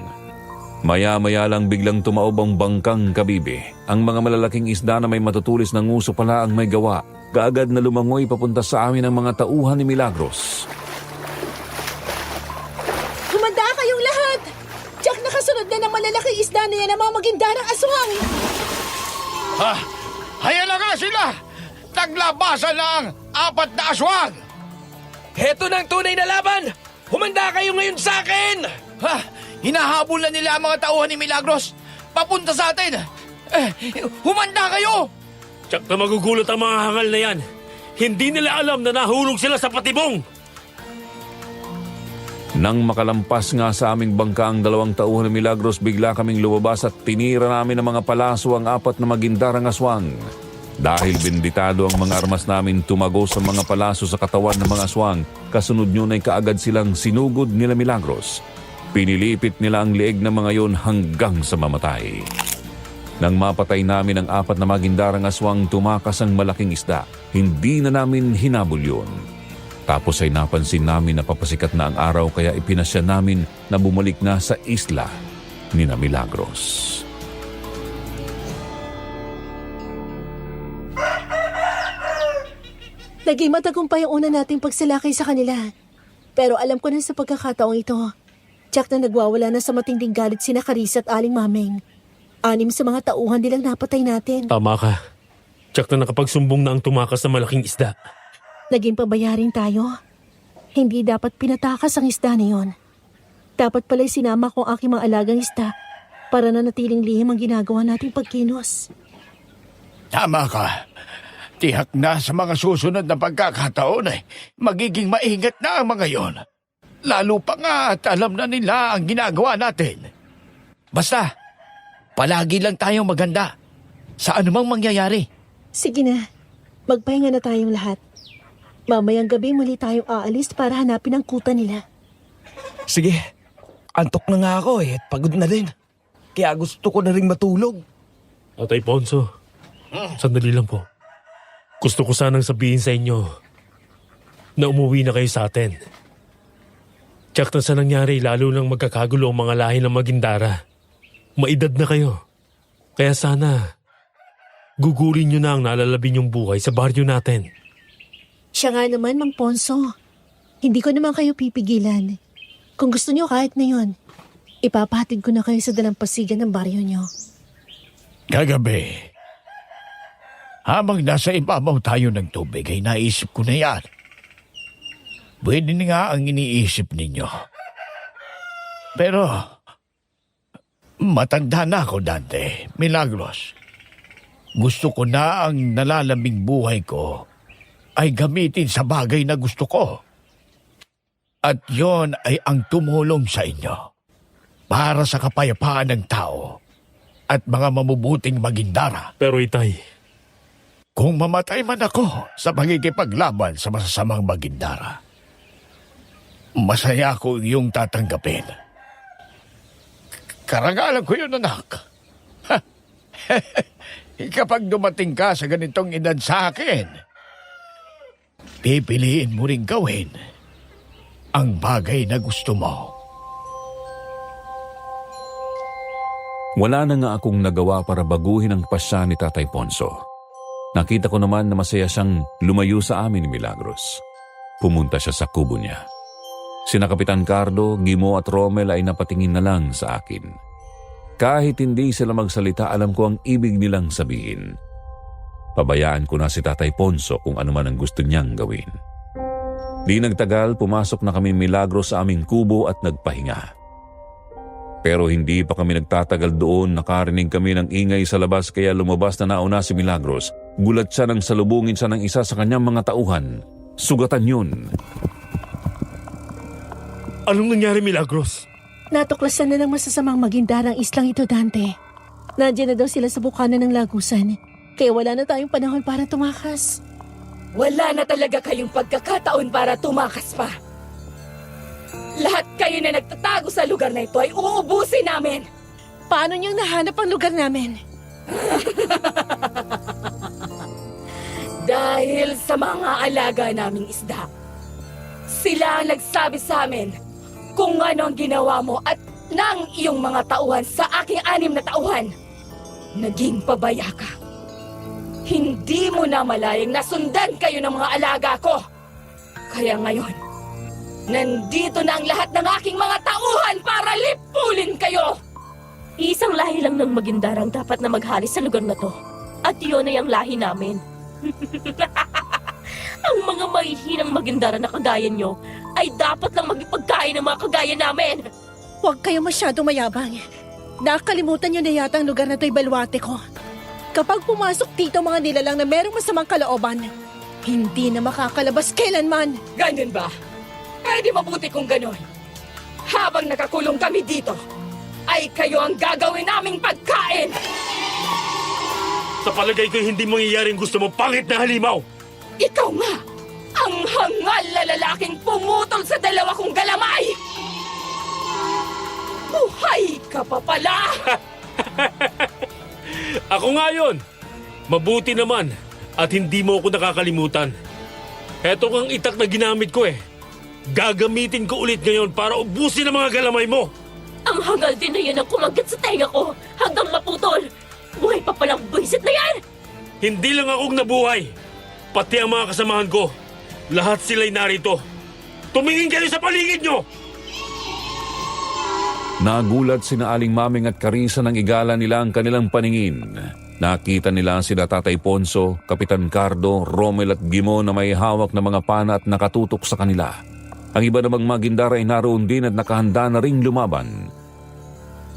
[SPEAKER 4] Maya-maya lang biglang tumaob ang bangkang kabibi. Ang mga malalaking isda na may matutulis ng nguso pala ang may gawa. Kaagad na lumangoy papunta sa amin ang mga tauhan ni Milagros.
[SPEAKER 7] Humanda kayong lahat! Jack, nakasunod na ng malalaking isda na yan ang mga magindarang aswang!
[SPEAKER 2] Ha? Haya na nga sila! Naglabasan na ang 4 na aswang!
[SPEAKER 3] Heto na ang tunay na laban! Humanda kayo ngayon sa akin!
[SPEAKER 8] Ha? Hinahabol na nila ang mga tauhan ni Milagros. Papunta sa atin. Humanda kayo!
[SPEAKER 1] Tsak na magugulat ang mga hangal na yan. Hindi nila alam na nahulog sila sa patibong.
[SPEAKER 4] Nang makalampas nga sa aming bangka ang dalawang tauhan ni Milagros, bigla kaming lumabas at tinira namin ng mga palaso ang 4 na magindarang aswang. Dahil benditado ang mga armas namin tumago sa mga palaso sa katawan ng mga aswang, kasunod nyo ay kaagad silang sinugod nila Milagros. Pinilipit nila ang leeg ng mga yon hanggang sa mamatay. Nang mapatay namin ang 4 na magindarang aswang, tumakas ang malaking isda. Hindi na namin hinabol yun. Tapos ay napansin namin na papasikat na ang araw kaya ipinasya namin na bumalik na sa isla ni na Milagros.
[SPEAKER 7] Naging matagumpay ang una nating pagsalakay sa kanila. Pero alam ko na sa pagkakataong ito, Jack, na nagwawala na sa matinding galit sina Carissa at Aling Mameng. 6 sa mga tauhan nilang napatay natin.
[SPEAKER 1] Tama ka. Tsak na nakapagsumbong na ang tumakas na malaking isda.
[SPEAKER 7] Naging pabayaring tayo. Hindi dapat pinatakas ang isda na yon. Dapat pala'y sinama ko ang aking mga alagang isda para na natiling lihim ang ginagawa nating pagkinos.
[SPEAKER 2] Tama ka. Tiyak na sa mga susunod na pagkakataon ay magiging maingat na ang mga yon. Lalo pa nga at alam na nila ang ginagawa natin.
[SPEAKER 8] Basta, palagi lang tayong maganda sa anumang mangyayari.
[SPEAKER 7] Sige na, magpahinga na tayong lahat. Mamayang gabi muli tayong aalis para hanapin ang kuta nila.
[SPEAKER 3] Sige, antok na nga ako at pagod na din. Kaya gusto ko na rin matulog.
[SPEAKER 1] Tatay Ponso, sandali lang po. Gusto ko sanang sabihin sa inyo na umuwi na kayo sa atin. Tsak na sa nangyari, lalo nang magkakagulo ang mga lahi ng Magindara. Maedad na kayo. Kaya sana, gugurin nyo na ang nalalabi nyong buhay sa baryo natin.
[SPEAKER 7] Siya nga naman, Mang Ponso. Hindi ko naman kayo pipigilan. Kung gusto nyo kahit ngayon, ipapahatid ko na kayo sa dalampasigan ng baryo nyo.
[SPEAKER 2] Kagabi, habang nasa ibabaw tayo ng tubig ay naisip ko na yan. Pwede na nga ang iniisip ninyo. Pero, matanda na ako, Dante. Milagros. Gusto ko na ang nalalabing buhay ko ay gamitin sa bagay na gusto ko. At yon ay ang tumulong sa inyo para sa kapayapaan ng tao. at mga mamubuting magindara.
[SPEAKER 1] Pero itay,
[SPEAKER 2] Kung mamatay man ako sa pagkikipaglaban sa masasamang magindara, masaya ko iyong tatanggapin. Karangalan ko yun, anak. Kapag dumating ka sa ganitong edad sa akin, pipiliin mo ring gawin ang bagay na gusto mo.
[SPEAKER 4] Wala na nga akong nagawa para baguhin ang pasya ni Tatay Ponso. Nakita ko naman na masaya siyang lumayo sa amin ni Milagros. Pumunta siya sa kubo niya. Sina Kapitan Cardo, Gimo at Romel ay napatingin na lang sa akin. Kahit hindi sila magsalita, alam ko ang ibig nilang sabihin. Pabayaan ko na si Tatay Ponso kung ano man ang gusto niyang gawin. Di nagtagal, pumasok na kami Milagros sa aming kubo at nagpahinga. Pero hindi pa kami nagtatagal doon, nakarinig kami ng ingay sa labas kaya lumabas na nauna si Milagros. Gulat siya nang salubungin siya ng isa sa kanyang mga tauhan. Sugatan yun.
[SPEAKER 1] anong nangyari, Milagros?
[SPEAKER 7] Natuklasan na ng masasamang magindarang islang ito, Dante. Nandiyan na daw sila sa bukana ng lagusan. Kaya wala na tayong panahon para tumakas.
[SPEAKER 5] Wala na talaga kayong pagkakataon para tumakas pa. Lahat kayo na nagtatago sa lugar na ito ay uubusin namin.
[SPEAKER 7] Paano niyong nahanap ang lugar namin?
[SPEAKER 5] Dahil sa mga alaga naming isda. Sila ang nagsabi sa amin kung ano ang ginawa mo at ng iyong mga tauhan sa aking 6 na tauhan. Naging pabaya ka. Hindi mo na malayang nasundan kayo ng mga alaga ko. Kaya ngayon, nandito na ang lahat ng aking mga tauhan para lipulin kayo!
[SPEAKER 6] Isang lahi lang ng magindarang dapat na maghari sa lugar na to. At yun ay ang lahi namin. Ang mga mahihinang magindara na kagaya nyo ay dapat lang magipagkain ng mga kagaya namin.
[SPEAKER 7] Huwag kayo masyadong mayabang. Nakalimutan niyo na yata ang lugar na to'y balwate ko. Kapag pumasok dito mga nilalang na merong masamang kalooban, hindi na makakalabas kailanman.
[SPEAKER 5] Ganun ba? Pwede mabuti kung ganun. Habang nakakulong kami dito, ay kayo ang gagawin naming pagkain!
[SPEAKER 1] Sa palagay ko hindi mangyayaring gusto mo pangit na halimaw.
[SPEAKER 5] Ikaw nga! Ang hangal na lalaking pumutol sa 2 kong galamay! Buhay ka pa pala!
[SPEAKER 1] Ako nga yun. Mabuti naman at hindi mo ako nakakalimutan. Heto kang itak na ginamit ko eh. Gagamitin ko ulit ngayon para ubusin ang mga galamay mo.
[SPEAKER 6] Ang hangal din na yun ang kumagat sa tenga ko hanggang maputol. Buhay pa palang buwisit na yan!
[SPEAKER 1] Hindi lang akong nabuhay. Pati ang mga kasamahan ko. Lahat sila'y narito. Tumingin kayo sa paligid nyo!
[SPEAKER 4] Nagulat sina Aling Maming at Carissa nang igala nila ang kanilang paningin. Nakita nila sila Tatay Ponso, Kapitan Cardo, Romel at Gimo na may hawak na mga pana at nakatutok sa kanila. Ang iba namang magindara ay naroon din at nakahanda na ring lumaban.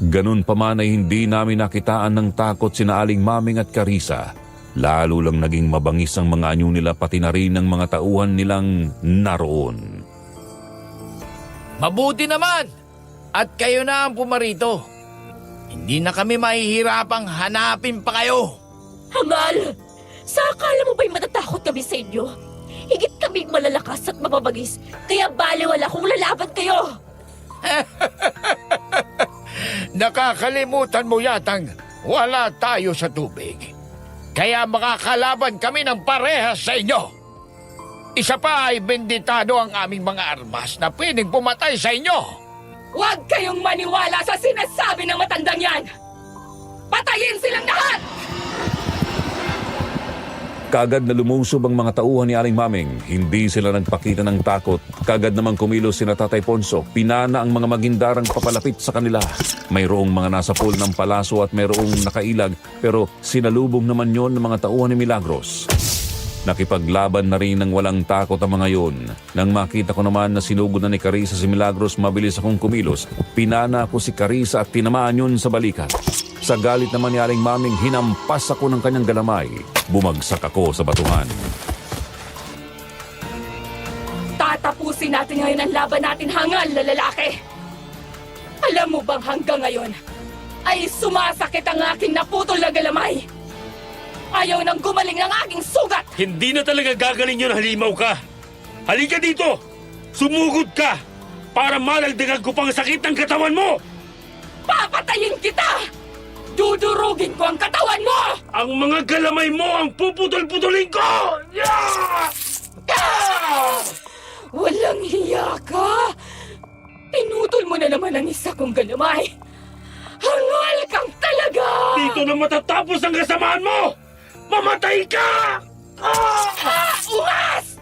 [SPEAKER 4] Ganun pa man ay hindi namin nakitaan ng takot sina Aling Maming at Carissa. Lalo lang naging mabangis ang mga anyo nila pati na rin ang mga tauhan nilang naroon.
[SPEAKER 8] Mabuti naman! At kayo na ang pumarito. Hindi na kami mahihirapang hanapin pa kayo.
[SPEAKER 6] Hangal! Sa akala mo ba'y matatakot kami sa inyo? Higit kaming malalakas at mababagis, kaya baliwala kung lalaban kayo!
[SPEAKER 2] Nakakalimutan mo yatang wala tayo sa tubig. Kaya makakalaban kami ng parehas sa inyo. Isa pa ay benditado ang aming mga armas na pwedeng pumatay sa inyo.
[SPEAKER 5] Huwag kayong maniwala sa sinasabi ng matandang yan! Patayin silang lahat!
[SPEAKER 4] Kaagad na lumusob ang mga tauhan ni Aling Maming. Hindi sila nagpakita ng takot. Kaagad naman kumilos sina Tatay Ponso. Pinana ang mga magindarang papalapit sa kanila. Mayroong mga nasa pool ng palaso at mayroong nakailag pero sinalubong naman yon ng mga tauhan ni Milagros. Nakipaglaban na rin ng walang takot ang mga yon. Nang makita ko naman na sinugod na ni Carissa si Milagros, mabilis akong kumilos. Pinana ko si Carissa at tinamaan yun sa balikat. Sa galit naman ni Aling Maming, hinampas ako ng kanyang galamay. Bumagsak ako sa batuhan.
[SPEAKER 5] Tatapusin natin ngayon ang laban natin, hangal na lalaki! Alam mo bang hanggang ngayon, ay sumasakit ang aking naputol na galamay. Ayaw nang gumaling ng aking sugat.
[SPEAKER 1] Hindi na talaga gagaling yun, halimaw ka. Halika dito! Sumugod ka! Para malagdagan ko pang sakit ng katawan mo!
[SPEAKER 5] Papatayin kita! Dudurugin ko ang katawan mo!
[SPEAKER 1] Ang mga galamay mo ang puputol-putulin ko! Yeah!
[SPEAKER 5] Walang hiya ka! Pinutol mo na naman ang isa kong galamay. Hangal kang talaga!
[SPEAKER 1] Dito na matatapos ang kasamaan mo! Mamatay ka!
[SPEAKER 5] Ungas!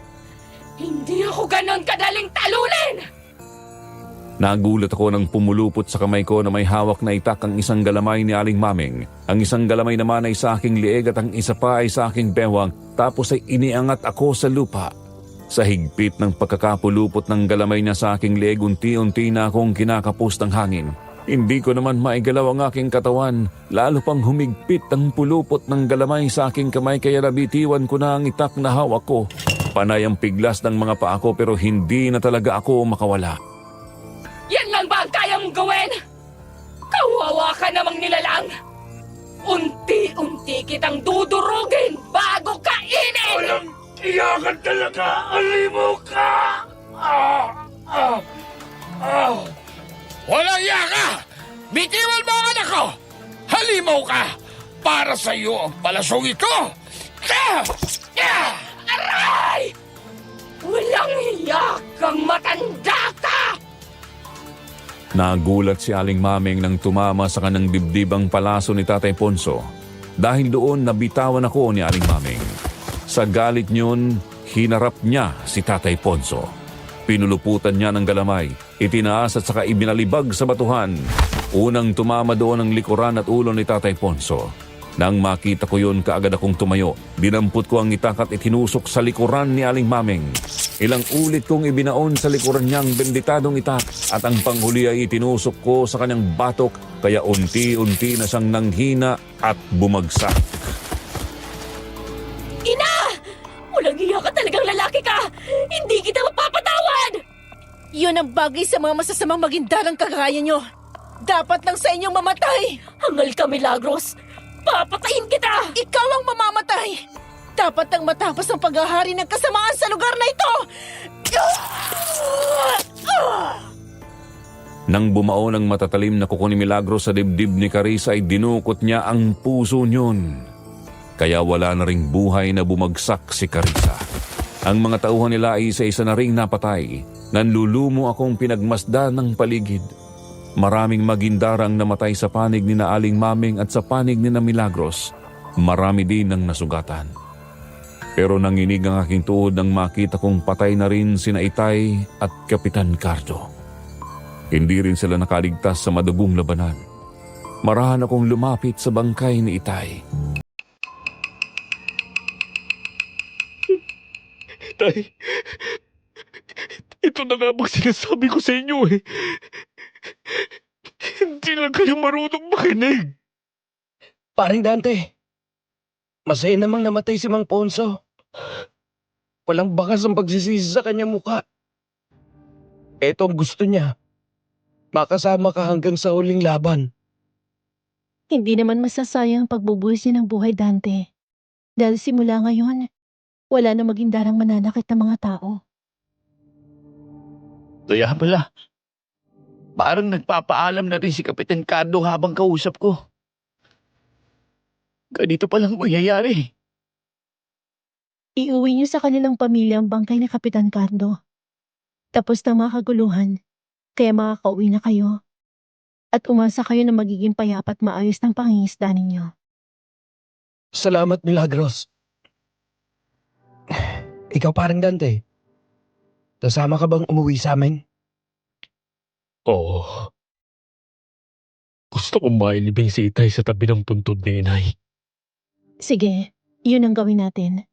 [SPEAKER 5] Hindi ako ganon kadaling talulin!
[SPEAKER 4] Nagulat ako nang pumulupot sa kamay ko na may hawak na itak ang isang galamay ni Aling Maming. Ang isang galamay naman ay sa aking lieg at ang isa pa ay sa aking bewang, tapos ay iniangat ako sa lupa. Sa higpit ng pagkakapulupot ng galamay niya sa aking lieg, unti-unti na akong kinakapos ng hangin. Hindi ko naman maigalaw ang aking katawan, lalo pang humigpit ang pulupot ng galamay sa aking kamay kaya nabitiwan ko na ang itak na hawak ko. Panay ang piglas ng mga paa ko pero hindi na talaga ako makawala.
[SPEAKER 5] Yan lang ba ang kaya mong gawin? Kawawa ka namang nilalang! Unti-unti kitang dudurugin bago kainin!
[SPEAKER 1] Walang iyakan talaga! Halimaw ka!
[SPEAKER 2] Walang iya ka! Bitiwan mo ang anak ko! Halimaw ka! Para sa iyo ang palasong ito!
[SPEAKER 5] Aray! Walang hiya kang matanda ka!
[SPEAKER 4] Nagulat si Aling Maming nang tumama sa kanang dibdib ang palaso ni Tatay Ponso. Dahil doon nabitawan ako ni Aling Maming. Sa galit niyon, hinarap niya si Tatay Ponso. Pinuluputan niya ng galamay, itinaas at saka ibinalibag sa batuhan. Unang tumama doon ang likuran at ulo ni Tatay Ponso. Nang makita ko yun, kaagad akong tumayo. Dinampot ko ang itak at itinusok sa likuran ni Aling Maming. Ilang ulit kong ibinaon sa likuran niyang benditadong itak at ang panghuli ay itinusok ko sa kanyang batok kaya unti-unti na siyang nanghina at bumagsak.
[SPEAKER 5] Ina! Walang hiya ka talagang lalaki ka! Hindi kita mapapatawad!
[SPEAKER 7] Yun ang bagay sa mga masasamang magindarang kagaya nyo. Dapat lang sa inyong mamatay.
[SPEAKER 5] Hangal ka, Milagros! Papatayin kita!
[SPEAKER 7] Ikaw ang mamamatay. Dapat lang matapos ang paghahari ng kasamaan sa lugar na ito.
[SPEAKER 4] Nang bumao ng matatalim na kuko ni Milagros sa dibdib ni Carissa ay dinukot niya ang puso niyon. Kaya wala na ring buhay na bumagsak si Carissa. Ang mga tauhan nila ay isa-isa na ring napatay. Nanlulumo akong pinagmasdan ng paligid. Maraming magindarang namatay sa panig ni na Aling Maming at sa panig ni na Milagros. Marami din ang nasugatan. Pero nanginig ang aking tuhod nang makita kong patay na rin sina Itay at Kapitan Cardo. Hindi rin sila nakaligtas sa madugong labanan. Marahan akong lumapit sa bangkay ni Itay.
[SPEAKER 1] Tay, ito na nga bang sinasabi ko sa inyo eh. Hindi lang kayo marunong makinig.
[SPEAKER 3] Paring Dante, masaya namang namatay si Mang Ponso. Walang bakas ang pagsisisi sa kanyang mukha. Eto ang gusto niya. Makasama ka hanggang sa huling laban.
[SPEAKER 7] Hindi naman masasayang ang pagbubuhis niya ng buhay, Dante. Dahil simula ngayon, wala na magindarang mananakit ng mga tao.
[SPEAKER 2] Kaya pala, parang nagpapaalam na rin si Kapitan Cardo habang kausap ko. Ganito palang mangyayari.
[SPEAKER 7] Iuwi niyo sa kanilang pamilya ang bangkay ni Kapitan Cardo. Tapos na mga kaguluhan, kaya makakauwi na kayo. At umasa kayo na magiging payapa at maayos ng pangingisda ninyo.
[SPEAKER 3] Salamat, Milagros. Ikaw, Paring Dante. Kasama ka bang umuwi sa amin?
[SPEAKER 1] Oo. Gusto kong mailibing si Itay sa tabi ng puntod ni Inay.
[SPEAKER 7] Sige, yun ang gawin natin.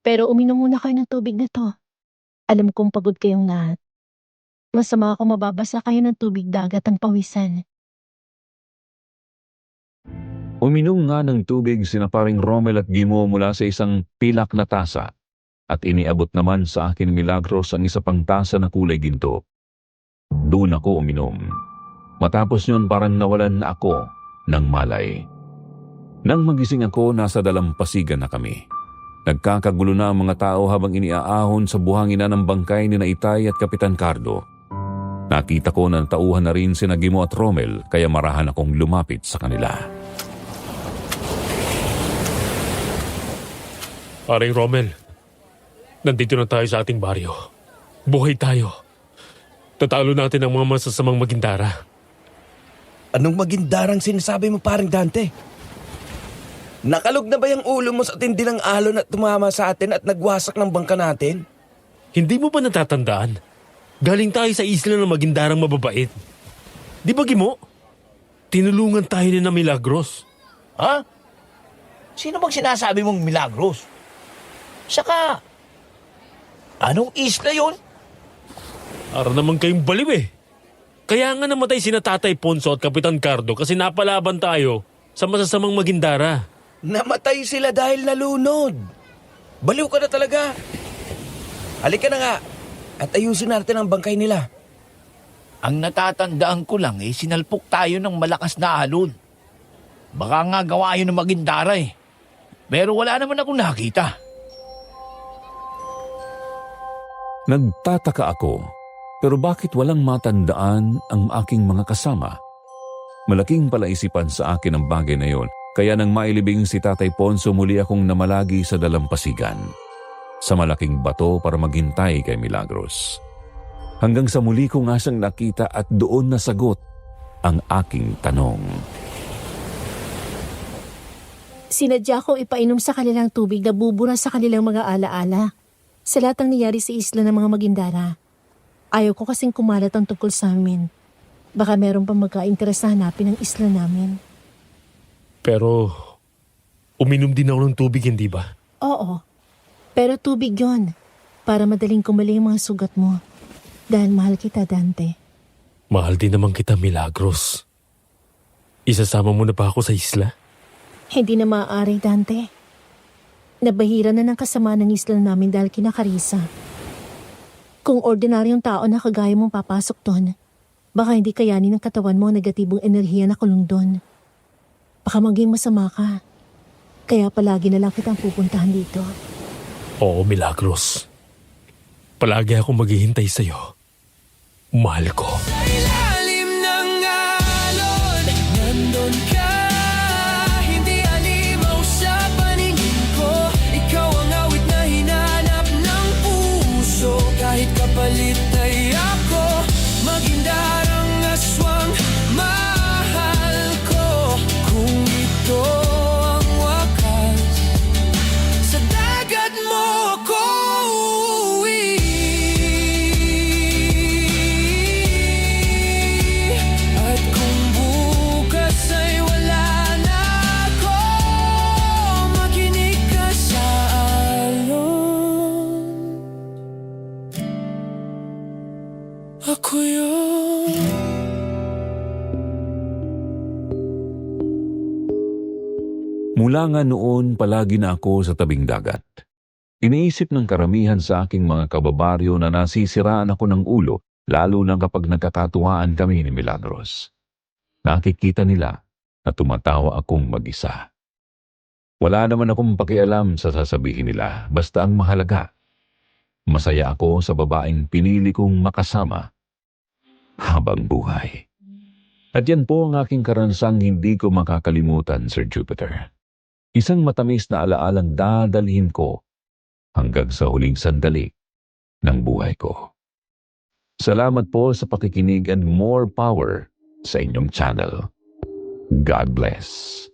[SPEAKER 7] Pero uminom muna kayo ng tubig na to. Alam kong pagod kayong lahat. Masama ako mababasa kayo ng tubig dagat ang pawisan.
[SPEAKER 4] Uminom nga ng tubig sina Paring Romel at Gimo mula sa isang pilak na tasa at iniabot naman sa akin Milagros ang isa pang tasa na kulay ginto. Doon ako uminom. Matapos yun parang nawalan na ako ng malay. Nang magising ako, nasa dalampasigan na kami. Nagkakagulo na ang mga tao habang iniaahon sa buhangina ng bangkay ni Itay at Kapitan Cardo. Nakita ko na tauhan na rin sina Gimo at Romel kaya marahan akong lumapit sa kanila.
[SPEAKER 1] Paring Romel, nandito na tayo sa ating baryo. Buhay tayo. Tatalo natin ang mga masasamang Magindara.
[SPEAKER 3] Anong magindarang sinasabi mo, paring Dante? Nakalog na ba yung ulo mo sa tindi ng alon at tumama sa atin at nagwasak ng bangka natin?
[SPEAKER 1] Hindi mo ba natatandaan? Galing tayo sa isla ng Magindarang mababait. Di ba, Gimo? Tinulungan tayo ni na Milagros.
[SPEAKER 8] Ha? Sino bang sinasabi mong Milagros? Saka, anong isla yun?
[SPEAKER 1] Para naman kayong baliw eh. Kaya nga namatay sina Tatay Ponso at Kapitan Cardo kasi napalaban tayo sa masasamang Magindara.
[SPEAKER 3] Namatay sila dahil nalunod. Baliw ka na talaga. Halika na nga at ayusin natin ang bangkay nila.
[SPEAKER 8] Ang natatandaan ko lang sinalpok tayo ng malakas na alon. Baka nga gawa yun ng Magindara eh. Pero wala naman akong nakita.
[SPEAKER 4] Nagtataka ako, pero bakit walang matandaan ang aking mga kasama? Malaking palaisipan sa akin ang bagay na yon, kaya nang mailibing si Tatay Ponso muli akong namalagi sa dalampasigan. Sa malaking bato para maghintay kay Milagros. Hanggang sa muli ko nga siyang nakita at doon nasagot ang aking tanong.
[SPEAKER 7] Sinadya kong ipainom sa kanilang tubig na bubura sa kanilang mga alaala. Sa lahat ng nangyari sa isla ng mga Magindara. Ayaw ko kasing kumalat ang tungkol sa amin. Baka meron pang magka-interes na hanapin ang isla namin.
[SPEAKER 1] Pero, uminom din ako ng tubig, hindi ba?
[SPEAKER 7] Oo. Pero tubig yon para madaling kumaling ang mga sugat mo. Dahil mahal kita, Dante.
[SPEAKER 1] Mahal din naman kita, Milagros. Isasama mo na ba ako sa isla?
[SPEAKER 7] Hindi na maaari, Dante. Nabahira na ng kasama ng isla namin dahil kina Carissa. Kung ordinaryong tao na kagaya mong papasok doon, baka hindi kayanin ng katawan mo ang negatibong enerhiya na kulong doon. Baka maging masama ka. Kaya palagi na lang kitang pupuntahan dito.
[SPEAKER 1] Oo, Milagros. Palagi akong maghihintay sa'yo. Mahal ko.
[SPEAKER 10] Sa ilalim ng alon, nandun ka. Hindi alimaw sa paningin ko. Ikaw ang awit na hinanap ng puso. Kahit kapalit ay ako, Magindarang aswang mahal ko. Kung ito ang wakas, sa dagat mo ko uuwi. At kung bukas ay wala na ako, makinig ka sa alon. Ako yun.
[SPEAKER 4] Mula nga noon, palagi na ako sa tabing dagat. Iniisip ng karamihan sa aking mga kababaryo na nasisiraan ako ng ulo, lalo na kapag nagkakatuwaan kami ni Milagros. Nakikita nila na tumatawa akong mag-isa. Wala naman akong pakialam sa sasabihin nila, basta ang mahalaga. Masaya ako sa babaeng pinili kong makasama habang buhay. At yan po ang aking karansang hindi ko makakalimutan, Sir Jupiter. Isang matamis na alaalang dadalhin ko hanggang sa huling sandali ng buhay ko. Salamat po sa pakikinig and more power sa inyong channel. God bless.